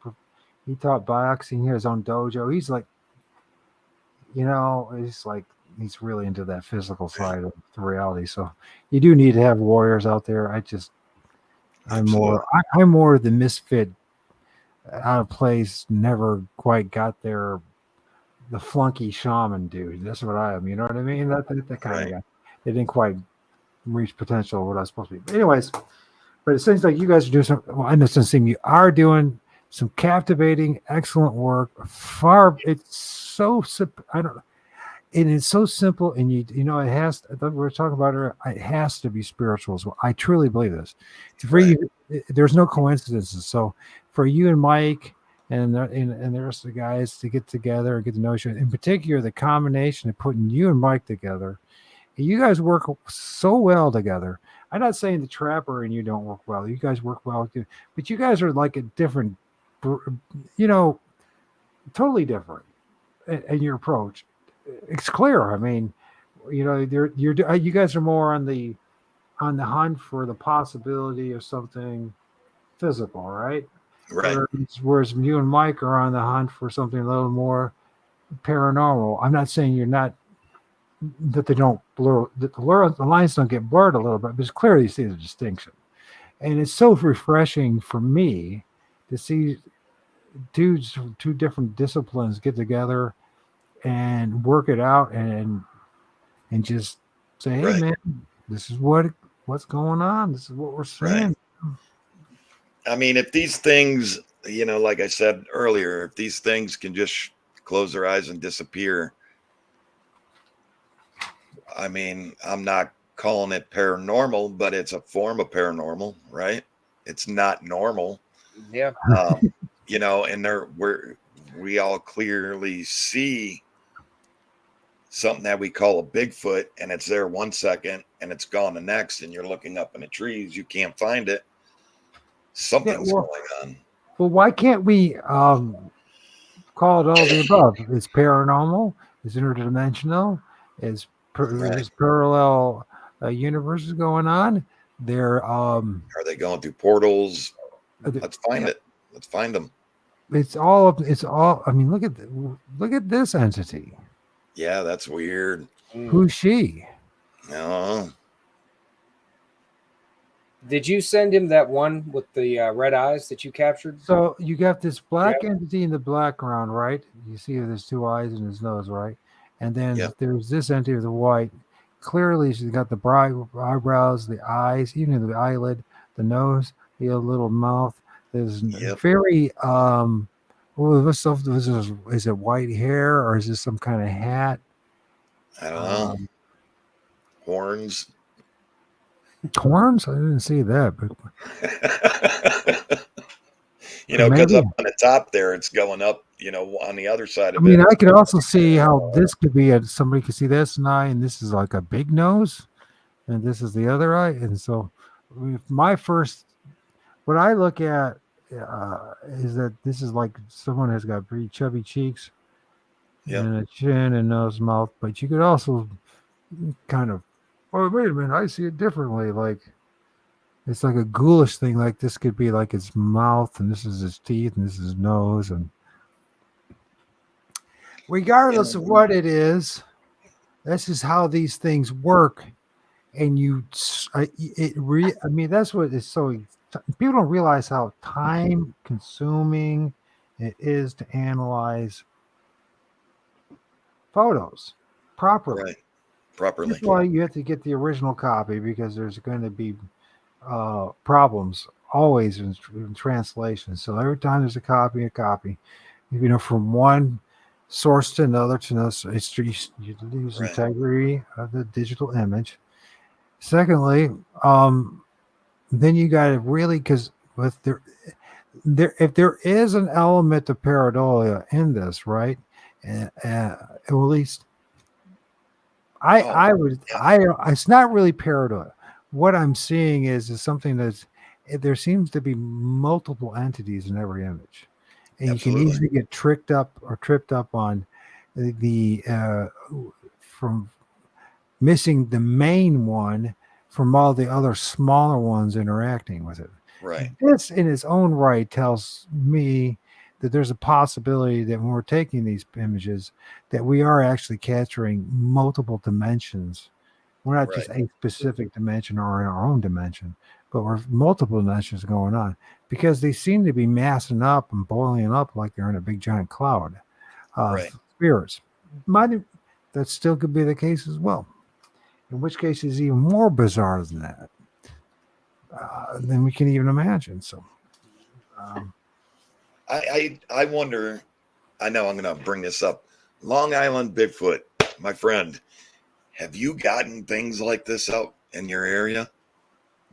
He taught boxing. He had his own dojo. He's like, he's really into that physical side of the reality. So you do need to have warriors out there. I'm more the misfit, out of place, never quite got there, the flunky shaman dude. That's what I am. You know what I mean? That kind of guy. They didn't quite reach potential of what I was supposed to be. But anyways, but it seems like you guys are doing some. Well, I know you are doing some captivating, excellent work. It's so I don't. And it's so simple, and it has. We were talking about it. It has to be spiritual as well. I truly believe this. For you, there's no coincidences. So, for you and Mike and the rest of the guys to get together and get to know each other, in particular, the combination of putting you and Mike together, you guys work so well together. I'm not saying the Trapper and you don't work well. You guys work well too, but you guys are like a different, totally different in your approach. It's clear. I mean, you guys are more on the hunt for the possibility of something physical, right? Right. Whereas you and Mike are on the hunt for something a little more paranormal. I'm not saying you're not, that they don't blur, that the lines don't get blurred a little bit, but it's clear you see the distinction. And it's so refreshing for me to see dudes from two different disciplines get together and work it out and just say, hey man, this is what's going on. This is what we're saying. I mean, if these things, like I said earlier, if these things can just close their eyes and disappear, I mean, I'm not calling it paranormal, but it's a form of paranormal, right? It's not normal. Yeah. And we all clearly see something that we call a Bigfoot, and it's there 1 second and it's gone the next, and you're looking up in the trees, you can't find it. Something's going on. Well, why can't we call it all the above? It's paranormal, it's interdimensional, it's parallel universes going on. They're Are they going through portals? uh, Let's find it. Let's find them. it's all. It's all. I mean, look at this entity. Yeah, that's weird. Who's she? No. Did you send him that one with the red eyes that you captured? So you got this black entity in the background, right? You see there's two eyes in his nose, right? And then there's this entity of the white. Clearly, she's got the bright eyebrows, the eyes, even the eyelid, the nose, the little mouth. There's very what's stuff? Is it white hair or is this some kind of hat? I don't know. Horns. Horns? I didn't see that, but because up on the top there, it's going up. On the other side of it. I mean, I could also see how this could be somebody could see this an eye, and this is like a big nose, and this is the other eye. And so, what I look at is that this is like someone has got pretty chubby cheeks, and a chin and nose, mouth. But you could also kind of, oh, wait a minute, I see it differently. Like it's like a ghoulish thing. Like this could be like his mouth, and this is his teeth, and this is his nose, and regardless of what it is, this is how these things work. And that's what is so. People don't realize how time consuming it is to analyze photos properly. Right. Properly. That's why you have to get the original copy, because there's going to be problems always in translation. So every time there's a copy, from one source to another, you lose integrity of the digital image. Secondly, then you got to really, because with if there is an element of pareidolia in this, right? Or at least it's not really pareidolia. What I'm seeing is something there seems to be multiple entities in every image. And you can easily get tripped up on from missing the main one from all the other smaller ones interacting with it. Right. This in its own right tells me that there's a possibility that when we're taking these images, that we are actually capturing multiple dimensions. We're not just a specific dimension or in our own dimension, but we're multiple dimensions going on, because they seem to be massing up and boiling up like they're in a big giant cloud of spirits. That still could be the case as well. In which case is even more bizarre than that, than we can even imagine. So, I wonder. I know I'm going to bring this up. Long Island Bigfoot, my friend. Have you gotten things like this out in your area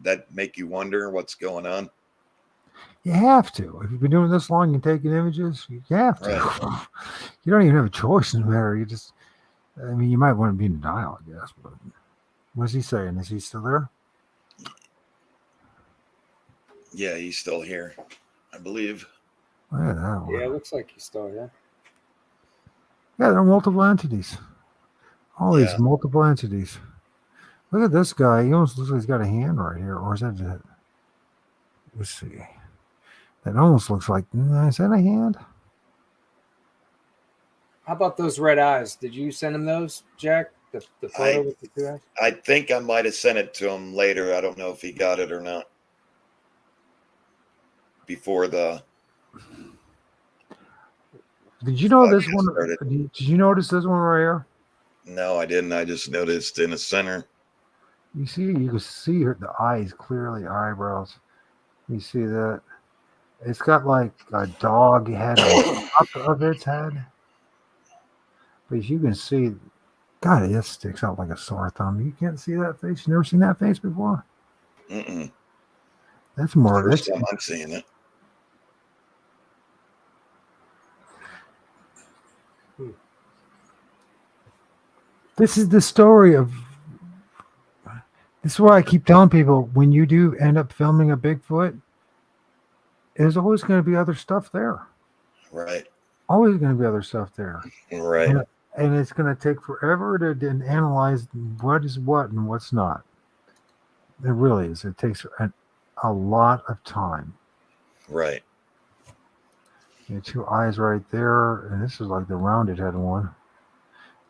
that make you wonder what's going on? You have to. If you've been doing this long and taking images, you have to. Right. You don't even have a choice in the matter. You might want to be in denial, I guess. But what's he saying? Is he still there? Yeah, he's still here, I believe. Yeah, it looks like he's still here. Yeah, there are multiple entities. These multiple entities. Look at this guy. He almost looks like he's got a hand right here. Or is that it? Let's see. That almost looks like, is that a hand? How about those red eyes? Did you send him those, Jack? The photo with the 2 eyes? I think I might have sent it to him later. I don't know if he got it or not. Before the... Did you know this one? Did you notice this one right here? No, I didn't. I just noticed in the center. You can see the eyes clearly, eyebrows. You see that? It's got like a dog head on top of its head. But as you can see, God, it sticks out like a sore thumb. You can't see that face? You never seen that face before? Mm-mm. That's more. First time I'm seeing it. This is the story of. This is why I keep telling people, when you do end up filming a Bigfoot, there's always going to be other stuff there. Right. Always going to be other stuff there. Right. And it's going to take forever to analyze what is what and what's not. It really is. It takes a lot of time. Right. You have two eyes right there, and this is like the rounded head one.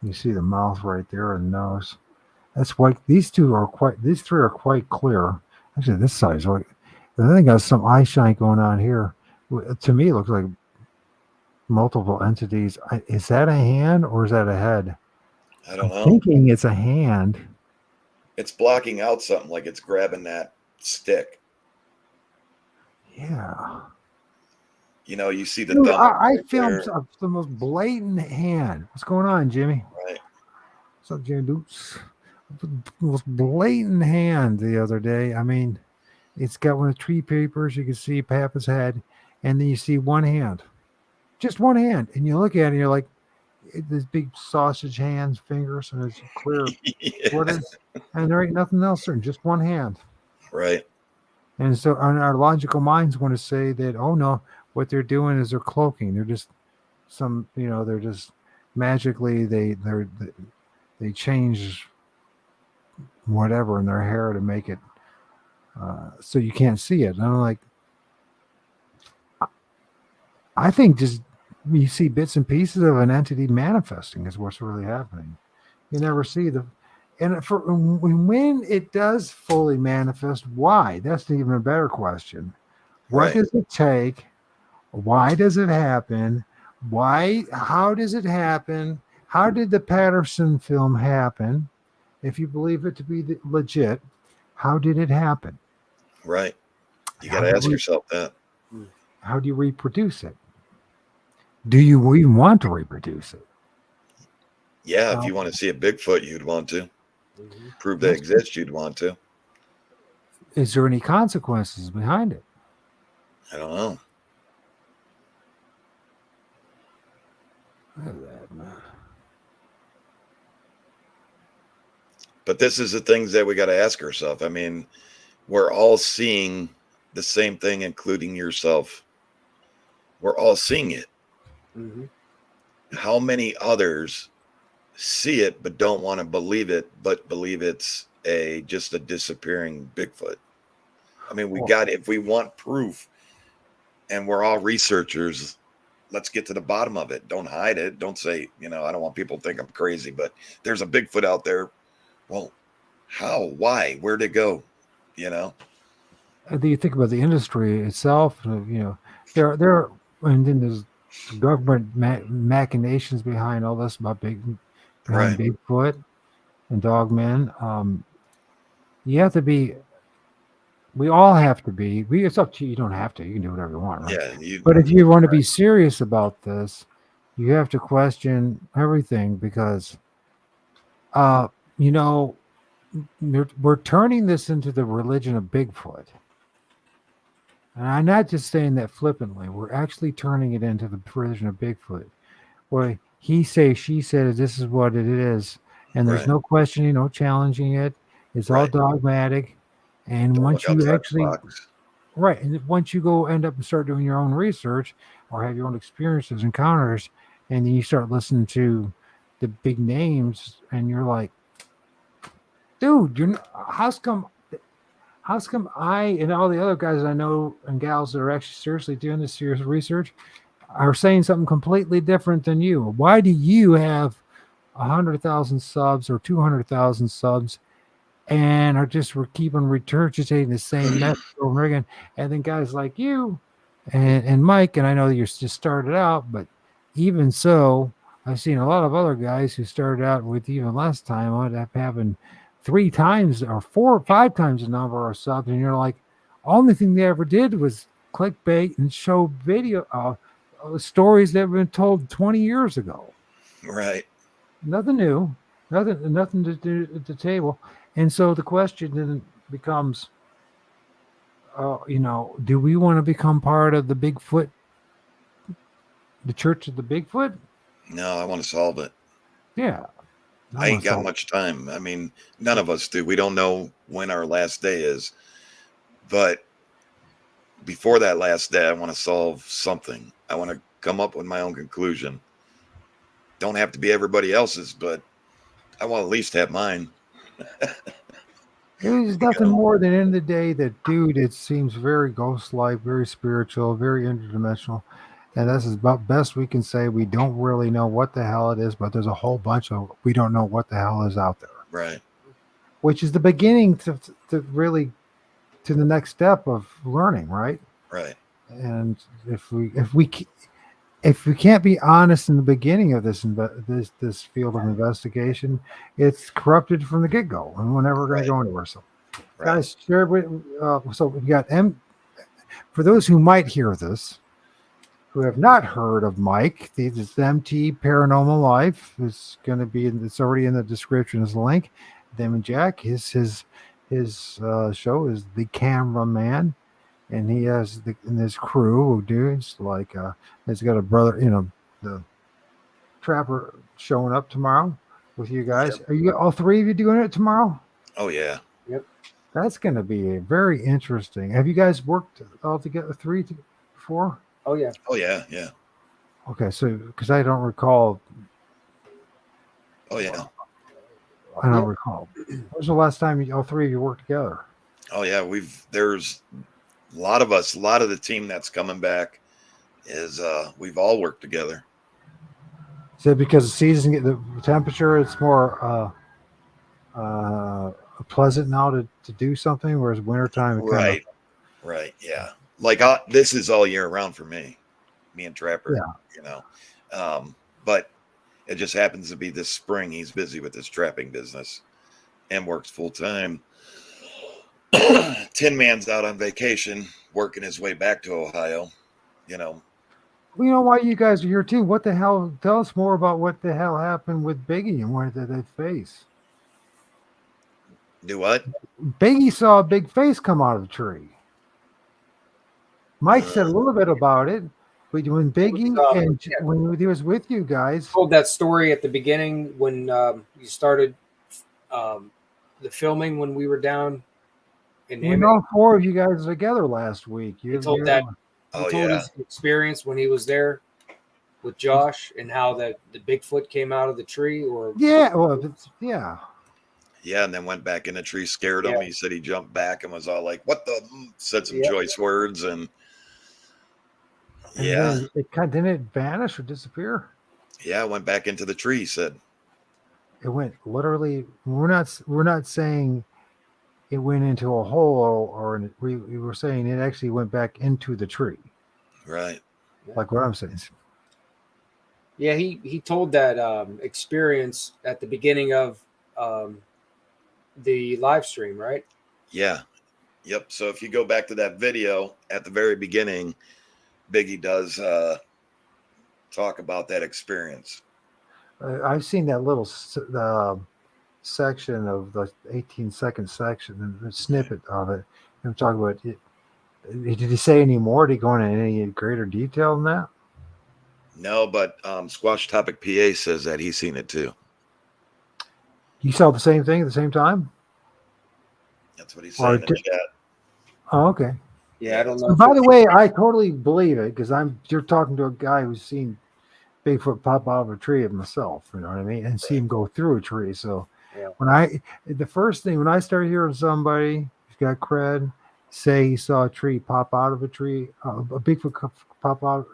You see the mouth right there and nose. That's why these three are quite clear. Actually, this side's like, the thing got some eye shine going on here. To me, it looks like multiple entities. Is that a hand or is that a head? I don't know. Thinking it's a hand. It's blocking out something, like it's grabbing that stick. Yeah. You know, you see the Dude, thumb. I filmed the most blatant hand. What's going on, Jimmy? Right. What's up, Jimmy Dukes? The most blatant hand the other day. I mean, it's got one of the tree papers. You can see Papa's head, and then you see one hand. Just one hand. And you look at it and you're like, these big sausage hands, fingers, and it's clear Yeah. quarters. And there ain't nothing else there, just one hand. Right. And so our logical minds want to say that, oh no, what they're doing is they're cloaking. They're just they're just magically they change whatever in their hair to make it so you can't see it. And I'm like, I think just you see bits and pieces of an entity manifesting is what's really happening. You never see when it does fully manifest, why? That's even a better question. What Right. does it take? Why does it happen? How does it happen? How did the Patterson film happen? If you believe it to be legit, how did it happen? Right. You got to ask yourself that. How do you reproduce it? Do you even want to reproduce it? Yeah, if you want to see a Bigfoot, you'd want to. Prove they exist, you'd want to. Is there any consequences behind it? I don't know. Look at that, man. But this is the things that we got to ask ourselves. I mean, we're all seeing the same thing, including yourself. We're all seeing it. Mm-hmm. How many others see it but don't want to believe it, but believe it's just a disappearing Bigfoot? I mean, if we want proof, and we're all researchers, let's get to the bottom of it. Don't hide it. Don't say, I don't want people to think I'm crazy, but there's a Bigfoot out there. Well, how? Why? Where'd it go? And then you think about the industry itself. There, and then there's government machinations behind all this about Bigfoot and dogmen. You have to be. We all have to be. It's up to you. You don't have to. You can do whatever you want, right? Yeah. But if you want to be serious about this, you have to question everything because, we're turning this into the religion of Bigfoot. And I'm not just saying that flippantly. We're actually turning it into the religion of Bigfoot, where he say, she said, this is what it is, and there's no questioning, no challenging it. It's all dogmatic. And once you actually, and once you go end up and start doing your own research or have your own experiences, encounters, and then you start listening to the big names, and you're like, dude, how's come I and all the other guys I know and gals that are actually seriously doing this serious research are saying something completely different than you? Why do you have 100,000 subs or 200,000 subs and are just keeping regurgitating the same message over again? And then guys like you and Mike, and I know you're just started out, but even so, I've seen a lot of other guys who started out with even less time on up having 3 times or 4 or 5 times the number of subs, and you're like, only thing they ever did was clickbait and show video stories that have been told 20 years ago. Right. Nothing new, nothing to do at the table. And so the question then becomes, do we want to become part of the Bigfoot, the Church of the Bigfoot? No, I want to solve it. Yeah. I ain't got much time. I mean, none of us do. We don't know when our last day is. But before that last day, I want to solve something. I want to come up with my own conclusion. Don't have to be everybody else's, but I want to at least have mine. It was nothing more than in the day that, dude, it seems very ghost-like, very spiritual, very interdimensional. And this is about best we can say. We don't really know what the hell it is, but there's a whole bunch of we don't know what the hell is out there. Right. Which is the beginning to really to the next step of learning, right? Right. And if we can't be honest in the beginning of this field of investigation, it's corrupted from the get go, and we're never going to go anywhere. So, guys, share with. So we got For those who might hear this, who have not heard of Mike, this is MT Paranormal Life. It's going to be. It's already in the description as a link. Them and Jack. His show is The Cameraman. And he has in his crew of dudes like he's got a brother, the Trapper showing up tomorrow with you guys. Yep. Are you all three of you doing it tomorrow? Oh yeah. Yep. That's going to be very interesting. Have you guys worked all together before? Oh yeah. Oh yeah. Yeah. Okay, so because I don't recall. Oh yeah. I don't recall. When was the last time all three of you worked together? Oh yeah. There's a lot of us, a lot of the team that's coming back is we've all worked together. Is it because the season, the temperature, it's more pleasant now to do something, whereas wintertime, Right. Yeah. Like this is all year round for me and Trapper. Yeah. But it just happens to be this spring. He's busy with his trapping business and works full time. Tin Man's out on vacation, working his way back to Ohio. Well, you know why you guys are here too. What the hell? Tell us more about what the hell happened with Biggie and what did they face? Do what? Biggie saw a big face come out of the tree. Mike said a little bit about it, but when Biggie when he was with you guys, told that story at the beginning when you started the filming when we were down. When all four of you guys were together last week. He told his experience when he was there with Josh and how the Bigfoot came out of the tree. Yeah, and then went back in the tree, scared him. He said he jumped back and was all like, "What the?" Said some choice words, and didn't it vanish or disappear? Yeah, it went back into the tree. He said it went literally. We're not saying it went into a hole, or we were saying it actually went back into the tree. Right. Like what I'm saying. Yeah, he told that experience at the beginning of the live stream, right? Yeah. Yep. So if you go back to that video at the very beginning, Biggie does talk about that experience. I've seen that little section of the 18-second section and the snippet of it. I'm talking about it. Did he say any more? Did he go into any greater detail than that? No, but Squash Topic PA says that he's seen it too. You saw the same thing at the same time? That's what he's saying in the chat. Oh, okay. Yeah, I don't know. By the way, I totally believe it because you're talking to a guy who's seen Bigfoot pop out of a tree myself, you know what I mean, and see him go through a tree. So the first thing when I started hearing somebody who's got cred say he saw a tree pop out of a tree, a Bigfoot pop out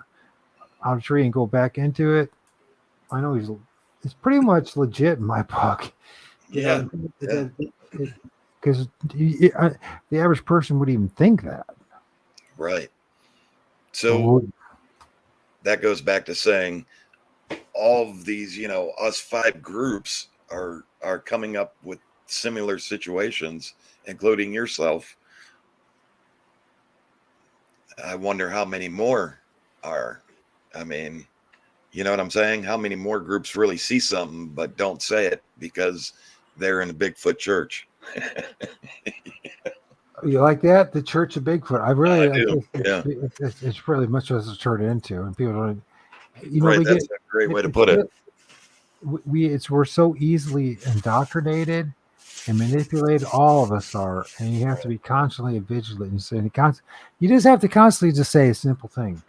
of a tree and go back into it, I know it's pretty much legit in my book. Yeah. Because the average person would even think that. Right. So that goes back to saying all of these, us 5 groups are coming up with similar situations, including yourself. I wonder how many more are. I mean, you know what I'm saying? How many more groups really see something but don't say it because they're in the Bigfoot church? You like that? The Church of Bigfoot. I do. It's really much as it's turned into, and people don't. That's a great way to put it. We're so easily indoctrinated and manipulated. All of us are, and you have to be constantly vigilant and saying, you just have to constantly just say a simple thing.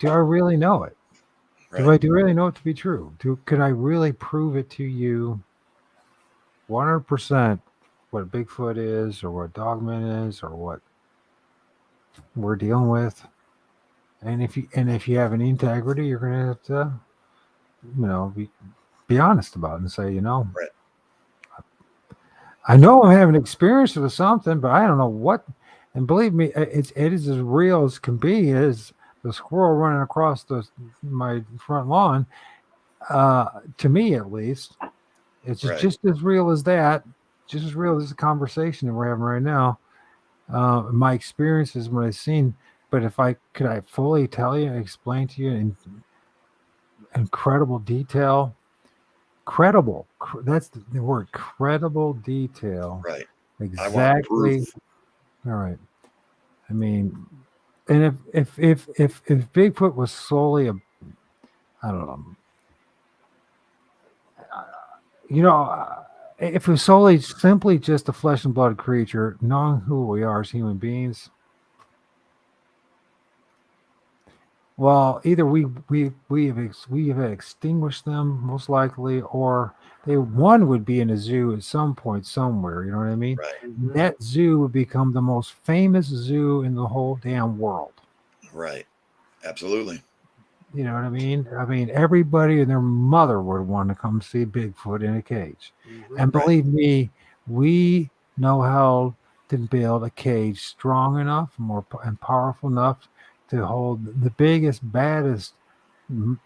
Do I really know it? Right. Do I really know it to be true? Could I really prove it to you 100% what a Bigfoot is, or what Dogman is, or what we're dealing with. And if you have any integrity, you're gonna have to, be honest about it and say, Right. I know I'm having experience with something, but I don't know what. And believe me, it is as real as can be. Is the squirrel running across my front lawn? To me, at least, it's just as real as that. Just as real as the conversation that we're having right now. My experiences, what I've seen. But if I fully tell you, explain to you in incredible detail, that's the word, credible detail. Right. Exactly. All right. I mean, and if Bigfoot was solely I don't know, if it was solely simply just a flesh and blood creature, knowing who we are as human beings, well, either we have extinguished them most likely, or one would be in a zoo at some point somewhere. You know what I mean? Right. That zoo would become the most famous zoo in the whole damn world. Right. Absolutely. You know what I mean? I mean, everybody and their mother would want to come see Bigfoot in a cage. And believe me, we know how to build a cage strong enough, and powerful enough to hold the biggest, baddest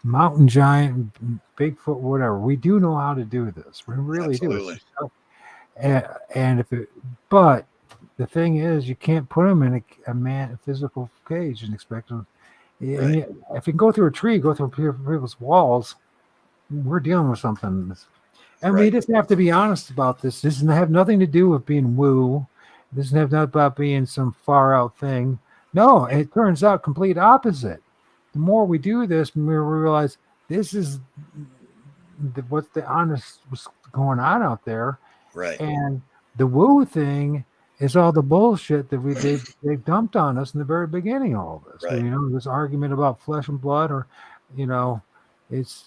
mountain giant, Bigfoot, whatever. We do know how to do this. We really Absolutely. do. And but the thing is, you can't put them in a physical cage and expect them. I mean, if you can go through a tree, go through people's walls, we're dealing with something. And we just have to be honest about this. This doesn't have nothing to do with being woo. This doesn't have nothing about being some far out thing. No, it turns out complete opposite. The more we do this, the more we realize this is what's going on out there. Right. And the woo thing is all the bullshit that they've dumped on us in the very beginning. All of this, Right. This argument about flesh and blood, or it's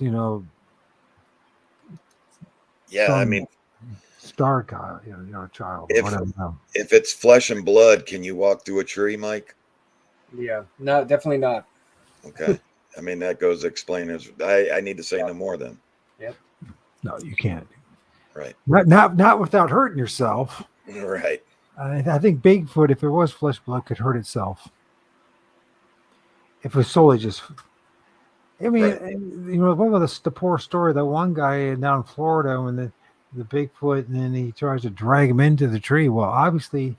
yeah. I mean, star child, child, or whatever. If it's flesh and blood, can you walk through a tree, Mike? Yeah, no, definitely not. Okay. I mean, that goes to explain as I need to say no more then. Yep. No, you can't. Right. Not without hurting yourself. Right. I think Bigfoot, if it was flesh and blood, could hurt itself. If it was solely just, I mean, what was the poor story? That one guy down in Florida when the Bigfoot, and then he tries to drag him into the tree. Well, obviously,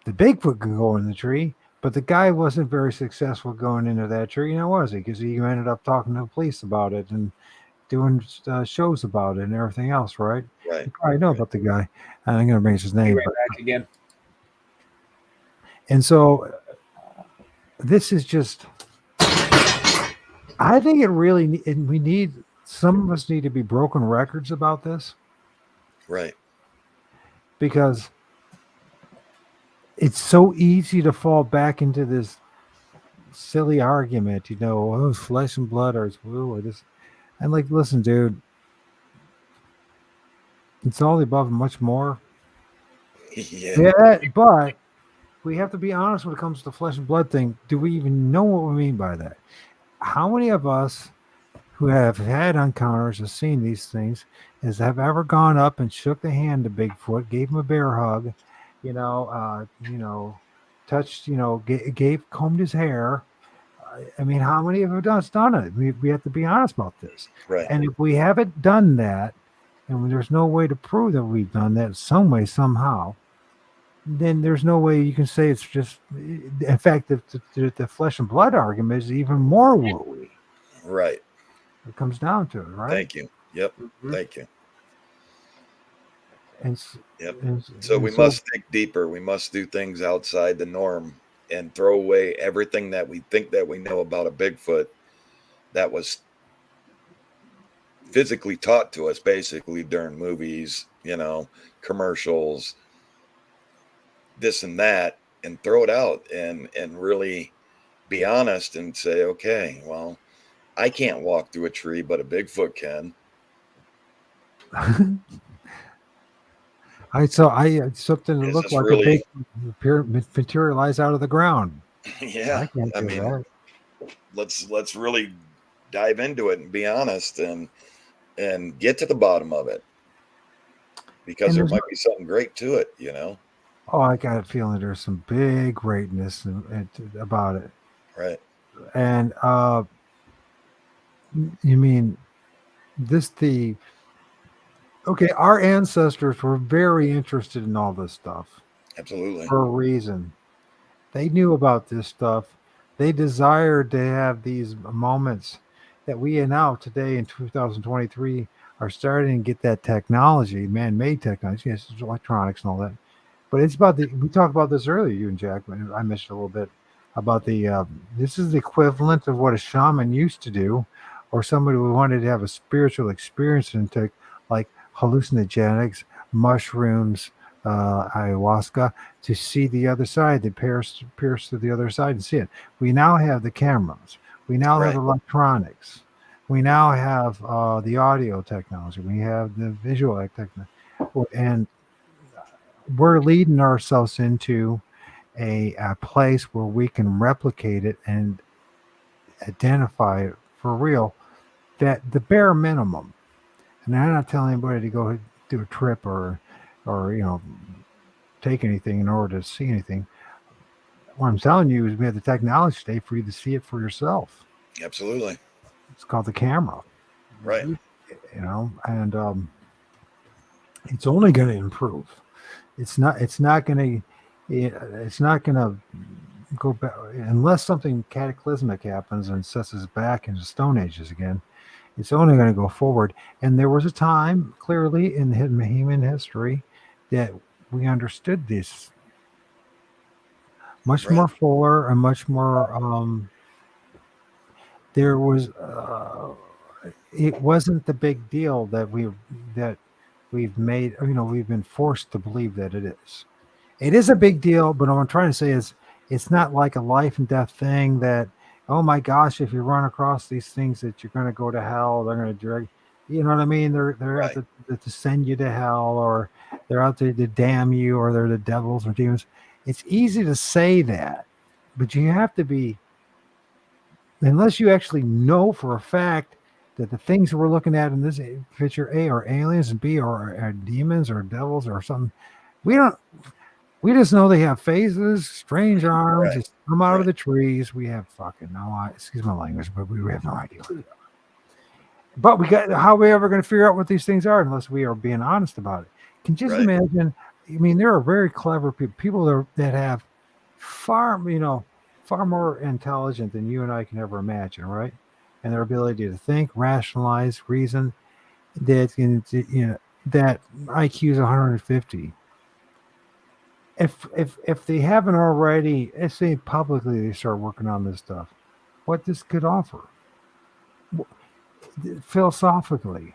the Bigfoot could go in the tree, but the guy wasn't very successful going into that tree, was he? Because he ended up talking to the police about it and doing shows about it and everything else, right? Right. You probably know about the guy. I'm going to mention his name. Back again. And so this is just, I think some of us need to be broken records about this. Right. Because it's so easy to fall back into this silly argument, flesh and blood, or it's woo, or this. And listen, dude, it's all the above and much more. Yeah, but we have to be honest when it comes to the flesh and blood thing. Do we even know what we mean by that? How many of us who have had encounters, have seen these things, have ever gone up and shook the hand to Bigfoot, gave him a bear hug, touched, combed his hair? I mean, how many of us done it? We have to be honest about this. Right. And if we haven't done that, and there's no way to prove that we've done that some way, somehow, then there's no way you can say it's just. In fact, the flesh and blood argument is even more wooey. Right. It comes down to it, right? Thank you. Yep. Mm-hmm. Thank you. So we must think deeper. We must do things outside the norm and throw away everything that we think that we know about a Bigfoot that was physically taught to us basically during movies, commercials, this and that, and throw it out and really be honest and say, okay, well, I can't walk through a tree, but a Bigfoot can. I saw something that Is looked this like a really? big materialize out of the ground. Yeah, I can't I do mean, that. let's really dive into it and be honest and get to the bottom of it because And there there's might be something great to it, you know? I got a feeling there's some big greatness about it. Right. And you mean this the okay? Our ancestors were very interested in all this stuff Absolutely. for a reason. They knew about this stuff. They desired to have these moments that we now today in 2023 are starting to get that technology, man-made technology, yes, it's electronics and all that. But it's about we talked about this earlier, you and Jack. I mentioned a little bit about this is the equivalent of what a shaman used to do, or somebody who wanted to have a spiritual experience and take like hallucinogenics, mushrooms, ayahuasca, to see the other side, to pierce to the other side and see it. We now have the cameras. We now have Right. electronics. We now have the audio technology. We have the visual technology. And we're leading ourselves into a place where we can replicate it and identify it for real. That the bare minimum. And I'm not telling anybody to go do a trip or take anything in order to see anything. What I'm telling you is we have the technology today for you to see it for yourself. Absolutely. It's called the camera. Right. And it's only going to improve. It's not. It's not going to. It's not going to go back unless something cataclysmic happens and sets us back into Stone Ages again. It's only going to go forward. And there was a time, clearly in human history, that we understood this much Right. more fuller and much more. There was. It wasn't the big deal that we've made. We've been forced to believe that it is. It is a big deal, but what I'm trying to say is it's not like a life and death thing that, oh my gosh, if you run across these things that you're going to go to hell, they're going to drag, you know what I mean? They're out Right. to send you to hell, or they're out there to damn you, or they're the devils or demons. It's easy to say that, but you have to be, unless you actually know for a fact that the things we're looking at in this picture, A, are aliens, and B, are demons or devils or something. We don't. We just know they have faces, strange arms. Right. They come out of Right. the trees. We have fucking excuse my language, but we have no idea. But how are we ever going to figure out what these things are unless we are being honest about it? Can you just Right. imagine? I mean, there are very clever people that have far more intelligent than you and I can ever imagine, right? And their ability to think, rationalize, reason. That IQ is 150. If they haven't already, let's say publicly they start working on this stuff, what this could offer philosophically.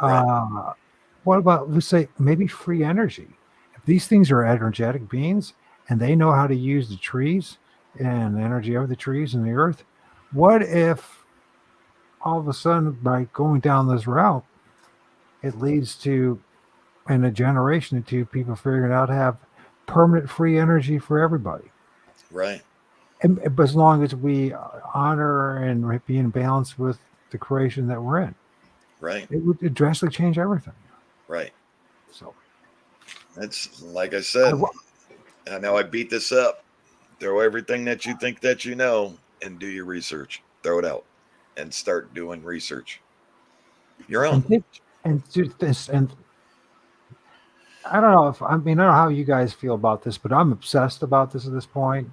Right. What about, let's say, maybe free energy? If these things are energetic beings and they know how to use the trees and the energy of the trees and the earth, what if all of a sudden by going down this route, it leads to, in a generation or two, people figuring out how to have permanent free energy for everybody? Right. And as long as we honor and be in balance with the creation that we're in, Right. it would drastically change everything. Right. So It's like I said, I know I beat this up. Throw everything that you think that you know and do your research. Throw it out and start doing research. Your own. and think and do this, and I don't know if I don't know how you guys feel about this, but I'm obsessed about this at this point.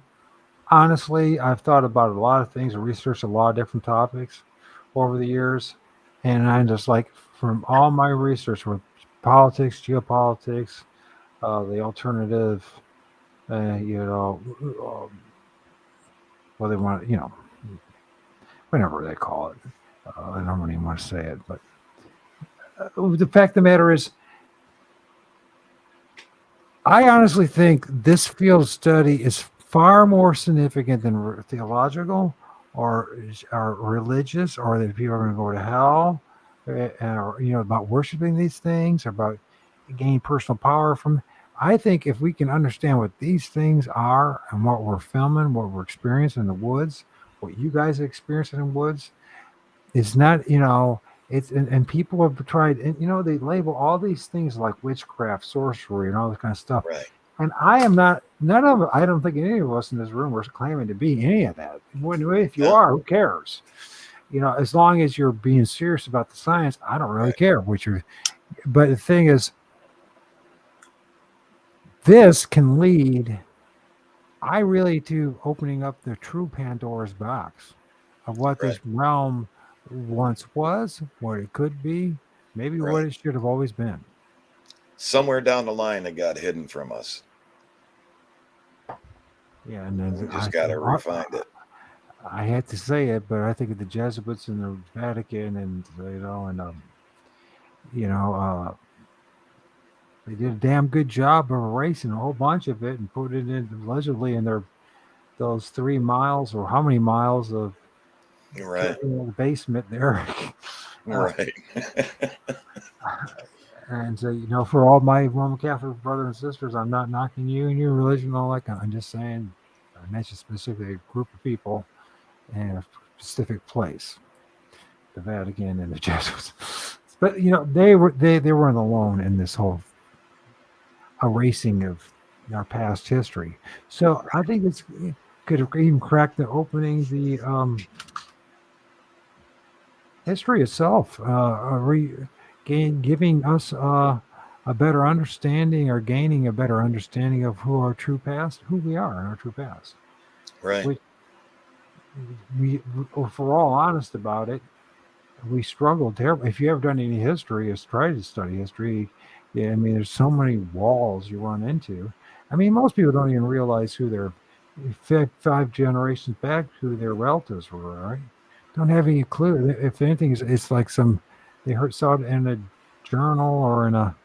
Honestly, I've thought about a lot of things and researched a lot of different topics over the years, and I'm just like, from all my research with politics, geopolitics, the alternative, what they want, whatever they call it. I don't even want to say it, but the fact of the matter is, I honestly think this field study is far more significant than theological or religious, or that people are going to go to hell, or about worshiping these things, about gain personal power from. I think if we can understand what these things are and what we're filming, what we're experiencing in the woods, what you guys are experiencing in woods, it's not, it's, and people have tried, and, they label all these things like witchcraft, sorcery, and all this kind of stuff. Right. And I am not, none of it, I don't think any of us in this room are claiming to be any of that. If you are, who cares? As long as you're being serious about the science, I don't really care what you're, but the thing is, this can lead, to opening up the true Pandora's box of what this realm once was, what it could be, maybe what it should have always been. Somewhere down the line, it got hidden from us. Yeah, and then we just got to refine it. I hate to say it, but I think of the Jesuits and the Vatican, and they did a damn good job of erasing a whole bunch of it and put it in allegedly in those 3 miles or how many miles of the basement there. Right. And so, for all my Roman Catholic brothers and sisters, I'm not knocking you and your religion and all that kind. I'm just saying, I mentioned specifically a group of people and a specific place, the Vatican and the Jesuits. But they weren't alone in this whole erasing of our past history. So I think it could have even cracked the opening the history itself, giving us a better understanding, or gaining a better understanding of who we are in our true past. Right. We if we're all honest about it, we struggled terribly. If you ever done any history, or tried to study history, there's so many walls you run into. Most people don't even realize who their 5 generations back, who their relatives were, right? Don't have any clue. If anything, it's like they saw it in a journal or in a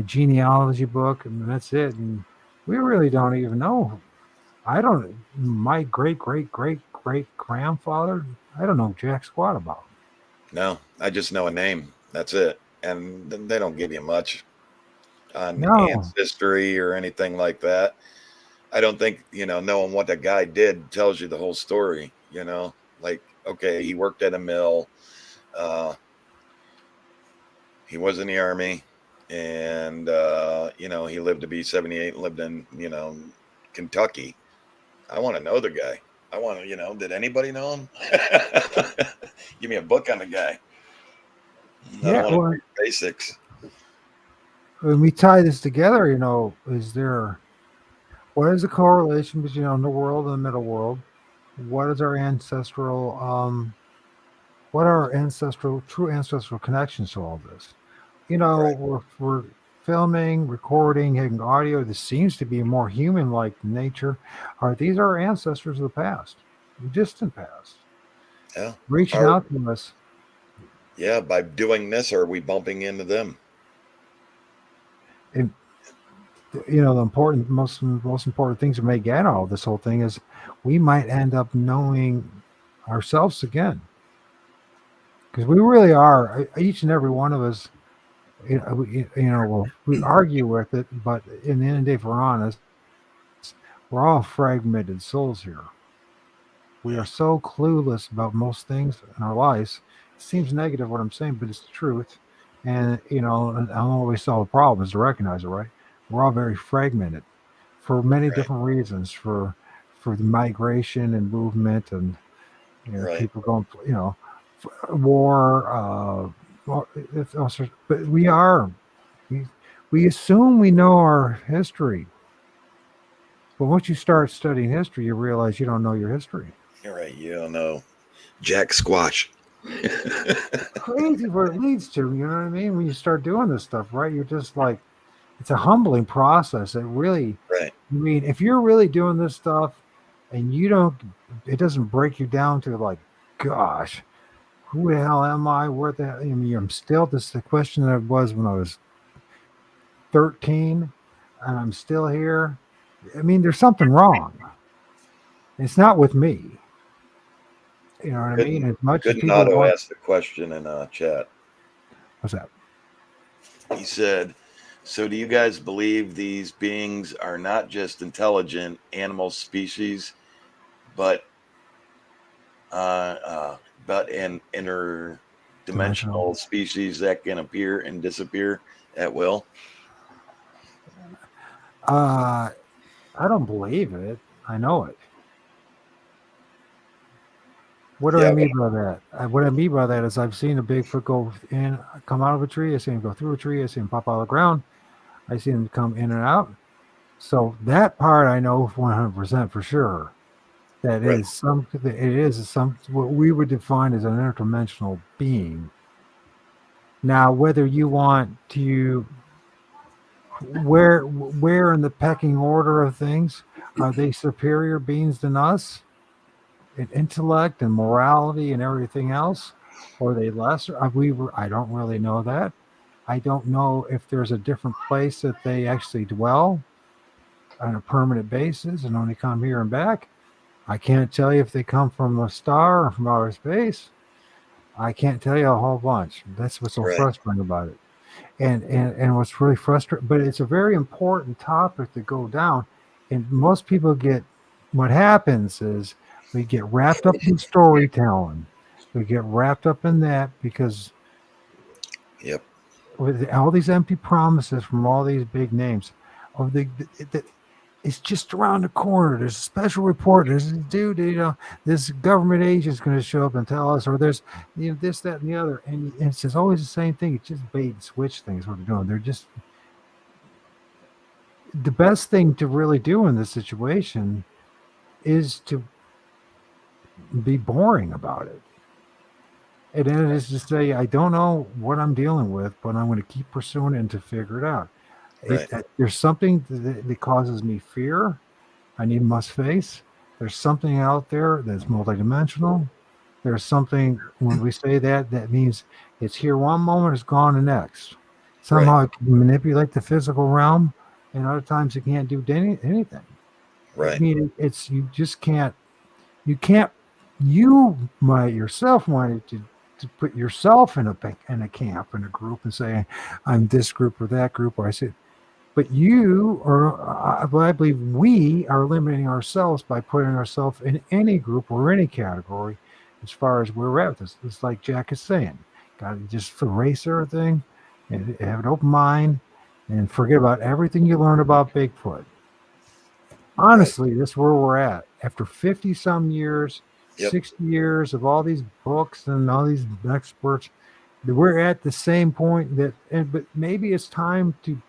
genealogy book, and that's it. And we really don't even know. My great grandfather, I don't know jack squat about. No, I just know a name. That's it. And they don't give you much on ancestry or anything like that. I don't think, knowing what the guy did tells you the whole story, like, okay, he worked at a mill. He was in the army, and, he lived to be 78 and lived in, Kentucky. I want to know the guy. I want to, did anybody know him? Give me a book on the guy. I don't want to read basics. When we tie this together, what is the correlation between the world and the middle world? What is our ancestral, what are our true ancestral connections to all this? We're filming, recording, having audio. This seems to be more human-like nature. These are our ancestors of the past, the distant past. Yeah. Reaching out to us. Yeah, by doing this, are we bumping into them? And the most important things to make out of this whole thing is we might end up knowing ourselves again, because we really are, each and every one of us. We argue with it, but in the end of the day, if we're honest, we're all fragmented souls here. We are so clueless about most things in our lives. It seems negative what I'm saying, but it's the truth. And I don't always solve a problem is to recognize it, right? We're all very fragmented for many different reasons, for the migration and movement, and people going, war. But we assume we know our history. But once you start studying history, you realize you don't know your history. You're right. You don't know jack squash. Crazy what it leads to. You know what I mean? When you start doing this stuff, right? You're just like, it's a humbling process. It really, if you're really doing this stuff and it doesn't break you down to like, gosh, who the hell am I? Where the hell? I'm still the question that I was when I was 13, and I'm still here. There's something wrong. It's not with me. You know what I mean? As much as people asked the question in chat. What's that? He said, So, do you guys believe these beings are not just intelligent animal species, but an Dimensional. interdimensional species that can appear and disappear at will? I don't believe it. I know it. What do I Yeah, mean by that? What I mean by that is I've seen a Bigfoot go in, come out of a tree. I've seen him go through a tree. I've seen him pop out of the ground. I've seen him come in and out. So that part I know 100% for sure. That right, is some. It is some what we would define as an interdimensional being. Now, whether you want to where in the pecking order of things are they superior beings than us in intellect and morality and everything else, or are they lesser? I don't really know that. I don't know if there's a different place that they actually dwell on a permanent basis and only come here and back. I can't tell you if they come from a star or from outer space. I can't tell you a whole bunch. That's what's so right, frustrating about it. And what's really frustrating, but it's a very important topic to go down. And most people get, what happens is we get wrapped up in storytelling. We get wrapped up in that because yep, with all these empty promises from all these big names of the it's just around the corner. There's a special report. There's a dude, this government agent's going to show up and tell us, or there's, this, that, and the other. And it's just always the same thing. It's just bait and switch things. What they're doing. They're just the best thing to really do in this situation is to be boring about it. And then it is to say, I don't know what I'm dealing with, but I'm going to keep pursuing it and to figure it out. right, There's something that causes me fear. I need must face. There's something out there that's multidimensional. There's something when we say that, that means it's here one moment, it's gone the next. right, Somehow it can manipulate the physical realm, and other times it can't do anything. I right, mean, it's you just can't. You can't. You might yourself wanted to put yourself in a camp in a group and say, I'm this group or that group, or I said, but you or I believe we are limiting ourselves by putting ourselves in any group or any category as far as where we're at. It's like Jack is saying, got to just erase everything and have an open mind and forget about everything you learn about Bigfoot. right, Honestly, that's where we're at. After 50 some years, yep, 60 years of all these books and all these experts, we're at the same point but maybe it's time to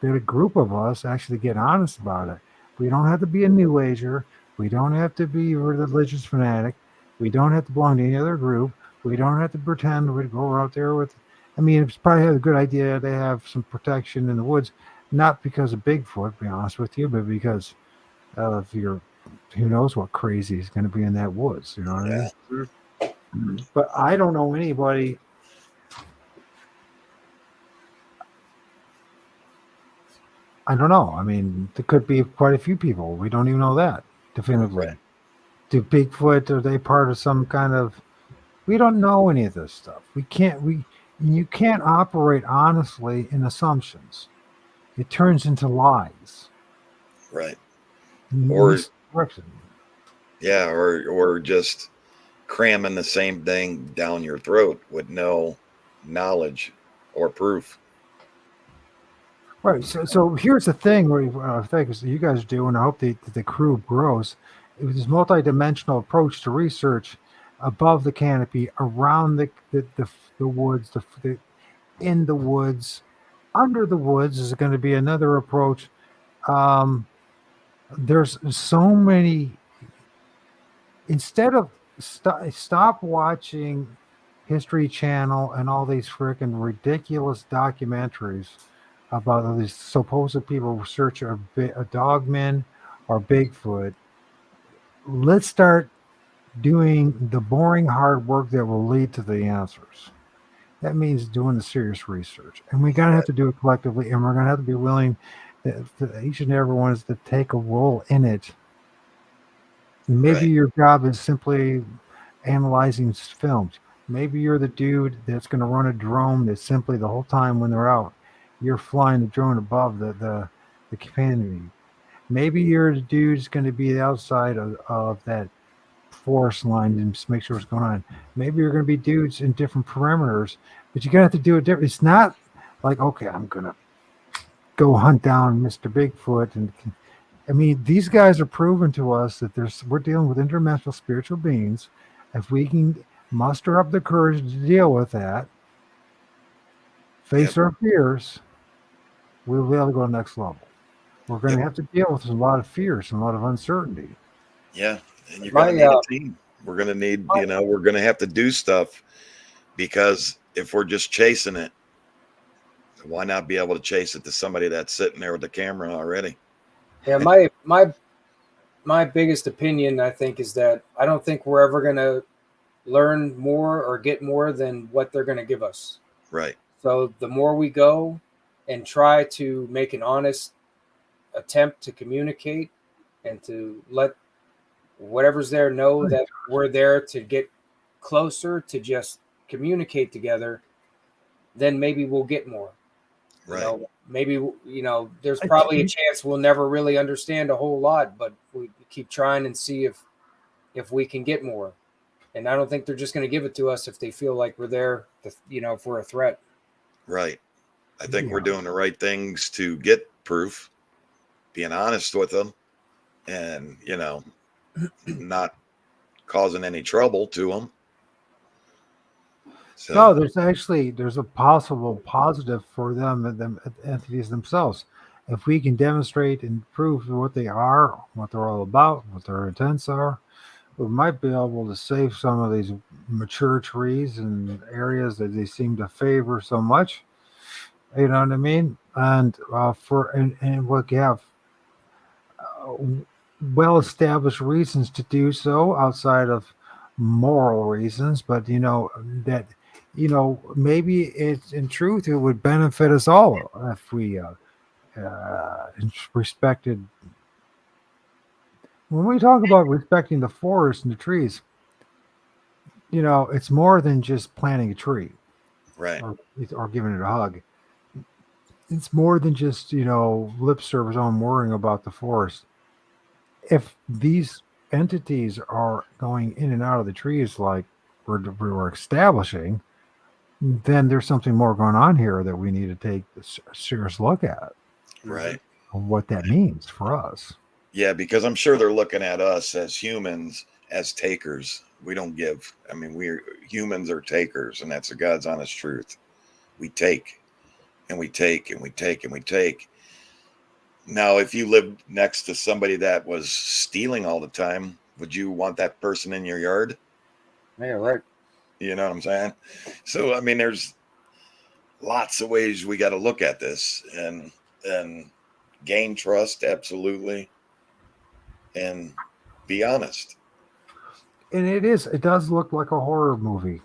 that a group of us actually get honest about it. We don't have to be a new ager. We don't have to be a religious fanatic. We don't have to belong to any other group. We don't have to pretend we go out there with. I mean, it's probably a good idea to have some protection in the woods, not because of Bigfoot, to be honest with you, but because of your, who knows what crazy is going to be in that woods. You know what I yeah, mean? But I don't know anybody. I don't know. I mean, there could be quite a few people. We don't even know that definitively. right, Do Bigfoot, are they part of some kind of, we don't know any of this stuff. You can't operate honestly in assumptions. It turns into lies. right. Or Misdirection. yeah, or just cramming the same thing down your throat with no knowledge or proof. Right. So here's the thing where I think is you guys do, and I hope that the crew grows. It was this multidimensional approach to research above the canopy, around the woods, in the woods, under the woods is going to be another approach. Um, there's so many. Instead of stop watching History Channel and all these freaking ridiculous documentaries about all these supposed people who search a dogmen or Bigfoot. Let's start doing the boring hard work that will lead to the answers. That means doing the serious research, and we gotta have Right, to do it collectively, and we're gonna have to be willing each and every one is to take a role in it. Maybe right, your job is simply analyzing films. Maybe you're the dude that's going to run a drone that's simply the whole time when they're out. you're flying the drone above the community. Maybe your dude's going to be outside of that forest line and just make sure what's going on. Maybe you're going to be dudes in different perimeters, but you're going to have to do it different. It's not like, okay, I'm going to go hunt down Mr. Bigfoot. And I mean, these guys are proving to us that we're dealing with interdimensional spiritual beings. If we can muster up the courage to deal with that, face our fears, we'll be able to go to the next level. We're going to have to deal with a lot of fears and a lot of uncertainty. Yeah, and you're going to need a team. We're going to need, we're going to have to do stuff, because if we're just chasing it, why not be able to chase it to somebody that's sitting there with the camera already? Yeah, my biggest opinion, I think, is that I don't think we're ever going to learn more or get more than what they're going to give us. Right. So the more we go and try to make an honest attempt to communicate and to let whatever's there know that we're there to get closer, to just communicate together, then maybe we'll get more. Right. Maybe, there's probably a chance we'll never really understand a whole lot, but we keep trying and see if we can get more. And I don't think they're just going to give it to us if they feel like we're there, if we're a threat. Right. I think we're doing the right things to get proof, being honest with them, and, not causing any trouble to them. So. No, there's a possible positive for them, the entities themselves. If we can demonstrate and prove what they are, what they're all about, what their intents are, we might be able to save some of these mature trees and areas that they seem to favor so much. You know what I mean? And and we have well-established reasons to do so outside of moral reasons, but maybe it's in truth it would benefit us all if we respected. When we talk about respecting the forest and the trees, it's more than just planting a tree, right, or giving it a hug. It's more than just lip service on worrying about the forest. If these entities are going in and out of the trees like we're establishing, then there's something more going on here that we need to take a serious look at. Right. What that means for us. Yeah, because I'm sure they're looking at us as humans as takers. We don't give. I mean, humans are takers, and that's the God's honest truth. We take, and we take, and we take, and we take. Now, if you lived next to somebody that was stealing all the time, would you want that person in your yard? Yeah, right. You know what I'm saying? So, I mean, there's lots of ways we got to look at this and gain trust, absolutely, and be honest. And it does look like a horror movie,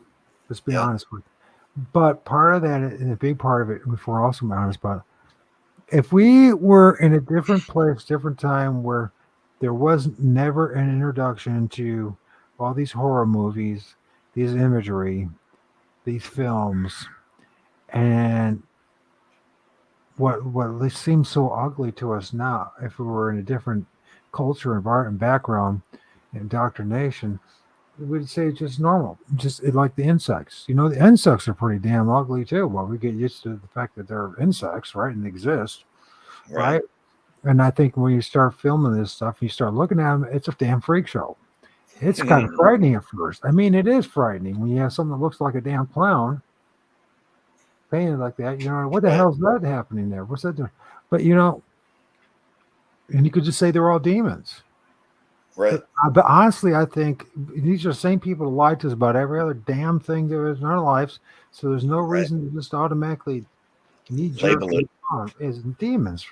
let's be honest with you. But part of that, and a big part of it, if we're also honest about it, if we were in a different place, different time, where there was never an introduction to all these horror movies, these imagery, these films, and what seems so ugly to us now, if we were in a different culture, environment, background, indoctrination, we'd say just normal, just like the insects. The insects are pretty damn ugly too. Well, we get used to the fact that they're insects, right, and exist, right? And I think when you start filming this stuff, you start looking at them, it's a damn freak show. It's kind of frightening at first. I mean, it is frightening when you have something that looks like a damn clown painted like that. What the hell is that happening there? What's that doing? But and you could just say they're all demons. Right. But honestly, I think these are the same people who lied to us about every other damn thing there is in our lives. So there's no reason to just automatically knee-jerk it as demons.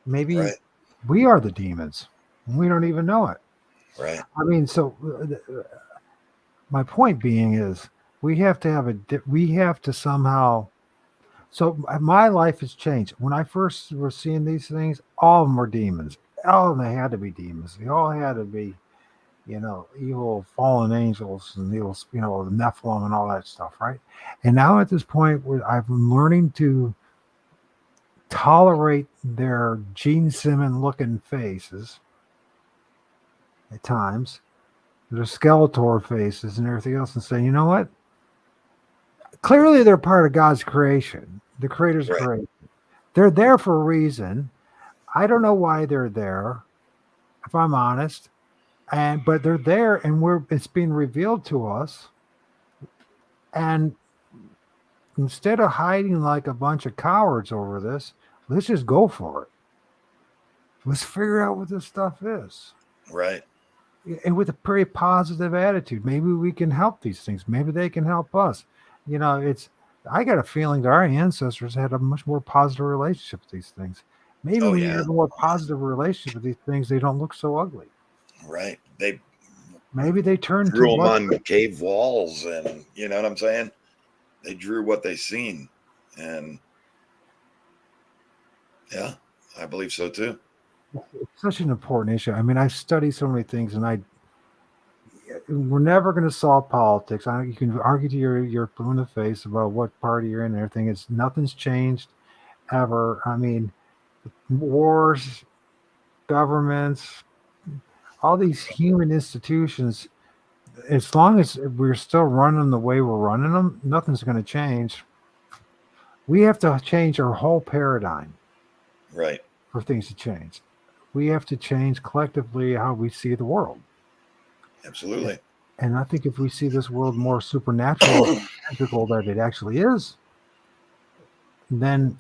Maybe we are the demons, and we don't even know it. Right. I mean, so my point being is we have to somehow. So my life has changed. When I first was seeing these things, all of them were demons. All of them had to be demons. They all had to be, evil fallen angels and evil, the Nephilim and all that stuff, right? And now at this point where I'm learning to tolerate their Gene Simmons looking faces at times, their Skeletor faces and everything else, and say, you know what? Clearly, they're part of God's creation, the Creator's creation. They're there for a reason. I don't know why they're there, if I'm honest. But they're there, and it's being revealed to us. And instead of hiding like a bunch of cowards over this, let's just go for it. Let's figure out what this stuff is. Right. And with a pretty positive attitude. Maybe we can help these things. Maybe they can help us. I got a feeling that our ancestors had a much more positive relationship with these things. Maybe when you have a more positive relationship with these things, they don't look so ugly. Right. Maybe they turned drew them on cave walls, and you know what I'm saying? They drew what they seen. And yeah, I believe so too. It's such an important issue. I mean, I study so many things, and we're never going to solve politics. You can argue to your blue in the face about what party you're in and everything. Nothing's changed ever. I mean, wars, governments, all these human institutions, as long as we're still running the way we're running them, nothing's going to change. We have to change our whole paradigm, right, for things to change. We have to change collectively how we see the world. Absolutely. And I think if we see this world more supernatural, magical that it actually is, then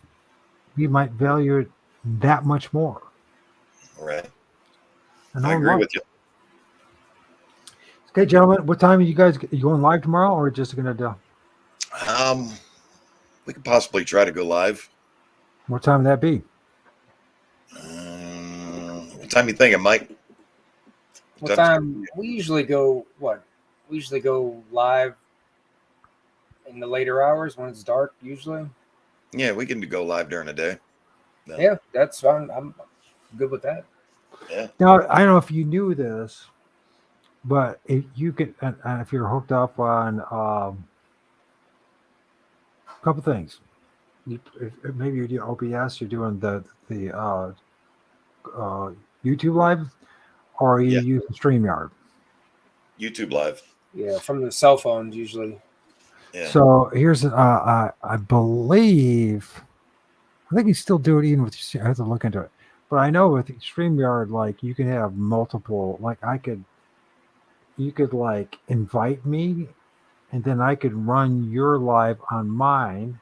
we might value it that much more. Right. And I agree with you. Okay, gentlemen, what time are you guys going live tomorrow, or just going to do? We could possibly try to go live. What time would that be? What time you thinking, Mike? What time? We usually go live in the later hours when it's dark, usually. Yeah, we can go live during the day. No. Yeah, that's fine. I'm good with that. Yeah. Now, I don't know if you knew this, but if you could, and if you're hooked up on a couple things, maybe you're doing OBS, you're doing the YouTube live, or you use StreamYard. YouTube live. Yeah, from the cell phones usually. Yeah. So here's I believe, I think you still do it even with. I have to look into it, but I know with StreamYard, like you can have multiple. Like you could like invite me, and then I could run your live on mine.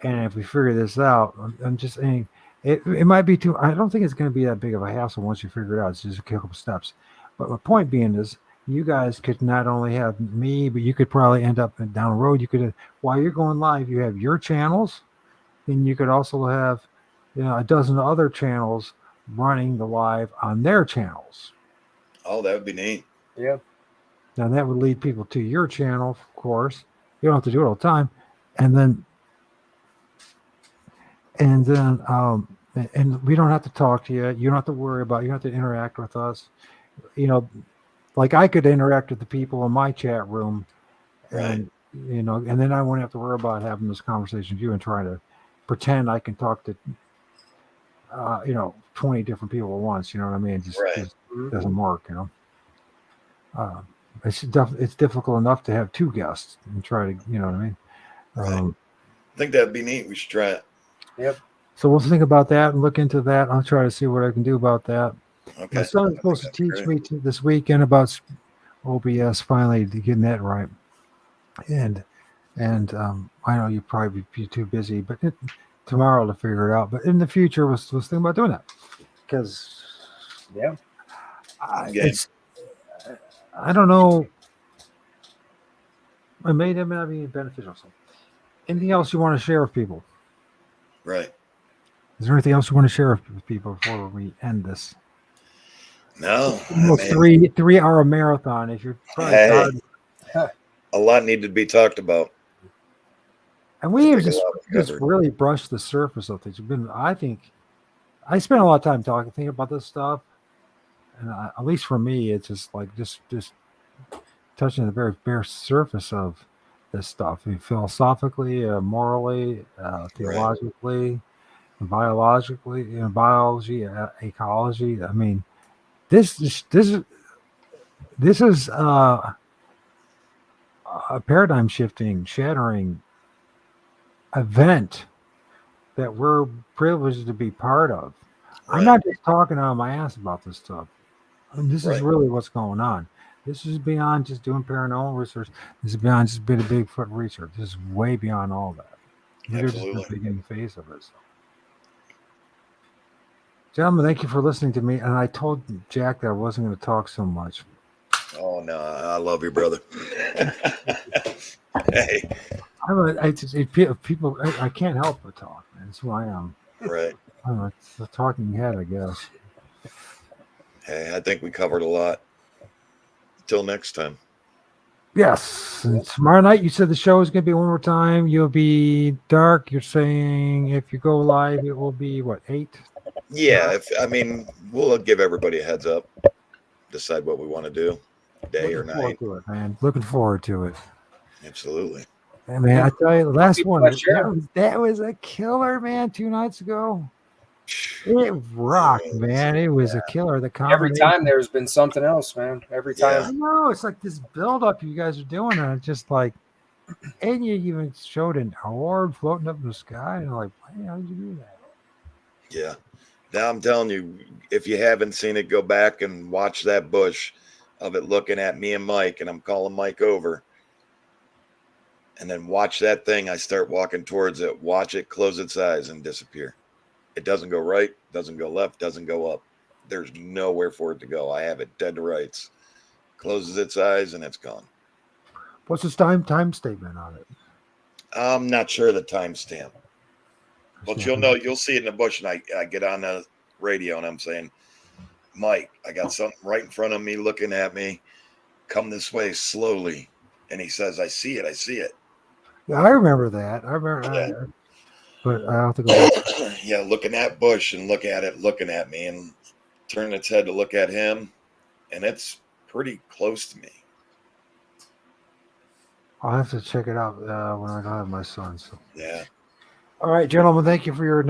And if we figure this out, I'm just saying it might be too. I don't think it's going to be that big of a hassle once you figure it out. It's just a couple of steps. But my point being is, you guys could not only have me, but you could probably end up down the road. You could, while you're going live, you have your channels, and you could also have, a dozen other channels running the live on their channels. Oh, that would be neat. Yeah. Now that would lead people to your channel, of course. You don't have to do it all the time, and then we don't have to talk to you. You don't have to worry about. You don't have to interact with us. Like I could interact with the people in my chat room, and and then I wouldn't have to worry about having this conversation with you and trying to pretend I can talk to 20 different people at once. You know what I mean? It just doesn't work. It's difficult enough to have two guests and try to, you know what I mean? I think that'd be neat. We should try it. Yep. So we'll think about that and look into that. I'll try to see what I can do about that. Okay. My son's supposed to teach me this weekend about OBS, finally getting that right. And I know you probably be too busy, but tomorrow to figure it out. But in the future, let's think about doing that, because I don't know. It may not be beneficial. So, anything else you want to share with people? Right. Is there anything else you want to share with people before we end this? No. Almost 3-hour marathon. If you're probably a lot needed to be talked about. And we have just really brushed the surface of things. I think I spent a lot of time thinking about this stuff, and at least for me, it's just like just touching the very bare surface of this stuff. I mean, philosophically, morally, theologically. biologically, biology, ecology. I mean, this is a paradigm shifting, shattering event that we're privileged to be part of. Right. I'm not just talking out of my ass about this stuff. This is Right. really what's going on. This is beyond just doing paranormal research. This is beyond just a bit of Bigfoot research. This is way beyond all that. We're just in the beginning phase of it. So. Gentlemen, thank you for listening to me. And I told Jack that I wasn't going to talk so much. Oh, no, I love you, brother. Hey. People, I can't help but talk, man. That's who I am. Right. I'm a talking head, I guess. Hey, I think we covered a lot. Till next time. Yes. And tomorrow night, you said the show is going to be one more time. You'll be dark. You're saying if you go live, it will be what, 8? Yeah. We'll give everybody a heads up. Decide what we want to do, day or night. To it, man. Looking forward to it. Absolutely. I mean, I tell you, the last one that was a killer, man. 2 nights ago, it rocked, man. It was a killer. The every time there's been something else, man. Every time. I know it's like this build up you guys are doing, and it's just like, and you even showed an O.R.D floating up in the sky, and I'm like, hey, how did you do that? Yeah. Now I'm telling you, if you haven't seen it, go back and watch that bush of it looking at me and Mike, and I'm calling Mike over. And then watch that thing. I start walking towards it. Watch it close its eyes and disappear. It doesn't go right, doesn't go left, doesn't go up. There's nowhere for it to go. I have it dead to rights. Closes its eyes and it's gone. What's its time statement on it? I'm not sure the timestamp. But you'll see it in the bush, and I get on the radio and I'm saying, Mike, I got something right in front of me looking at me. Come this way slowly. And he says, I see it. Yeah, I remember that. But I don't think yeah, looking at bush and look at it, looking at me, and turn its head to look at him, and it's pretty close to me. I'll have to check it out when I have my son. So. Yeah. All right, gentlemen, thank you for your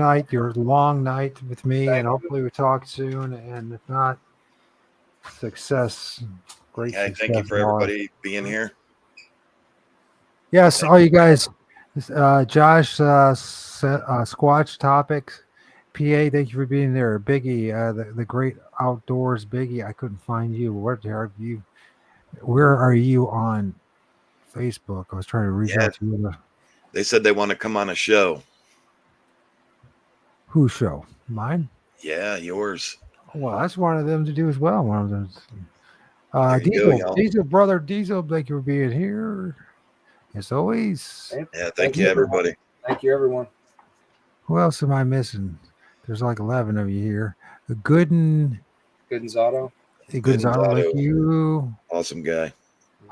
long night with me, and hopefully we talk soon. And if not, success. Great success. Thank you for everybody being here. Yes, all you guys. Josh, Squatch Topics, PA, thank you for being there. Biggie, the great outdoors Biggie, I couldn't find you. Where are you on Facebook? I was trying to reach out to you. They said they want to come on a show. Whose show? Mine? Yeah, yours. Well, that's one of them to do as well. One of them. Diesel, brother Diesel, thank you for being here. As always. Yeah, thank you, everybody. Thank you, everyone. Who else am I missing? There's like 11 of you here. Gooden's Auto. Gooden's Auto, like you. Awesome guy.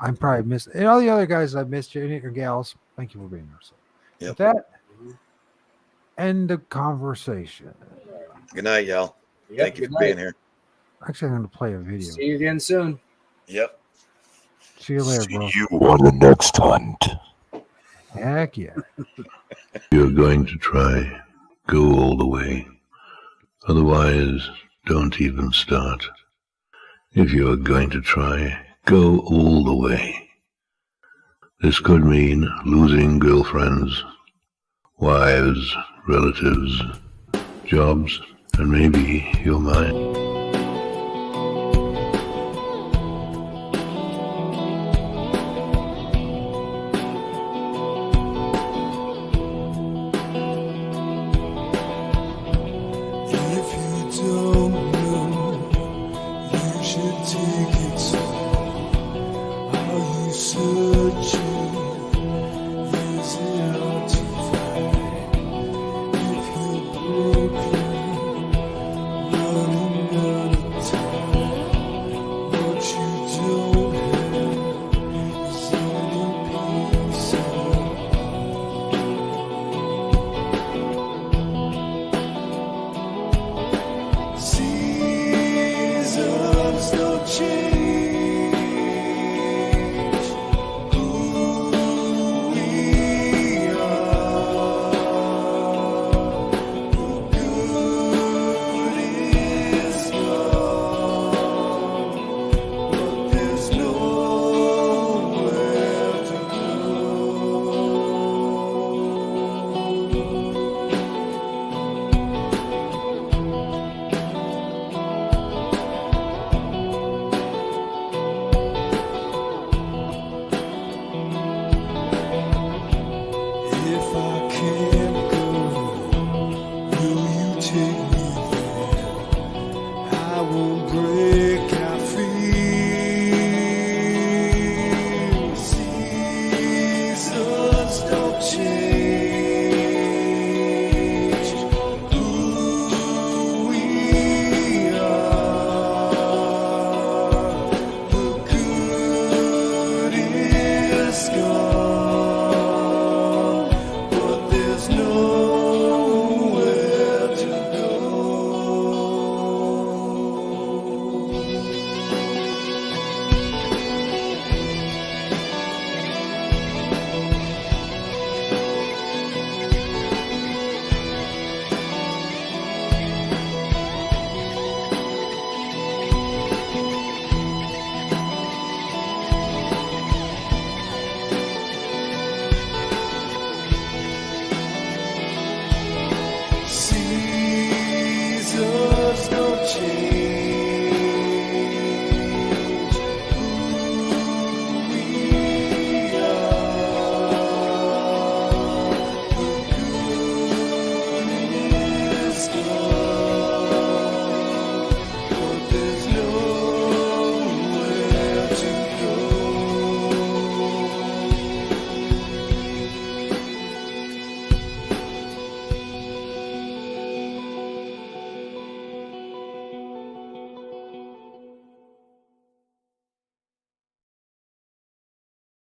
I'm probably missing. And all the other guys I missed, you or gals, thank you for being here. So, with that, end the conversation. Good night, y'all. Thank you for being here. Actually, I'm going to play a video. See you again soon. Yep. See you later, bro. See you on the next hunt. Heck yeah. You're going to try. Go all the way. Otherwise, don't even start. If you're going to try, go all the way. This could mean losing girlfriends, wives, relatives, jobs, and maybe your mind. If you don't know, you should take it slow.